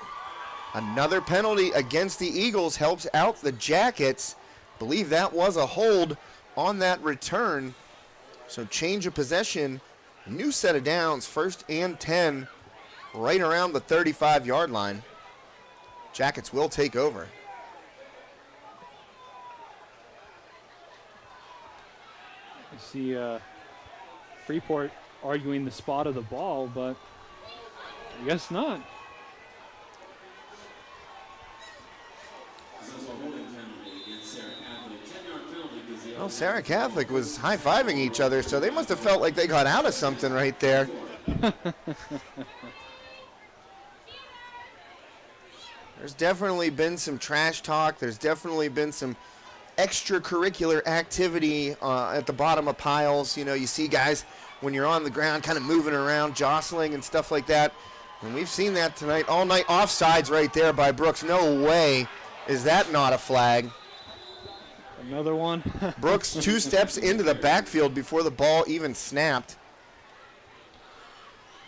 another penalty against the Eagles helps out the Jackets. Believe that was a hold on that return. So change of possession, new set of downs, 1st and 10, right around the 35-yard line. Jackets will take over. I see Freeport arguing the spot of the ball, but I guess not. Well, Serra Catholic was high-fiving each other, so they must have felt like they got out of something right there. There's definitely been some trash talk. There's definitely been some extracurricular activity at the bottom of piles. You see guys, when you're on the ground, kind of moving around, jostling and stuff like that. And we've seen that tonight all night. Offsides right there by Brooks. No way is that not a flag. Another one. Brooks 2 steps into the backfield before the ball even snapped.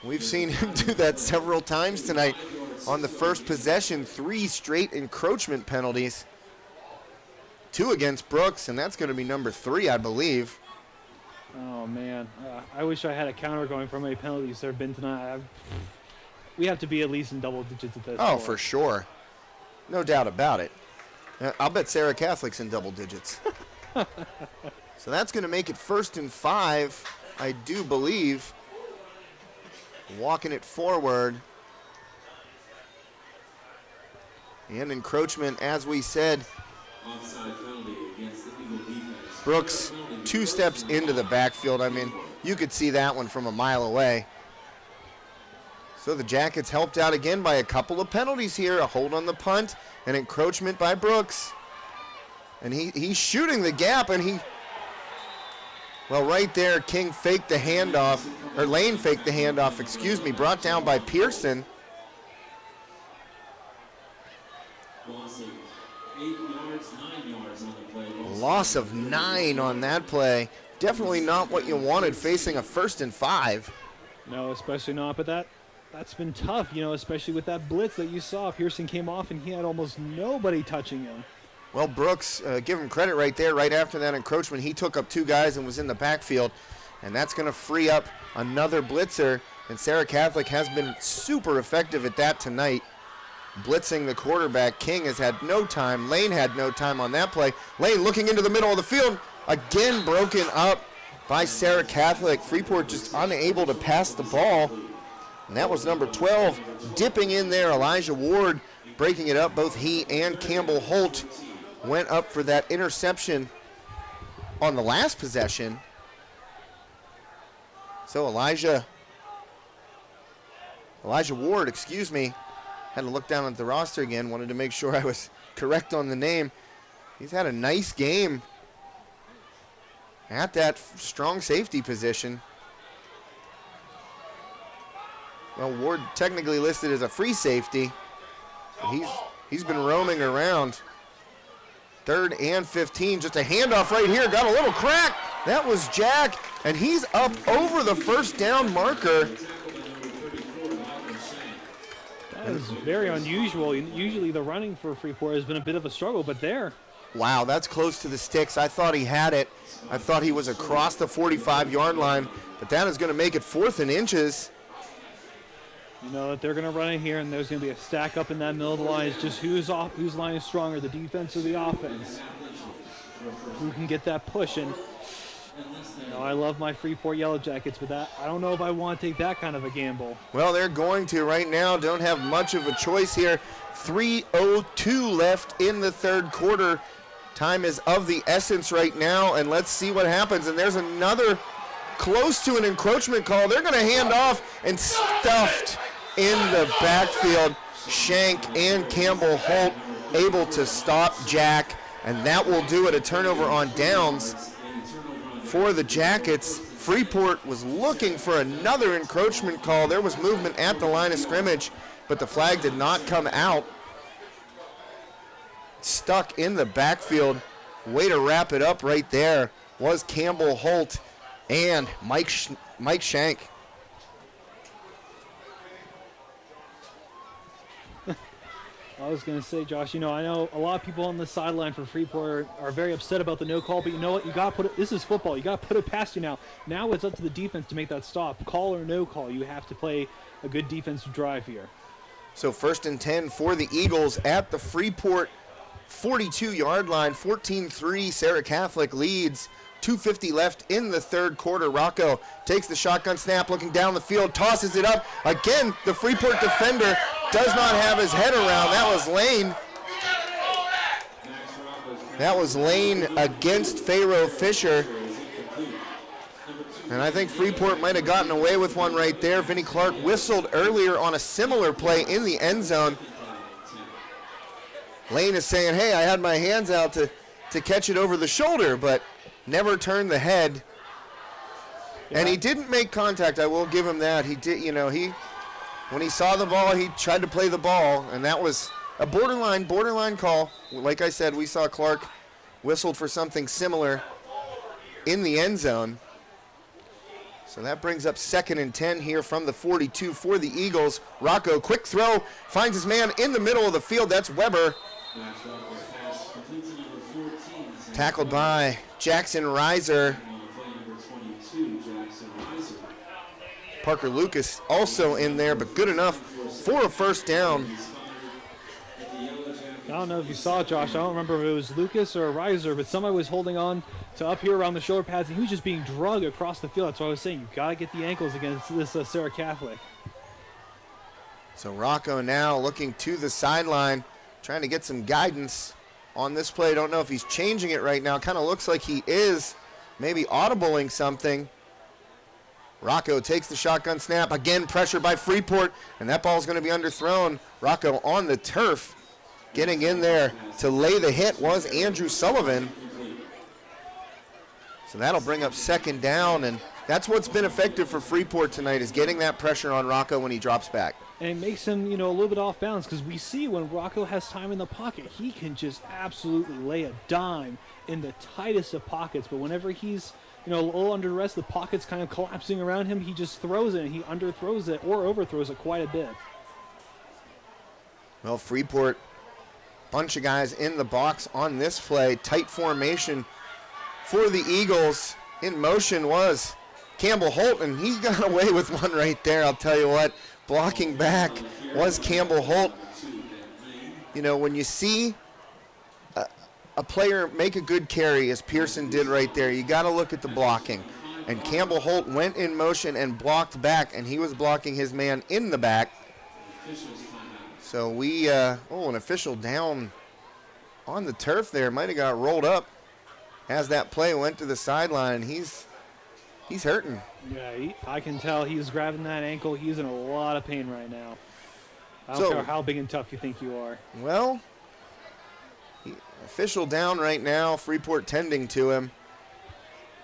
We've seen him do that several times tonight. On the first possession, 3 straight encroachment penalties. 2 against Brooks, and that's going to be number 3, I believe. Oh, man. I wish I had a counter going for how many penalties there have been tonight. We have to be at least in double digits at this point. For sure. No doubt about it. I'll bet Serra Catholic's in double digits. So that's going to make it 1st and 5, I do believe. Walking it forward. And encroachment, as we said. Brooks 2 steps into the backfield. I mean, you could see that one from a mile away. So the Jackets helped out again by a couple of penalties here. A hold on the punt, an encroachment by Brooks. And he's shooting the gap, and well, right there, King faked the handoff, or Lane faked the handoff, excuse me, brought down by Pearson. Loss of 9 on that play. Definitely not what you wanted facing a 1st and 5. No, especially not, but that's been tough, especially with that blitz that you saw. Pearson came off and he had almost nobody touching him. Well, Brooks, give him credit right there. Right after that encroachment, he took up 2 guys and was in the backfield, and that's going to free up another blitzer, and Serra Catholic has been super effective at that tonight. Blitzing the quarterback. King has had no time. Lane had no time on that play. Lane looking into the middle of the field. Again broken up by Serra Catholic. Freeport just unable to pass the ball. And that was number 12 dipping in there. Elijah Ward breaking it up. Both he and Campbell Holt went up for that interception on the last possession. So Elijah Ward, excuse me, had to look down at the roster again, wanted to make sure I was correct on the name. He's had a nice game at that strong safety position. Well, Ward technically listed as a free safety, but he's been roaming around. 3rd and 15, just a handoff right here, got a little crack. That was Jack, and he's up over the 1st down marker. That is very unusual. Usually the running for Freeport has been a bit of a struggle, but there. Wow, that's close to the sticks. I thought he had it. I thought he was across the 45-yard line, but that is going to make it 4th and inches. You know that they're going to run in here, and there's going to be a stack up in that middle of the line. It's just whose line is stronger, the defense or the offense. Who can get that push? And I love my Freeport Yellowjackets, but I don't know if I want to take that kind of a gamble. Well, they're going to right now. Don't have much of a choice here. 3:02 left in the 3rd quarter. Time is of the essence right now, and let's see what happens. And there's another close to an encroachment call. They're going to hand off, and stuffed in the backfield. Shank and Campbell Holt able to stop Jack, and that will do it. A turnover on downs for the Jackets. Freeport was looking for another encroachment call. There was movement at the line of scrimmage, but the flag did not come out. Stuck in the backfield. Way to wrap it up right there was Campbell Holt and Mike Shank. I was going to say, Josh, I know a lot of people on the sideline for Freeport are very upset about the no call, but you know what? You got to put it, this is football. You got to put it past you now. Now it's up to the defense to make that stop. Call or no call, you have to play a good defensive drive here. So 1st and 10 for the Eagles at the Freeport 42-yard line. 14-3, Serra Catholic leads. 2:50 left in the 3rd quarter. Rocco takes the shotgun snap, looking down the field, tosses it up. Again, the Freeport defender does not have his head around. That was Lane. That was Lane against Pharaoh Fisher. And I think Freeport might have gotten away with one right there. Vinnie Clark whistled earlier on a similar play in the end zone. Lane is saying, hey, I had my hands out to catch it over the shoulder, but never turned the head. Yeah. And he didn't make contact. I will give him that. He did, when he saw the ball, he tried to play the ball, and that was a borderline call. Like I said, we saw Clark whistled for something similar in the end zone. So that brings up 2nd and 10 here from the 42 for the Eagles. Rocco, quick throw, finds his man in the middle of the field. That's Weber. Tackled by Jackson Reiser. Parker Lucas also in there, but good enough for a 1st down. don't know if you saw it, Josh. I don't remember if it was Lucas or Reiser, but somebody was holding on to up here around the shoulder pads, and he was just being dragged across the field. That's what I was saying. You've got to get the ankles against this Serra Catholic. So Rocco now looking to the sideline, trying to get some guidance on this play. Don't know if he's changing it right now. Kind of looks like he is, maybe audibling something. Rocco takes the shotgun snap. Again, pressure by Freeport, and that ball's going to be underthrown. Rocco on the turf. Getting in there to lay the hit was Andrew Sullivan. So that'll bring up second down, and that's what's been effective for Freeport tonight, is getting that pressure on Rocco when he drops back. And it makes him, a little bit off balance, because we see when Rocco has time in the pocket, he can just absolutely lay a dime in the tightest of pockets. But whenever he's, a little under rest, the pocket's kind of collapsing around him, he just throws it, and he underthrows it or overthrows it quite a bit. Well, Freeport, bunch of guys in the box on this play. Tight formation for the Eagles. In motion was Campbell Holt, and he got away with one right there, I'll tell you what. Blocking back was Campbell Holt. When you see a player make a good carry, as Pearson did right there, you got to look at the blocking. And Campbell Holt went in motion and blocked back, and he was blocking his man in the back. So an official down on the turf there. Might have got rolled up as that play went to the sideline. He's hurting. Yeah, I can tell he's grabbing that ankle. He's in a lot of pain right now. I don't care how big and tough you think you are. Well, official down right now. Freeport tending to him.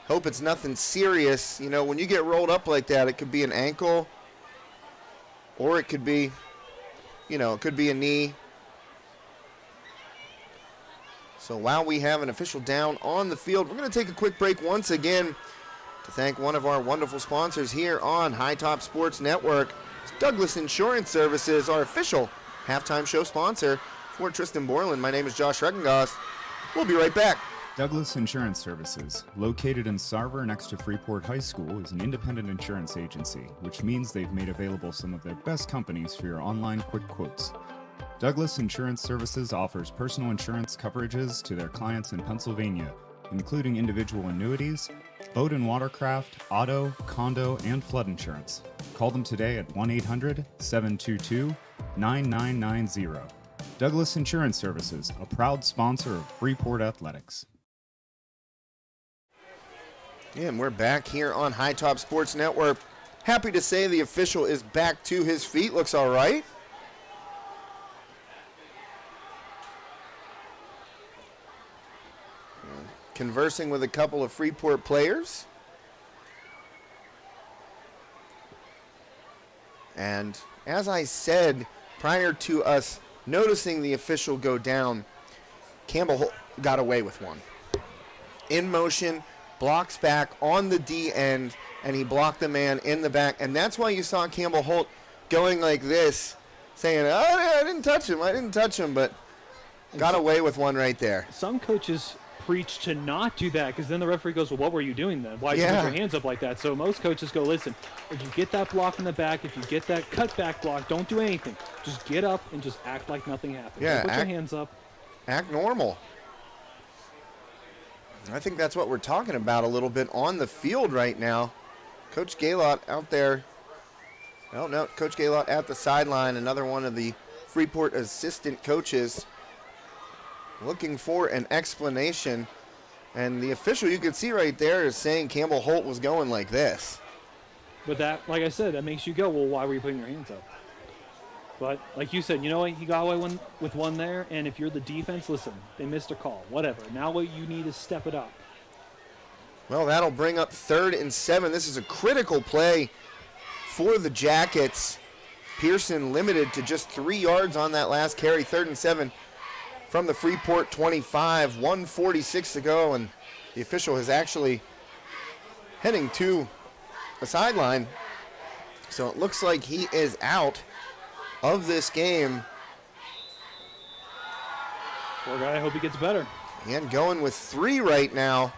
Hope it's nothing serious. When you get rolled up like that, it could be an ankle, or it could be, it could be a knee. So while we have an official down on the field, we're going to take a quick break once again to thank one of our wonderful sponsors here on High Top Sports Network. It's Douglas Insurance Services, our official halftime show sponsor. For Tristan Borland, my name is Josh Reckengast. We'll be right back. Douglas Insurance Services, located in Serra next to Freeport High School, is an independent insurance agency, which means they've made available some of their best companies for your online quick quotes. Douglas Insurance Services offers personal insurance coverages to their clients in Pennsylvania, including individual annuities, boat and watercraft, auto, condo, and flood insurance. Call them today at 1-800-722-9990. Douglas Insurance Services, a proud sponsor of Freeport Athletics. And we're back here on High Top Sports Network. Happy to say the official is back to his feet. Looks all right. Conversing with a couple of Freeport players. And as I said prior to us noticing the official go down, Campbell got away with one. In motion, blocks back on the D end, and he blocked the man in the back. And that's why you saw Campbell Holt going like this, saying, oh, I didn't touch him, but got away with one right there. Some coaches preach to not do that, because then the referee goes, well, what were you doing then? Why did you put your hands up like that? So most coaches go, listen, if you get that block in the back, if you get that cutback block, don't do anything. Just get up and just act like nothing happened. Yeah, put your hands up. Act normal. I think that's what we're talking about a little bit on the field right now. Coach Gaylott out there. Oh, no, Coach Gaylott at the sideline, another one of the Freeport assistant coaches looking for an explanation. And the official, you can see right there, is saying Campbell Holt was going like this. But that, like I said, that makes you go, well, why were you putting your hands up? But like you said, you know what, he got away with one there, and if you're the defense, listen, they missed a call, whatever. Now what you need is step it up. Well, that'll bring up 3rd and 7. This is a critical play for the Jackets. Pearson limited to just 3 yards on that last carry. 3rd and 7 from the Freeport 25. 1:46 to go, and the official is actually heading to the sideline. So it looks like he is out of this game. Poor guy, I hope he gets better. And going with 3 right now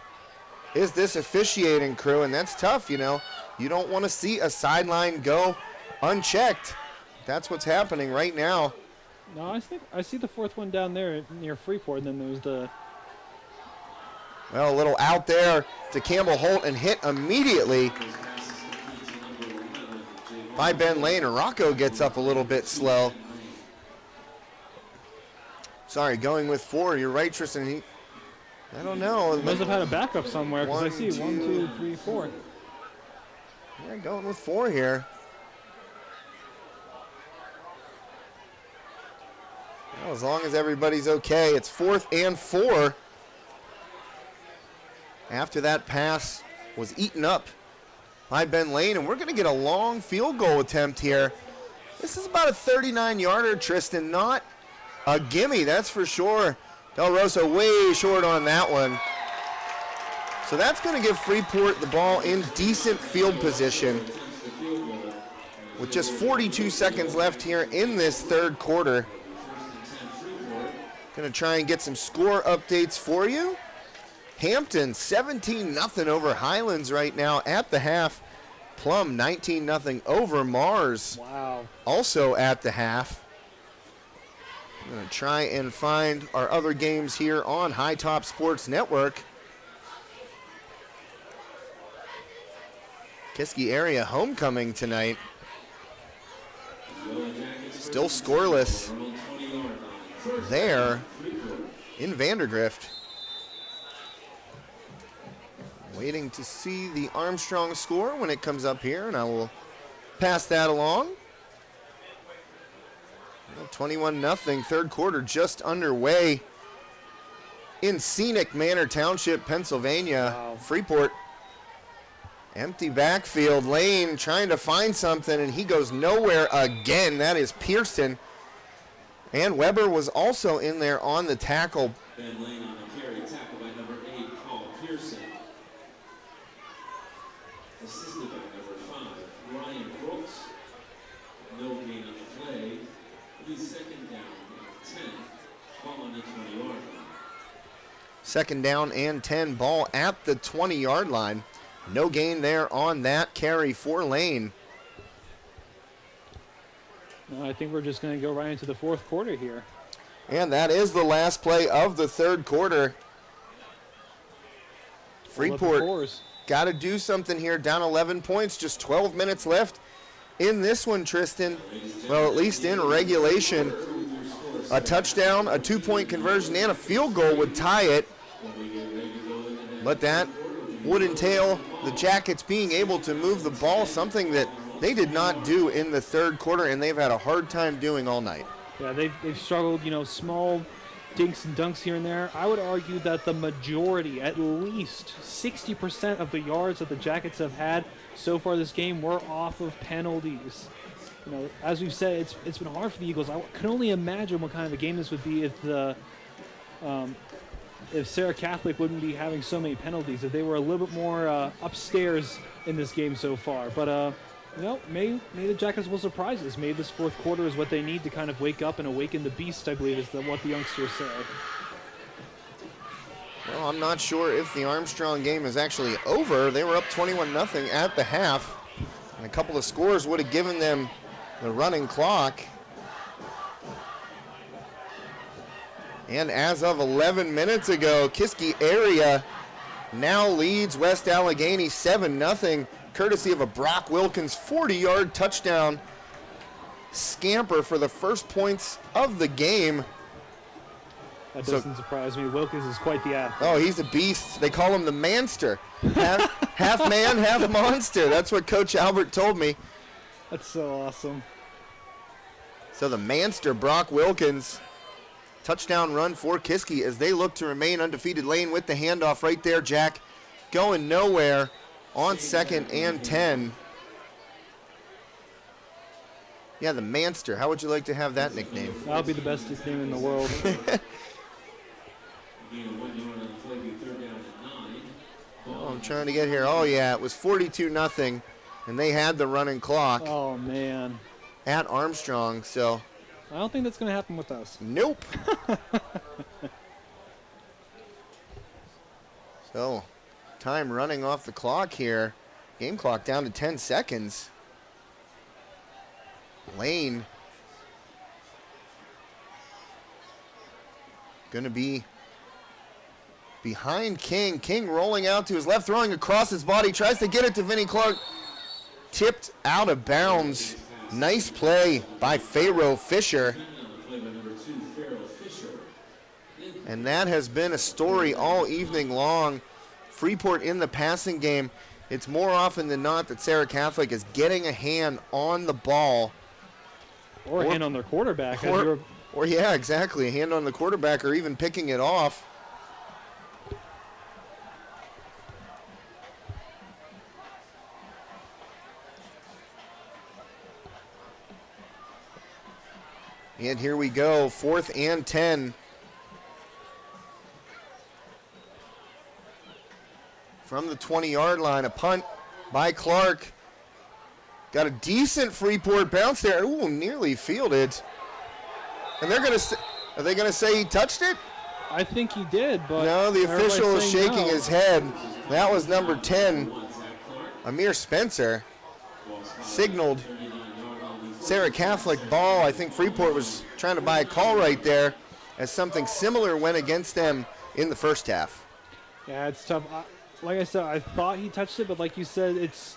is this officiating crew, and that's tough, you know. You don't want to see a sideline go unchecked. That's what's happening right now. No, I think I see the fourth one down there near Freeport, and then there's the... Well, a little out there to Campbell Holt and hit immediately by Ben Lane. And Rocco gets up a little bit slow. Sorry, going with 4. You're right, Tristan. I don't know. He must have had a backup somewhere because I see 1, 2, 3, 4. Yeah, going with 4 here. Well, as long as everybody's okay, it's 4th and 4. After that pass was eaten up by Ben Lane, and we're going to get a long field goal attempt here. This is about a 39-yarder, Tristan, not a gimme, that's for sure. Del Rosa way short on that one. So that's going to give Freeport the ball in decent field position with just 42 seconds left here in this third quarter. Going to try and get some score updates for you. Hampton 17-0 over Highlands right now at the half. Plum 19-0 over Mars. Wow. Also at the half. I'm going to try and find our other games here on High Top Sports Network. Kiski area homecoming tonight. Still scoreless there in Vandergrift. Waiting to see the Armstrong score when it comes up here, and I will pass that along. 21-0, third quarter just underway in scenic Manor Township, Pennsylvania. Wow. Freeport, empty backfield. Lane trying to find something, and he goes nowhere again. That is Pearson. And Weber was also in there on the tackle. Ben Lane on the carry, tackle by number 8, Paul Pearson. Assisted by number 5, Ryan Brooks. No gain on the play. He's second down and 10. Ball on the 20-yard line. Second down and 10, ball at the 20-yard line. No gain there on that carry for Lane. No, I think we're just going to go right into the fourth quarter here. And that is the last play of the third quarter. Freeport got to do something here, down 11 points, just 12 minutes left in this one, Tristan. Well, at least in regulation, a touchdown, a 2-point conversion, and a field goal would tie it. But that would entail the Jackets being able to move the ball, something that they did not do in the third quarter, and they've had a hard time doing all night. Yeah, they've struggled, small dinks and dunks here and there. I would argue that the majority, at least 60% of the yards that the Jackets have had so far this game were off of penalties. As we've said, it's been hard for the Eagles. I can only imagine what kind of a game this would be if Serra Catholic wouldn't be having so many penalties, if they were a little bit more upstairs in this game so far. But maybe the Jackets will surprise us. Maybe this fourth quarter is what they need to kind of wake up and awaken the beast, I believe is what the youngsters say. Well, I'm not sure if the Armstrong game is actually over. They were up 21-0 at the half, and a couple of scores would have given them the running clock. And as of 11 minutes ago, Kiski area now leads West Allegheny 7-0. Courtesy of a Brock Wilkins 40-yard touchdown scamper for the first points of the game. That doesn't surprise me. Wilkins is quite the athlete. Oh, he's a beast. They call him the Manster. Half man, half monster. That's what Coach Albert told me. That's so awesome. So the Manster, Brock Wilkins, touchdown run for Kiski as they look to remain undefeated. Lane with the handoff right there, Jack. Going nowhere. On 2nd and 10. Yeah, the Manster. How would you like to have that nickname? That would be the best nickname in the world. Oh, I'm trying to get here. Oh, yeah, it was 42-0, and they had the running clock. Oh, man. At Armstrong, so. I don't think that's going to happen with us. Nope. So. Time running off the clock here. Game clock down to 10 seconds. Lane going to be behind King. King rolling out to his left, throwing across his body, tries to get it to Vinnie Clark. Tipped out of bounds. Nice play by Pharaoh Fisher. And that has been a story all evening long. Freeport in the passing game. It's more often than not that Serra Catholic is getting a hand on the ball. Or a hand on their quarterback. Or yeah, exactly. A hand on the quarterback or even picking it off. And here we go, 4th and 10. From the 20-yard line, a punt by Clark. Got a decent Freeport bounce there. Ooh, nearly fielded. And they're going to are they going to say he touched it? I think he did, but no, the official is shaking no. his head. That was number 10, Amir Spencer. Signaled Serra Catholic ball. I think Freeport was trying to buy a call right there as something similar went against them in the first half. Yeah, it's tough. Like I said, I thought he touched it, but like you said, it's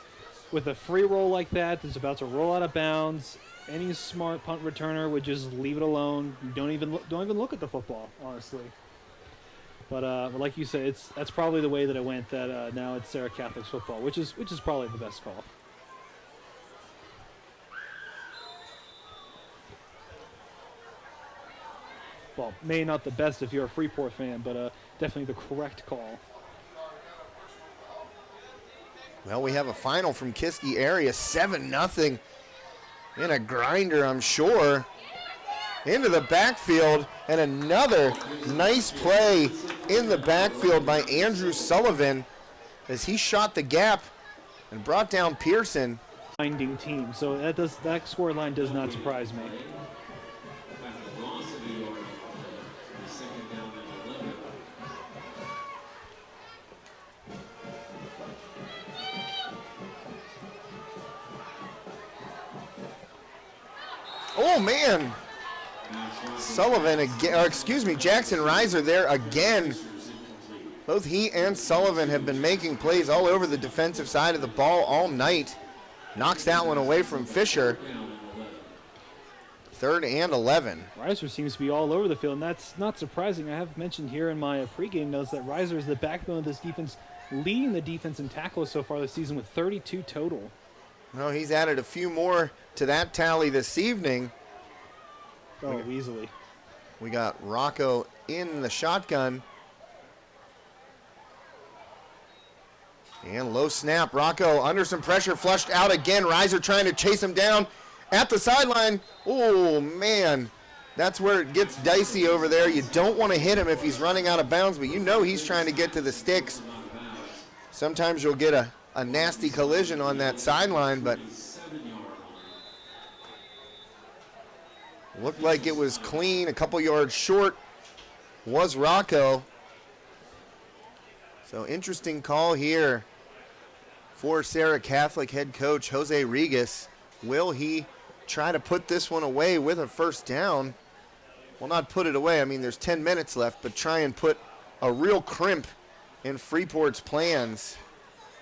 with a free roll like that that's about to roll out of bounds. Any smart punt returner would just leave it alone. Don't even look at the football, honestly. But like you said, that's probably the way that it went. That now it's Serra Catholic's football, which is probably the best call. Well, maybe not the best if you're a Freeport fan, but definitely the correct call. Well, we have a final from Kiski area, 7-0 in a grinder, I'm sure. Into the backfield, and another nice play in the backfield by Andrew Sullivan as he shot the gap and brought down Pearson. Finding team, so that score line does not surprise me. Oh, man. Sullivan again, or excuse me, Jackson Reiser there again. Both he and Sullivan have been making plays all over the defensive side of the ball all night. Knocks that one away from Fisher. 3rd and 11. Reiser seems to be all over the field, and that's not surprising. I have mentioned here in my pregame notes that Reiser is the backbone of this defense, leading the defense in tackles so far this season with 32 total. Well, he's added a few more to that tally this evening. Oh, easily. We got Rocco in the shotgun. And low snap. Rocco under some pressure, flushed out again. Reiser trying to chase him down at the sideline. Oh, man. That's where it gets dicey over there. You don't want to hit him if he's running out of bounds, but you know he's trying to get to the sticks. Sometimes you'll get a nasty collision on that sideline, but looked like it was clean. A couple yards short was Rocco. So interesting call here for Serra Catholic head coach Jose Regas. Will he try to put this one away with a first down? Well, not put it away. I mean, there's 10 minutes left, but try and put a real crimp in Freeport's plans.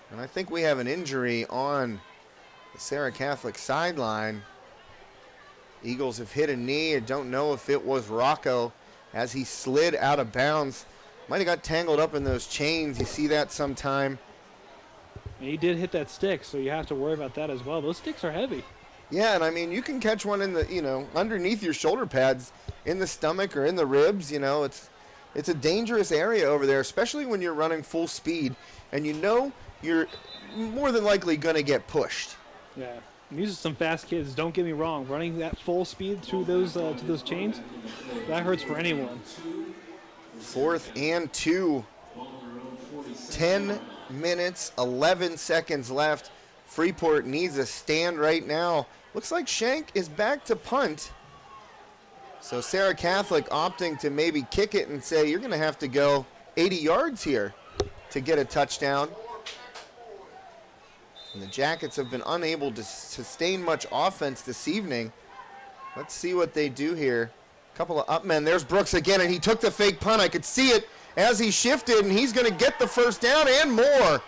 And I think we have an injury on the Serra Catholic sideline. Eagles have hit a knee. I don't know if it was Rocco as he slid out of bounds. Might have got tangled up in those chains. You see that sometime. And he did hit that stick, so you have to worry about that as well. Those sticks are heavy. Yeah, and I mean, you can catch one in the, underneath your shoulder pads, in the stomach or in the ribs. It's a dangerous area over there, especially when you're running full speed and you're more than likely going to get pushed. Yeah. And these are some fast kids, don't get me wrong. Running that full speed through those to those chains, that hurts for anyone. 4th and 2. 10 minutes, 11 seconds left. Freeport needs a stand right now. Looks like Shank is back to punt. So Serra Catholic opting to maybe kick it and say, you're going to have to go 80 yards here to get a touchdown. And the Jackets have been unable to sustain much offense this evening. Let's see what they do here. Couple of up men. There's Brooks again, and he took the fake punt. I could see it as he shifted, and he's going to get the first down and more.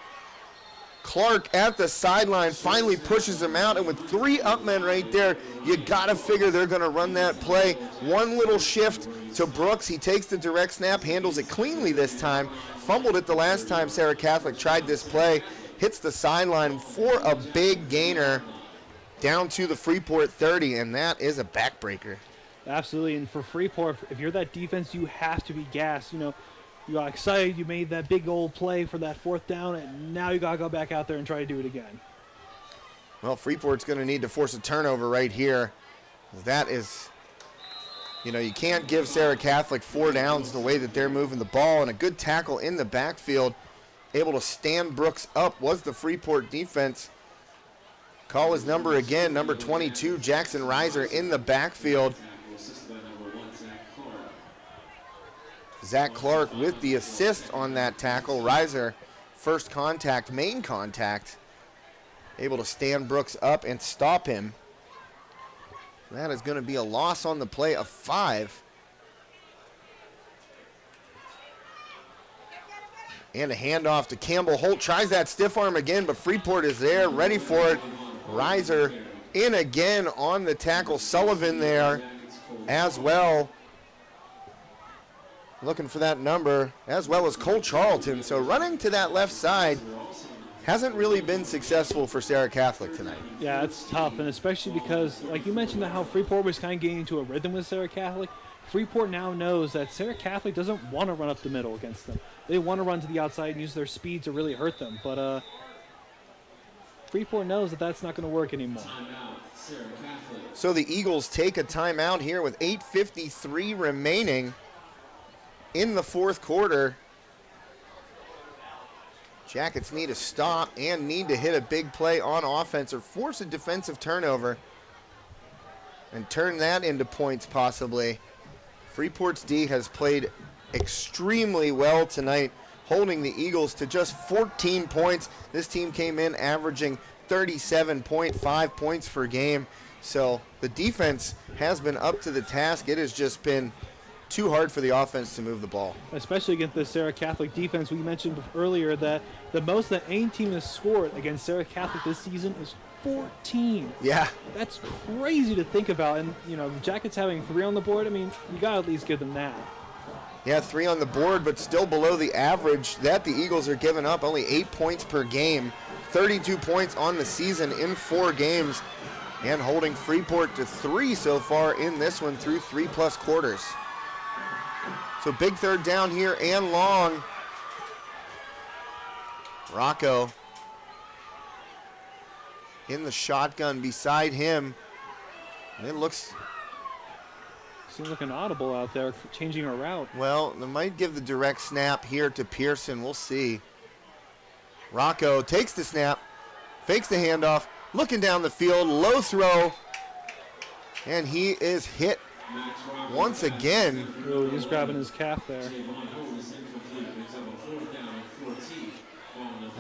Clark at the sideline finally pushes him out, and with 3 up men right there, you got to figure they're going to run that play. One little shift to Brooks. He takes the direct snap, handles it cleanly this time. Fumbled it the last time Serra Catholic tried this play. Hits the sideline for a big gainer down to the Freeport 30, and that is a backbreaker. Absolutely, and for Freeport, if you're that defense, you have to be gassed. You know, you got excited, you made that big old play for that 4th down, and now you got to go back out there and try to do it again. Well, Freeport's going to need to force a turnover right here. That is, you know, you can't give Serra Catholic 4 downs the way that they're moving the ball, and a good tackle in the backfield. Able to stand Brooks up was the Freeport defense. Call his number again, number 22, Jackson Reiser in the backfield. Zach Clark with the assist on that tackle. Reiser, first contact, main contact. Able to stand Brooks up and stop him. That is going to be a loss on the play of 5. And a handoff to Campbell. Holt tries that stiff arm again, but Freeport is there, ready for it. Reiser in again on the tackle. Sullivan there as well. Looking for that number, as well as Cole Charlton. So running to that left side hasn't really been successful for Serra Catholic tonight. Yeah, it's tough, and especially because, like you mentioned, how Freeport was kind of getting into a rhythm with Serra Catholic. Freeport now knows that Serra Catholic doesn't want to run up the middle against them. They want to run to the outside and use their speed to really hurt them. But Freeport knows that that's not going to work anymore. So the Eagles take a timeout here with 8:53 remaining in the 4th quarter. Jackets need to stop and need to hit a big play on offense or force a defensive turnover and turn that into points possibly. Freeport's D has played extremely well tonight, holding the Eagles to just 14 points. This team came in averaging 37.5 points per game. So the defense has been up to the task. It has just been too hard for the offense to move the ball. Especially against the Serra Catholic defense. We mentioned earlier that the most that any team has scored against Serra Catholic this season is 14. Yeah. That's crazy to think about. And, you know, the Jackets having 3 on the board, I mean, you got to at least give them that. Yeah, 3 on the board, but still below the average that the Eagles are giving up. Only 8 points per game. 32 points on the season in 4 games. And holding Freeport to 3 so far in this one through 3+ quarters. So big 3rd down here and long. Rocco in the shotgun beside him. And it seems like an audible out there, changing a route. Well, they might give the direct snap here to Pearson. We'll see. Rocco takes the snap, fakes the handoff, looking down the field, low throw, and he is hit once again. Oh, he's grabbing his calf there.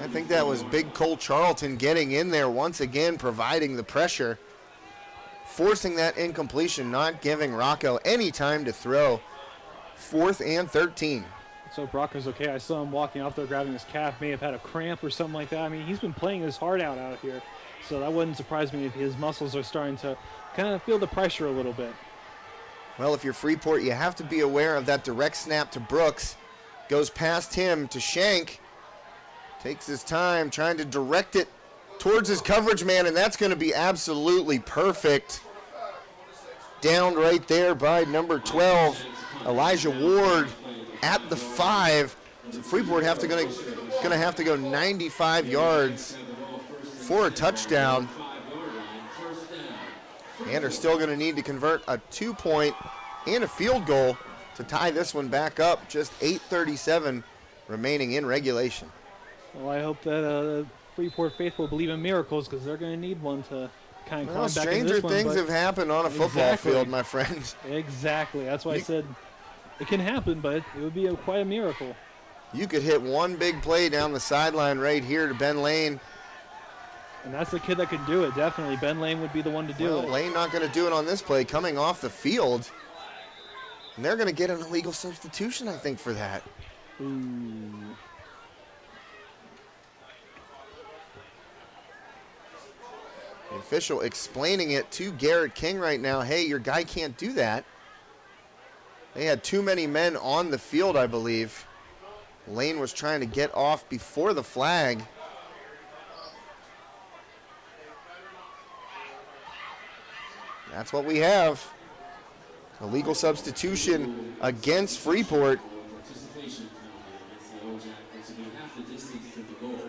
I think that was big Cole Charlton getting in there once again, providing the pressure, forcing that incompletion, not giving Rocco any time to throw. 4th and 13. So Rocco's okay. I saw him walking out there grabbing his calf, may have had a cramp or something like that. I mean, he's been playing his heart out here, so that wouldn't surprise me if his muscles are starting to kind of feel the pressure a little bit. Well, if you're Freeport, you have to be aware of that direct snap to Brooks. Goes past him to Shank. Takes his time trying to direct it towards his coverage man, and that's going to be absolutely perfect. Down right there by number 12, Elijah Ward at the 5. So Freeport going to have to go 95 yards for a touchdown. And are still going to need to convert a 2-point and a field goal to tie this one back up. Just 8:37 remaining in regulation. Well, I hope that Freeport faithful believe in miracles, because they're going to need one to kind of climb back in this one. Stranger things have happened on a football field, my friend. Exactly. That's why I said it can happen, but it would be quite a miracle. You could hit one big play down the sideline right here to Ben Lane. And that's the kid that could do it, definitely. Ben Lane would be the one to do it. Lane not going to do it on this play, coming off the field. And they're going to get an illegal substitution, I think, for that. Ooh. The official explaining it to Garrett King right now. Hey, your guy can't do that. They had too many men on the field, I believe. Lane was trying to get off before the flag. That's what we have. Illegal substitution against Freeport. Participation penalty against the Yellowjackets. Half the distance to the goal.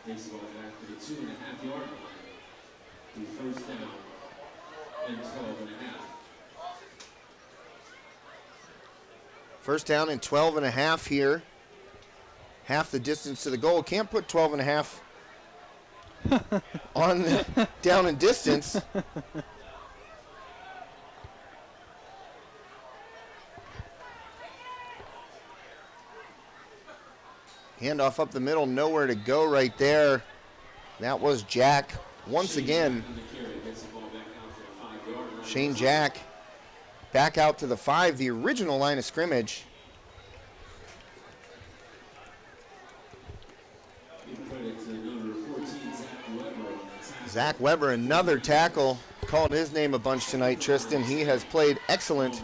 Takes the ball back to the 2.5-yard line. The first down and 12.5. First down and 12.5 here. Half the distance to the goal. Can't put 12.5 on the down and distance. Handoff up the middle, nowhere to go right there. That was Jack once again. Shane Jack back out to the 5, the original line of scrimmage. Zach Weber, another tackle. Called his name a bunch tonight, Tristan. He has played excellent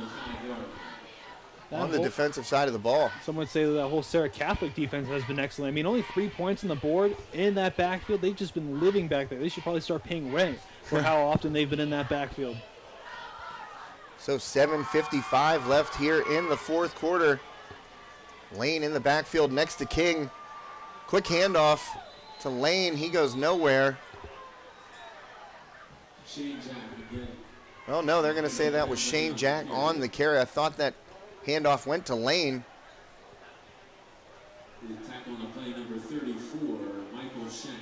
on the defensive side of the ball. Some would say that whole Serra Catholic defense has been excellent. I mean, only 3 points on the board in that backfield. They've just been living back there. They should probably start paying rent for how often they've been in that backfield. So 7:55 left here in the fourth quarter. Lane in the backfield next to King. Quick handoff to Lane. He goes nowhere. Oh, no, they're going to say that was Shane Jack on the carry. I thought that handoff went to Lane. The tackle on the play, number 34, Michael Shank.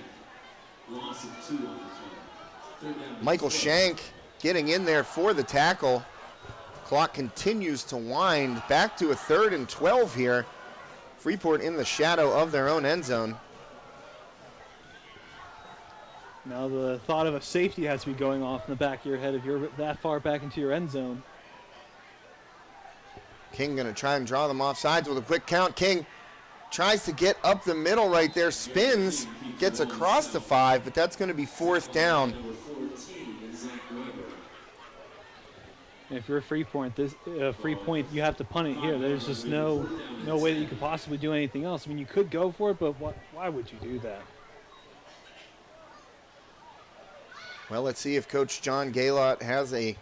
Loss of 2 on the play. Michael Shank getting in there for the tackle. Clock continues to wind. Back to a 3rd and 12 here. Freeport in the shadow of their own end zone. Now the thought of a safety has to be going off in the back of your head if you're that far back into your end zone. King going to try and draw them off sides with a quick count. King tries to get up the middle right there, spins, gets across the 5, but that's going to be 4th down. If you're a Freeport, you have to punt it here. There's just no way that you could possibly do anything else. I mean, you could go for it, but why would you do that? Well, let's see if Coach John Gaylott has a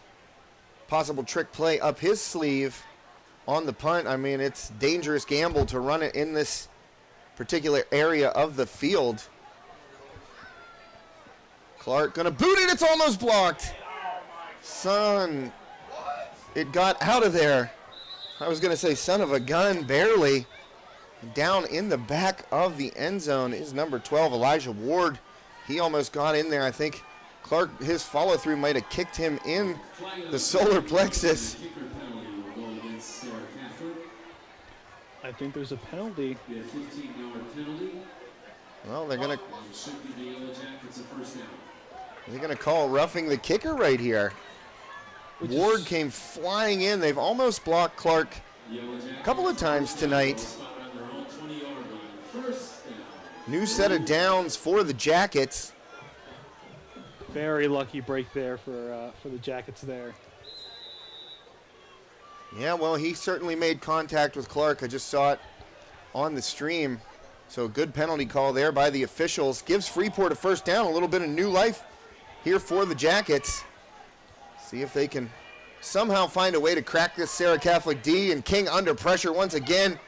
possible trick play up his sleeve on the punt. I mean, it's dangerous gamble to run it in this particular area of the field. Clark gonna boot it. It's almost blocked. Son, it got out of there. I was gonna say son of a gun, barely. Down in the back of the end zone is number 12, Elijah Ward. He almost got in there. I think Clark, his follow-through might have kicked him in the solar plexus. I think there's a penalty. Yeah, 15-yard penalty. Well, they're gonna Should be the Yellowjackets a first down. they're gonna call roughing the kicker right here. Ward came flying in. They've almost blocked Clark a couple of times tonight. New set of downs for the Jackets. Very lucky break there for the Jackets there. Yeah, well, he certainly made contact with Clark. I just saw it on the stream. So good penalty call there by the officials. Gives Freeport a first down, a little bit of new life here for the Jackets. See if they can somehow find a way to crack this Serra Catholic D. And King under pressure once again.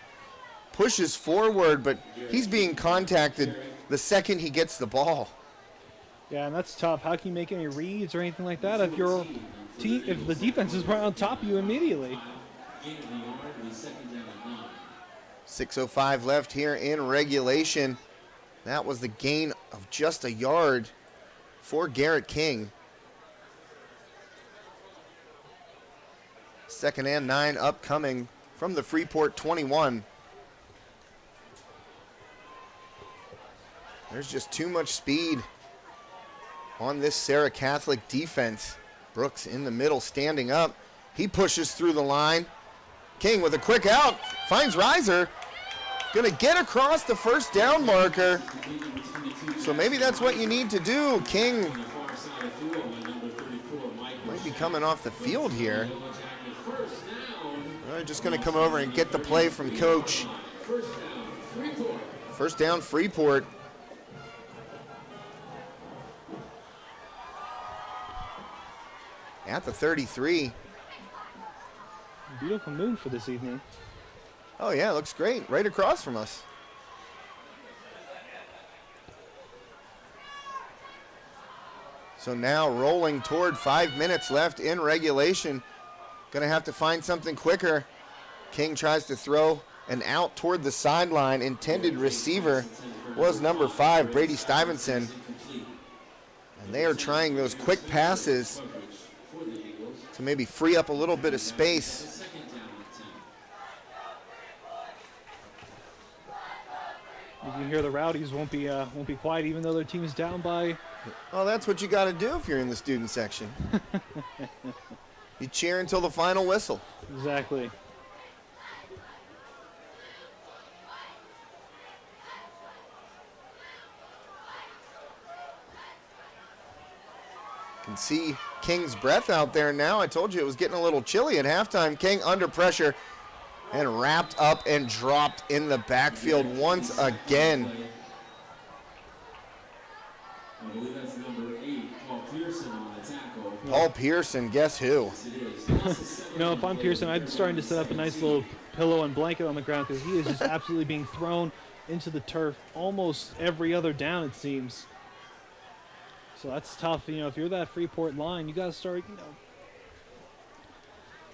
Pushes forward, but he's being contacted the second he gets the ball. Yeah, and that's tough. How can you make any reads or anything like that if if the defense is right on top of you immediately? 6:05 left here in regulation. That was the gain of just a yard for Garrett King. 2nd and 9 upcoming from the Freeport 21. There's just too much speed on this Serra Catholic defense. Brooks in the middle, standing up. He pushes through the line. King with a quick out, finds Reiser. Gonna get across the first down marker. So maybe that's what you need to do. King might be coming off the field here. They're just gonna come over and get the play from coach. First down, Freeport. At the 33. Beautiful moon for this evening. Oh yeah, looks great. Right across from us. So now rolling toward 5 minutes left in regulation. Gonna have to find something quicker. King tries to throw an out toward the sideline. Intended receiver was number 5, Brady Stuyvesant. And they are trying those quick passes to maybe free up a little bit of space. You can hear the Rowdies won't be quiet even though their team's down by. Well, that's what you got to do if you're in the student section. You cheer until the final whistle. Exactly. Can see King's breath out there now. I told you it was getting a little chilly at halftime. King under pressure and wrapped up and dropped in the backfield once again. I believe that's number 8, Paul Pearson on the tackle. Paul Pearson, guess who? You know, if I'm Pearson, I'm starting to set up a nice little pillow and blanket on the ground because he is just absolutely being thrown into the turf almost every other down, it seems. So that's tough. You know, if you're that Freeport line, you got to start, you know,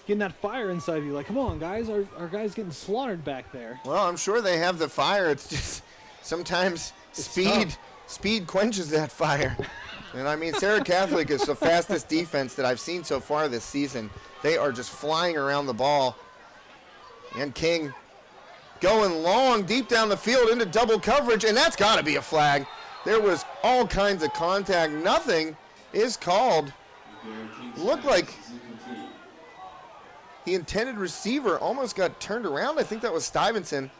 getting that fire inside of you. Like, come on, guys. Our guy's getting slaughtered back there. Well, I'm sure they have the fire. It's just sometimes speed quenches that fire. And I mean, Serra Catholic is the fastest defense that I've seen so far this season. They are just flying around the ball. And King going long, deep down the field into double coverage, and that's got to be a flag. There was all kinds of contact. Nothing is called. Looked like the intended receiver almost got turned around. I think that was Stuyvesant.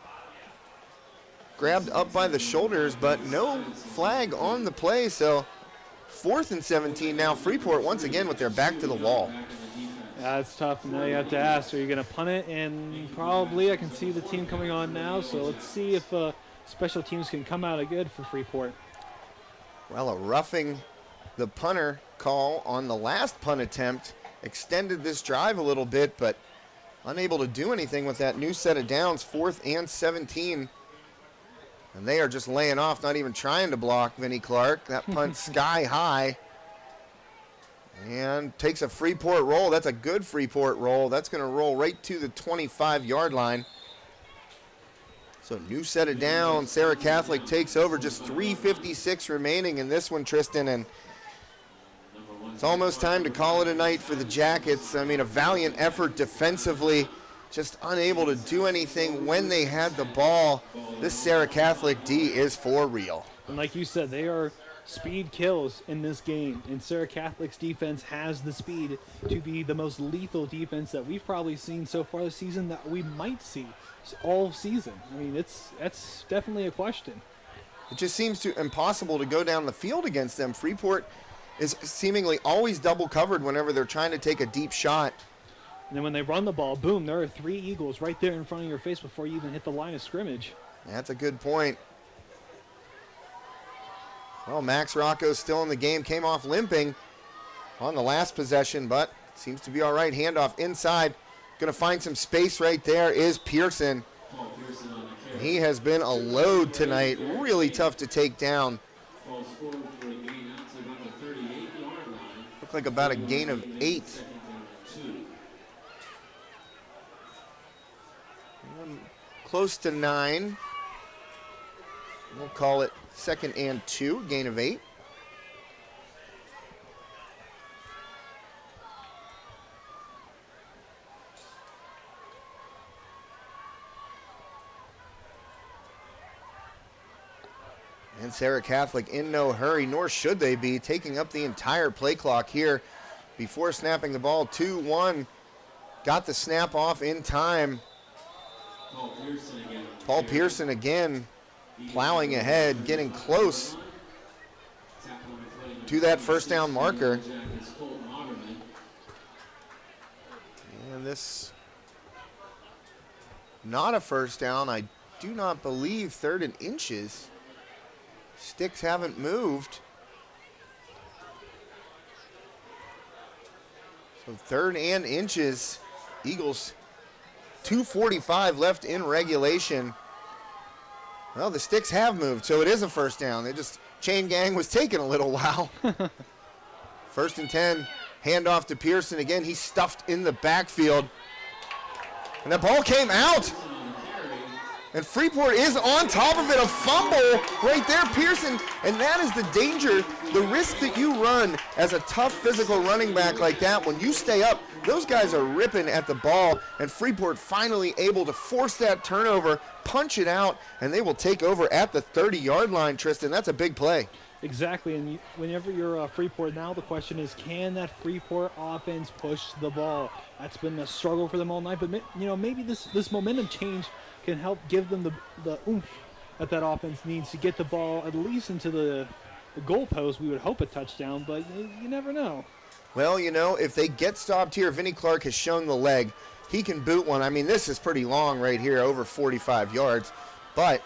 Grabbed up by the shoulders, but no flag on the play. So 4th and 17 now. Freeport once again with their back to the wall. Yeah, it's tough. Now you have to ask, are you going to punt it? And probably I can see the team coming on now. So let's see if special teams can come out good for Freeport. Well, a roughing the punter call on the last punt attempt extended this drive a little bit, but unable to do anything with that new set of downs, 4th and 17. And they are just laying off, not even trying to block Vinnie Clark. That punt sky high. And takes a Freeport roll. That's a good Freeport roll. That's going to roll right to the 25-yard line. So new set of downs. Serra Catholic takes over. Just 3:56 remaining in this one, Tristan. And it's almost time to call it a night for the Jackets. I mean, a valiant effort defensively. Just unable to do anything when they had the ball. This Serra Catholic D is for real. And like you said, they are speed kills in this game. And Serra Catholic's defense has the speed to be the most lethal defense that we've probably seen so far this season, that we might see all season. I mean, that's definitely a question. It just seems impossible to go down the field against them. Freeport is seemingly always double covered whenever they're trying to take a deep shot. And then when they run the ball, boom, there are 3 Eagles right there in front of your face before you even hit the line of scrimmage. That's a good point. Well, Max Rocco's still in the game. Came off limping on the last possession, but seems to be all right. Handoff inside. Going to find some space right there is Pearson. He has been a load tonight. Really tough to take down. Looked like about a gain of 8. Close to 9. We'll call it 2nd and 2, gain of 8. And Serra Catholic in no hurry, nor should they be, taking up the entire play clock here before snapping the ball. 2-1 got the snap off in time. Paul Pearson again plowing ahead, getting close to that first down marker. And this, not a first down. I do not believe 3rd and inches. Sticks haven't moved. So 3rd and inches. Eagles 2:45 left in regulation. Well, the sticks have moved, so it is a first down. They just, chain gang was taking a little while. 1st and 10, handoff to Pearson. Again, he's stuffed in the backfield. And that ball came out. And Freeport is on top of it, a fumble right there, Pearson. And that is the danger, the risk that you run as a tough physical running back like that. When you stay up, those guys are ripping at the ball, and Freeport finally able to force that turnover, punch it out, and they will take over at the 30-yard line, Tristan. That's a big play. Exactly, and whenever you're Freeport now, the question is, can that Freeport offense push the ball? That's been a struggle for them all night, but maybe this momentum change can help give them the oomph that offense needs to get the ball at least into the goalpost. We would hope a touchdown, but you never know. Well, if they get stopped here, Vinnie Clark has shown the leg. He can boot one. I mean, this is pretty long right here, over 45 yards. But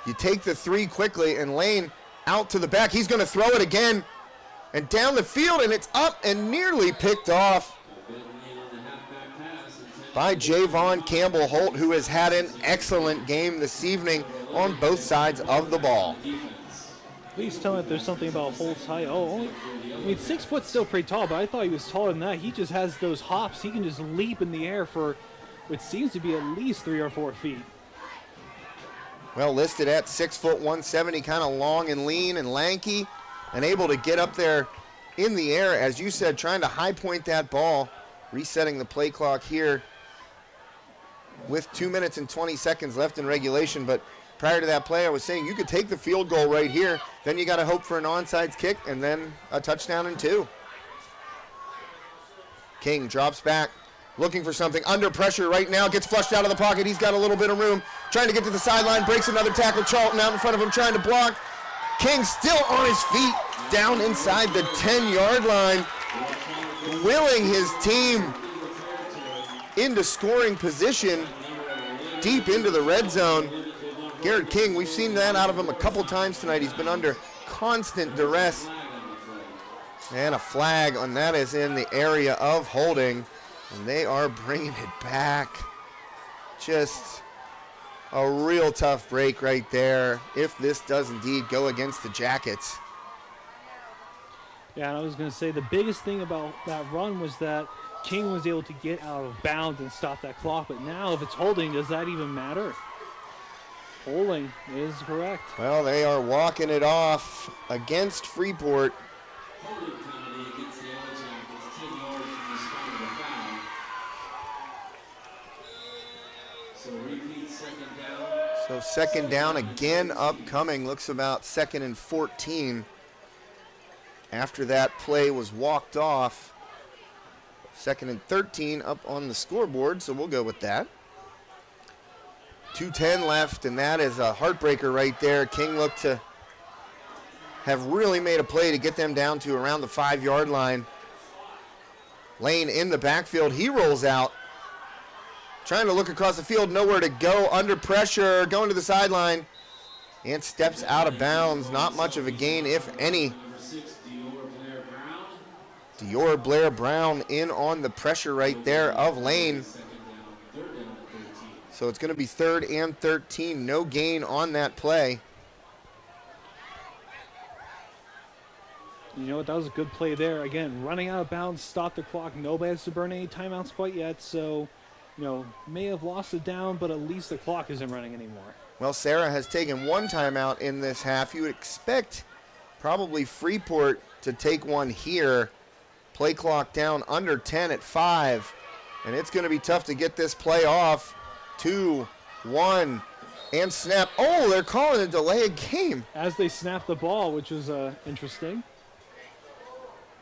you take the 3 quickly, and Lane out to the back. He's going to throw it again. And down the field, and it's up and nearly picked off by Javon Campbell-Holt, who has had an excellent game this evening on both sides of the ball. Please tell me if there's something about Holt's height. 6 foot still pretty tall, but I thought he was taller than that. He just has those hops. He can just leap in the air for what seems to be at least 3 or 4 feet. Well, listed at 6 foot 170, kind of long and lean and lanky, and able to get up there in the air, as you said, trying to high point that ball, resetting the play clock here with 2 minutes and 20 seconds left in regulation. But prior to that play, I was saying you could take the field goal right here, then you got to hope for an onside kick, and then a touchdown and 2. King drops back, looking for something, under pressure right now, gets flushed out of the pocket. He's got a little bit of room, trying to get to the sideline, breaks another tackle. Charlton out in front of him trying to block. King still on his feet, down inside the 10-yard line, willing his team into scoring position deep into the red zone. Garrett King, we've seen that out of him a couple times tonight. He's been under constant duress. And a flag, and that is in the area of holding. And they are bringing it back. Just a real tough break right there if this does indeed go against the Jackets. Yeah, and I was going to say the biggest thing about that run was that King was able to get out of bounds and stop that clock. But now if it's holding, does that even matter? Holding is correct. Well, they are walking it off against Freeport. Holding penalty against the Yellowjackets, 10 yards from the spot of the foul. So repeat, 2nd down. So 2nd down again upcoming. Looks about 2nd and 14. After that play was walked off. 2nd and 13 up on the scoreboard, so we'll go with that. 2:10 left, and that is a heartbreaker right there. King looked to have really made a play to get them down to around the 5-yard line. Lane in the backfield, he rolls out. Trying to look across the field, nowhere to go, under pressure, going to the sideline, and steps out of bounds. Not much of a gain, if any. Dior Blair Brown in on the pressure right there of Lane. So it's going to be 3rd and 13. No gain on that play. You know what? That was a good play there. Again, running out of bounds, stop the clock. Nobody has to burn any timeouts quite yet. So, may have lost it down, but at least the clock isn't running anymore. Well, Serra has taken 1 timeout in this half. You would expect probably Freeport to take one here. Play clock down under 10 at 5. And it's going to be tough to get this play off. 2, 1, and snap. Oh, they're calling a delay of game. As they snap the ball, which is interesting.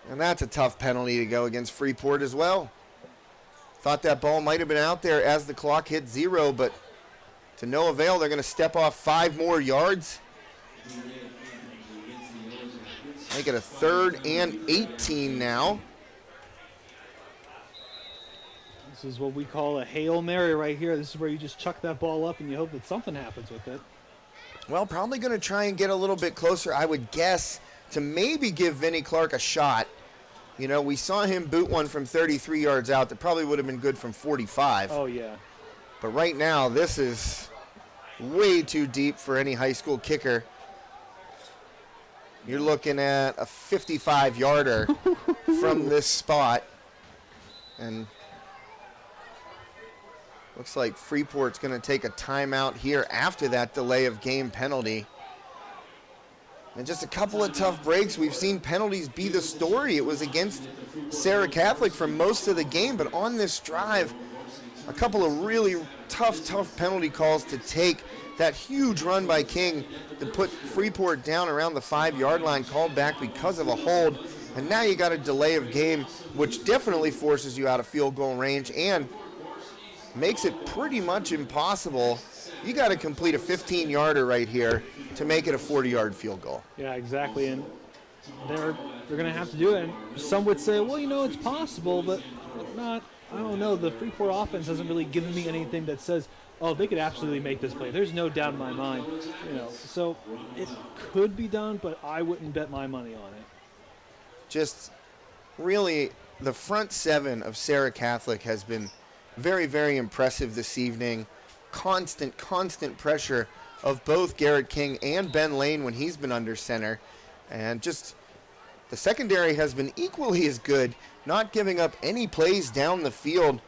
And that's a tough penalty to go against Freeport as well. Thought that ball might have been out there as the clock hit 0, but to no avail. They're going to step off 5 more yards. Make it a 3rd and 18 now. This is what we call a Hail Mary right here. This is where you just chuck that ball up and you hope that something happens with it. Well, probably going to try and get a little bit closer, I would guess, to maybe give Vinnie Clark a shot. You know, we saw him boot one from 33 yards out that probably would have been good from 45. Oh, yeah. But right now, this is way too deep for any high school kicker. You're looking at a 55-yarder from this spot. And looks like Freeport's going to take a timeout here after that delay of game penalty. And just a couple of tough breaks. We've seen penalties be the story. It was against Serra Catholic for most of the game, but on this drive, a couple of really tough penalty calls to take. That huge run by King to put Freeport down around the 5-yard line, called back because of a hold. And now you got a delay of game, which definitely forces you out of field goal range and makes it pretty much impossible. You got to complete a 15-yarder right here to make it a 40-yard field goal. Yeah, exactly. And they're going to have to do it. And some would say, well, you know, it's possible, but not. I don't know. The Freeport offense hasn't really given me anything that says, oh, they could absolutely make this play. There's no doubt in my mind. You know, so it could be done, but I wouldn't bet my money on it. Just really, the front 7 of Serra Catholic has been very, very impressive this evening. Constant pressure of both Garrett King and Ben Lane when he's been under center. And just the secondary has been equally as good, not giving up any plays down the field.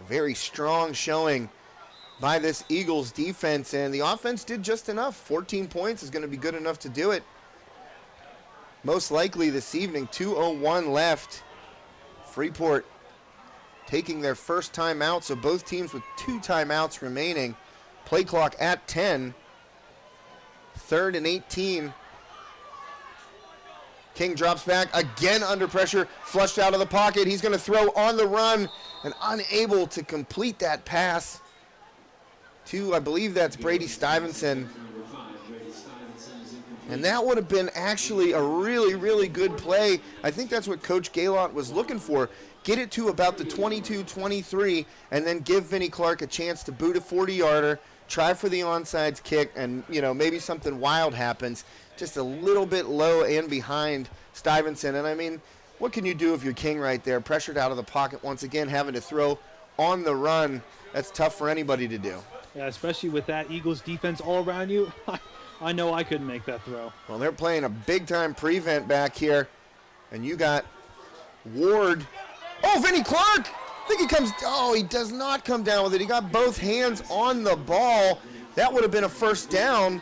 A very strong showing by this Eagles defense, and the offense did just enough. 14 points is going to be good enough to do it. Most likely this evening, 2:01 left. Freeport taking their first timeout, so both teams with 2 timeouts remaining. Play clock at 10. 3rd and 18. King drops back, again under pressure, flushed out of the pocket. He's going to throw on the run and unable to complete that pass to, I believe that's Brady Stuyvesant. And that would have been actually a really, really good play. I think that's what Coach Gallant was looking for. Get it to about the 22-23 and then give Vinnie Clark a chance to boot a 40-yarder, try for the onside kick, and, you know, maybe something wild happens. Just a little bit low and behind Stuyvesant. And, I mean, what can you do if you're King right there, pressured out of the pocket once again, having to throw on the run? That's tough for anybody to do. Yeah, especially with that Eagles defense all around you. I know I couldn't make that throw. Well, they're playing a big-time prevent back here. And you got Ward. Oh, Vinnie Clark! I think he comes. Oh, he does not come down with it. He got both hands on the ball. That would have been a first down.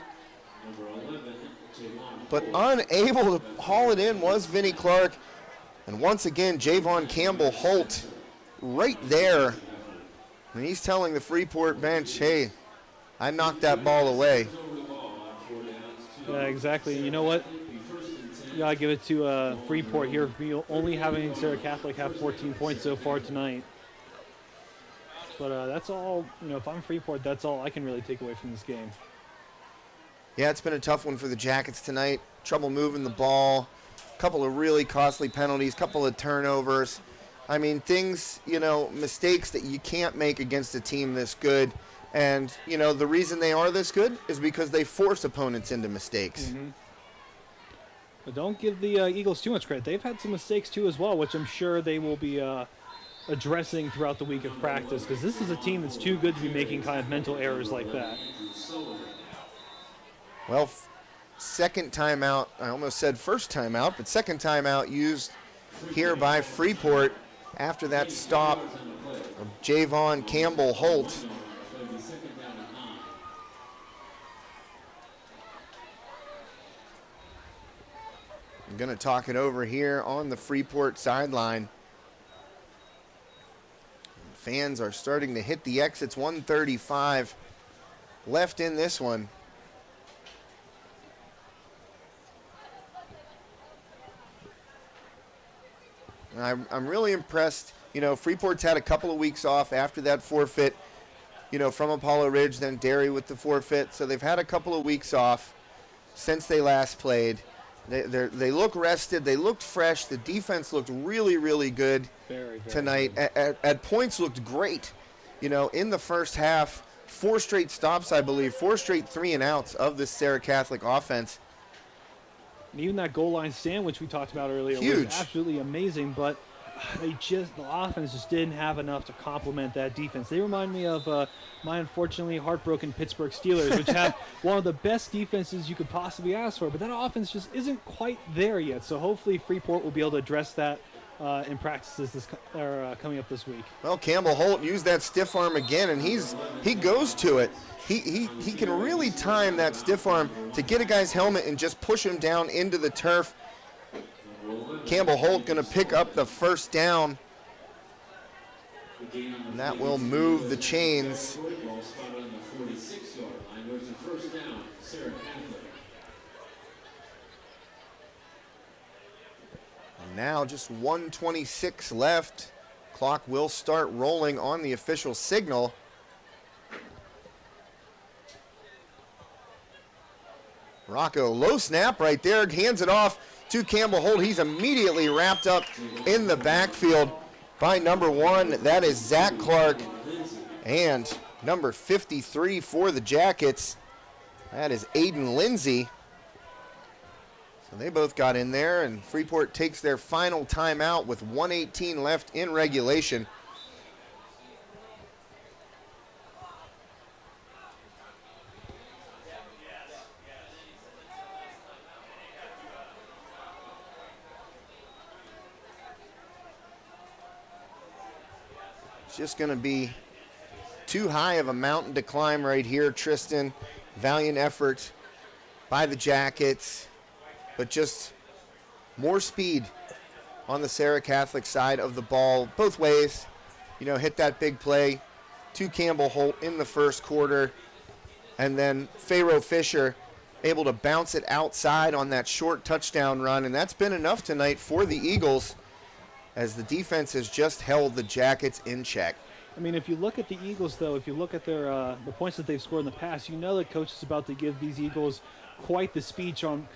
But unable to haul it in was Vinnie Clark. And once again, Javon Campbell Holt right there. And he's telling the Freeport bench, hey, I knocked that ball away. Yeah, exactly. You know what? You got to give it to Freeport here, only having Serra Catholic have 14 points so far tonight. But that's all, you know, if I'm Freeport, that's all I can really take away from this game. Yeah, it's been a tough one for the Jackets tonight. Trouble moving the ball, a couple of really costly penalties, a couple of turnovers. I mean, things, you know, mistakes that you can't make against a team this good. And, you know, the reason they are this good is because they force opponents into mistakes. Mm-hmm. But don't give the Eagles too much credit. They've had some mistakes too as well, which I'm sure they will be addressing throughout the week of practice, because this is a team that's too good to be making kind of mental errors like that. Well, second timeout, I almost said first timeout, but second timeout used here by Freeport after that stop of Javon Campbell Holt. I'm going to talk it over here on the Freeport sideline. Fans are starting to hit the exits. 1:35 left in this one. I'm really impressed. Freeport's had a couple of weeks off after that forfeit, from Apollo Ridge, then Derry with the forfeit. So they've had a couple of weeks off since they last played. They look rested. They looked fresh. The defense looked really, really good very tonight. Good. At points looked great. In the first half, 4 straight stops, I believe, 4 straight 3-and-outs of this Serra Catholic offense. And even that goal line sandwich we talked about earlier Huge. was absolutely amazing, but the offense just didn't have enough to complement that defense. They remind me of my unfortunately heartbroken Pittsburgh Steelers, which have one of the best defenses you could possibly ask for, but that offense just isn't quite there yet. So hopefully Freeport will be able to address that in practices coming up this week. Well, Campbell Holt used that stiff arm again, and he goes to it. He can really time that stiff arm to get a guy's helmet and just push him down into the turf. Campbell Holt going to pick up the first down. And that will move the chains. And now just 1:26 left. Clock will start rolling on the official signal. Rocco, low snap right there, hands it off to Campbell Holt. He's immediately wrapped up in the backfield by number 1. That is Zach Clark. And number 53 for the Jackets, that is Aiden Lindsay. So they both got in there, and Freeport takes their final timeout with 1:18 left in regulation. Just going to be too high of a mountain to climb right here, Tristan. Valiant effort by the Jackets, but just more speed on the Serra Catholic side of the ball. Both ways, hit that big play to Campbell Holt in the first quarter, and then Pharaoh Fisher able to bounce it outside on that short touchdown run, and that's been enough tonight for the Eagles, as the defense has just held the Jackets in check. I mean, if you look at the Eagles, though, if you look at their the points that they've scored in the past, the coach is about to give these Eagles quite the speech on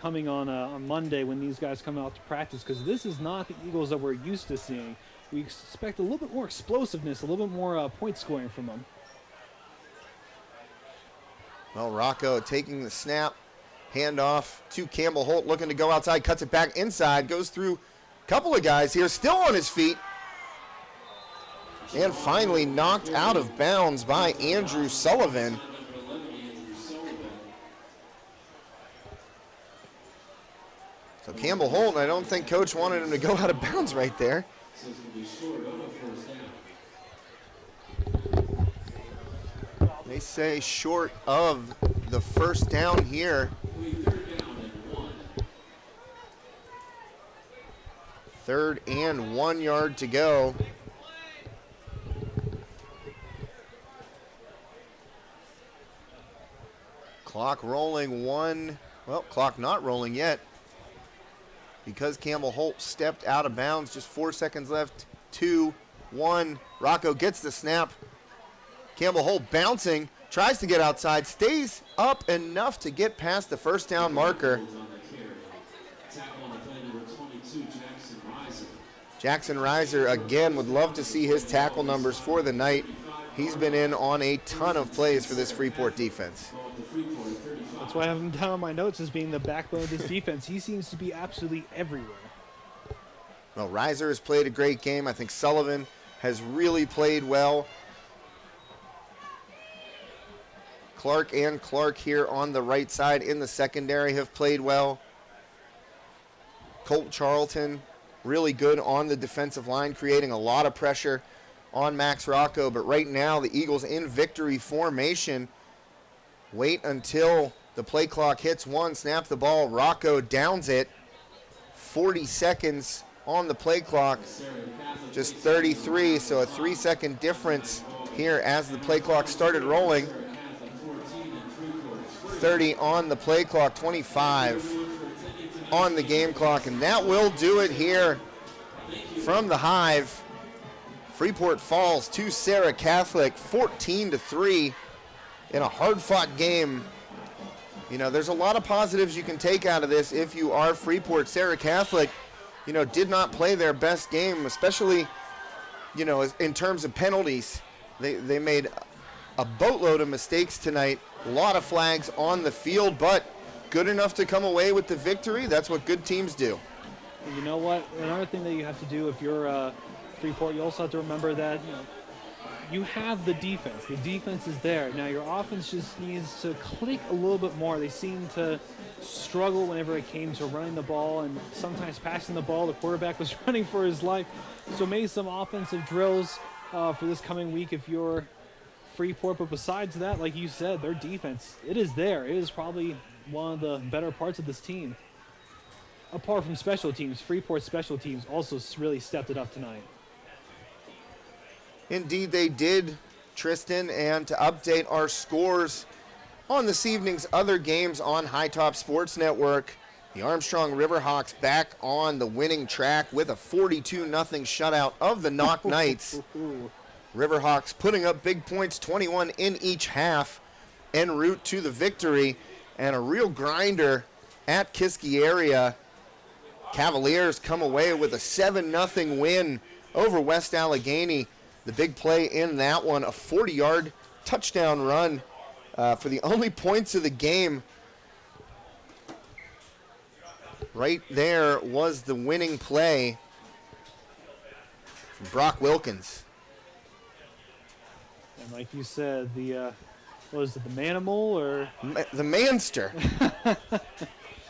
Monday when these guys come out to practice, because this is not the Eagles that we're used to seeing. We expect a little bit more explosiveness, a little bit more point scoring from them. Well, Rocco taking the snap, handoff to Campbell Holt, looking to go outside, cuts it back inside, goes through couple of guys here, still on his feet, and finally knocked out of bounds by Andrew Sullivan. So Campbell Holt, I don't think coach wanted him to go out of bounds right there. They say short of the first down here. 3rd and 1 yard to go. Clock rolling clock not rolling yet, because Campbell Holt stepped out of bounds. Just 4 seconds left. 2, 1. Rocco gets the snap. Campbell Holt bouncing, tries to get outside, stays up enough to get past the first down marker. Jackson Reiser, again, would love to see his tackle numbers for the night. He's been in on a ton of plays for this Freeport defense. That's why I have him down on my notes as being the backbone of this defense. He seems to be absolutely everywhere. Well, Reiser has played a great game. I think Sullivan has really played well. Clark and Clark here on the right side in the secondary have played well. Colt Charlton, really good on the defensive line, creating a lot of pressure on Max Rocco. But right now, the Eagles in victory formation. Wait until the play clock hits 1, snap the ball. Rocco downs it. 40 seconds on the play clock. Just 33, so a 3-second difference here as the play clock started rolling. 30 on the play clock, 25 on the game clock, and that will do it here from the Hive. Freeport falls to Serra Catholic 14-3 in a hard-fought game. You know, there's a lot of positives you can take out of this if you are Freeport. Serra Catholic, you know, did not play their best game, especially, you know, in terms of penalties. They made a boatload of mistakes tonight, a lot of flags on the field, but good enough to come away with the victory. That's what good teams do. And you know what? Another thing that you have to do if you're Freeport, you also have to remember that, you know, you have the defense. The defense is there. Now your offense just needs to click a little bit more. They seem to struggle whenever it came to running the ball and sometimes passing the ball. The quarterback was running for his life. So maybe some offensive drills for this coming week if you're Freeport. But besides that, like you said, their defense, it is there. It is probably one of the better parts of this team. Apart from special teams, Freeport special teams also really stepped it up tonight. Indeed, they did, Tristan, and to update our scores on this evening's other games on High Top Sports Network, the Armstrong Riverhawks back on the winning track with a 42-0 shutout of the Knock Knights. Riverhawks putting up big points, 21 in each half, en route to the victory, and a real grinder at Kiski area. Cavaliers come away with a 7-0 win over West Allegheny. The big play in that one, a 40-yard touchdown run for the only points of the game. Right there was the winning play from Brock Wilkins. And like you said, the what was it, the Manimal or the Manster?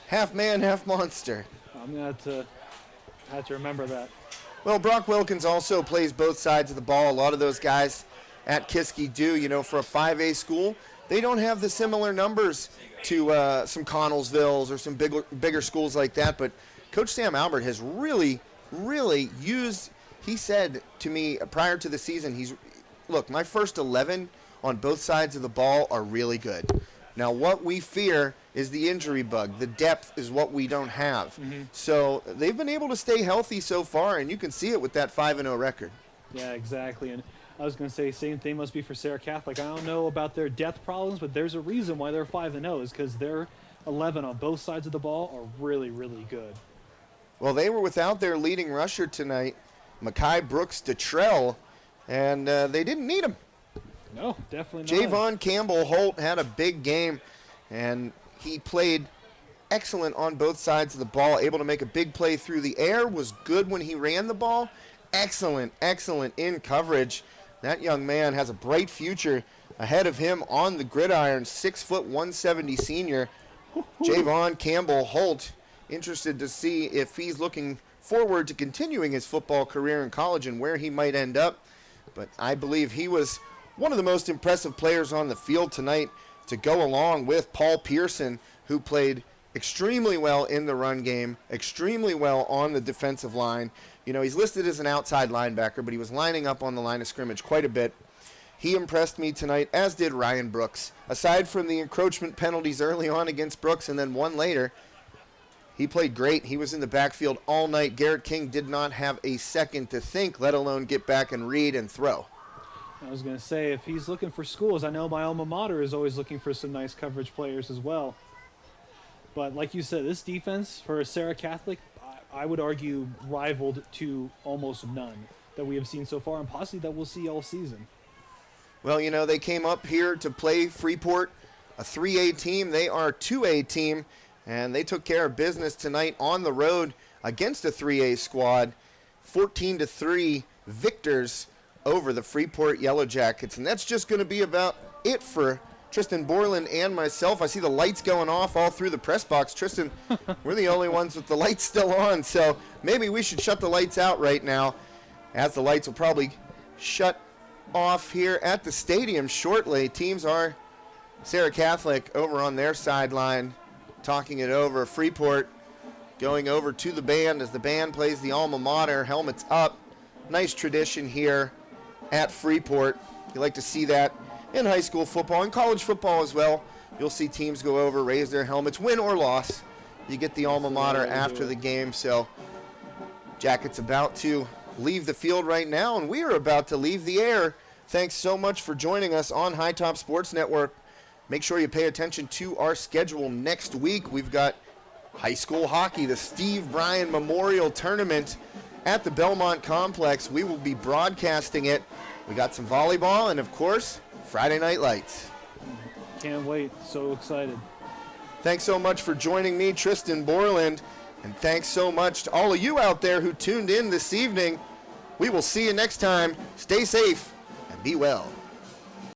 Half man, half monster. I'm gonna have to remember that. Well, Brock Wilkins also plays both sides of the ball. A lot of those guys at Kiski do. You know, for a 5A school, they don't have the similar numbers to some Connellsvilles or some bigger schools like that. But Coach Sam Albert has really used, he said to me prior to the season, look, my first 11 on both sides of the ball are really good. Now, what we fear is the injury bug. The depth is what we don't have. Mm-hmm. So they've been able to stay healthy so far, and you can see it with that 5-0 record. Yeah, exactly. And I was going to say, same thing must be for Serra Catholic. I don't know about their depth problems, but there's a reason why they're 5-0 is because their 11 on both sides of the ball are really, really good. Well, they were without their leading rusher tonight, Makai Brooks Detrell, and they didn't need him. No, definitely not. Javon Campbell-Holt had a big game, and he played excellent on both sides of the ball, able to make a big play through the air, was good when he ran the ball, excellent in coverage. That young man has a bright future ahead of him on the gridiron, 6', 170 senior, Javon Campbell-Holt. Interested to see if he's looking forward to continuing his football career in college and where he might end up. But I believe he was one of the most impressive players on the field tonight, to go along with Paul Pearson, who played extremely well in the run game, extremely well on the defensive line. You know, he's listed as an outside linebacker, but he was lining up on the line of scrimmage quite a bit. He impressed me tonight, as did Ryan Brooks. Aside from the encroachment penalties early on against Brooks and then one later, he played great. He was in the backfield all night. Garrett King did not have a second to think, let alone get back and read and throw. I was going to say, if he's looking for schools, I know my alma mater is always looking for some nice coverage players as well. But like you said, this defense for Serra Catholic, I would argue rivaled to almost none that we have seen so far, and possibly that we'll see all season. Well, you know, they came up here to play Freeport, a 3A team. They are a 2A team, and they took care of business tonight on the road against a 3A squad, 14-3 victors over the Freeport Yellowjackets. And that's just going to be about it for Tristan Borland and myself. I see the lights going off all through the press box. Tristan, we're the only ones with the lights still on, so maybe we should shut the lights out right now, as the lights will probably shut off here at the stadium shortly. Teams are Serra Catholic over on their sideline, talking it over. Freeport going over to the band as the band plays the alma mater, helmets up. Nice tradition here at Freeport. You like to see that in high school football and college football as well. You'll see teams go over, raise their helmets, win or loss. You get the alma mater after the game. So Jackets about to leave the field right now, and we are about to leave the air. Thanks so much for joining us on High Top Sports Network. Make sure you pay attention to our schedule next week. We've got high school hockey, the Steve Bryan Memorial Tournament at the Belmont Complex. We will be broadcasting it. We got some volleyball and, of course, Friday Night Lights. Can't wait. So excited. Thanks so much for joining me, Tristan Borland, and thanks so much to all of you out there who tuned in this evening. We will see you next time. Stay safe and be well.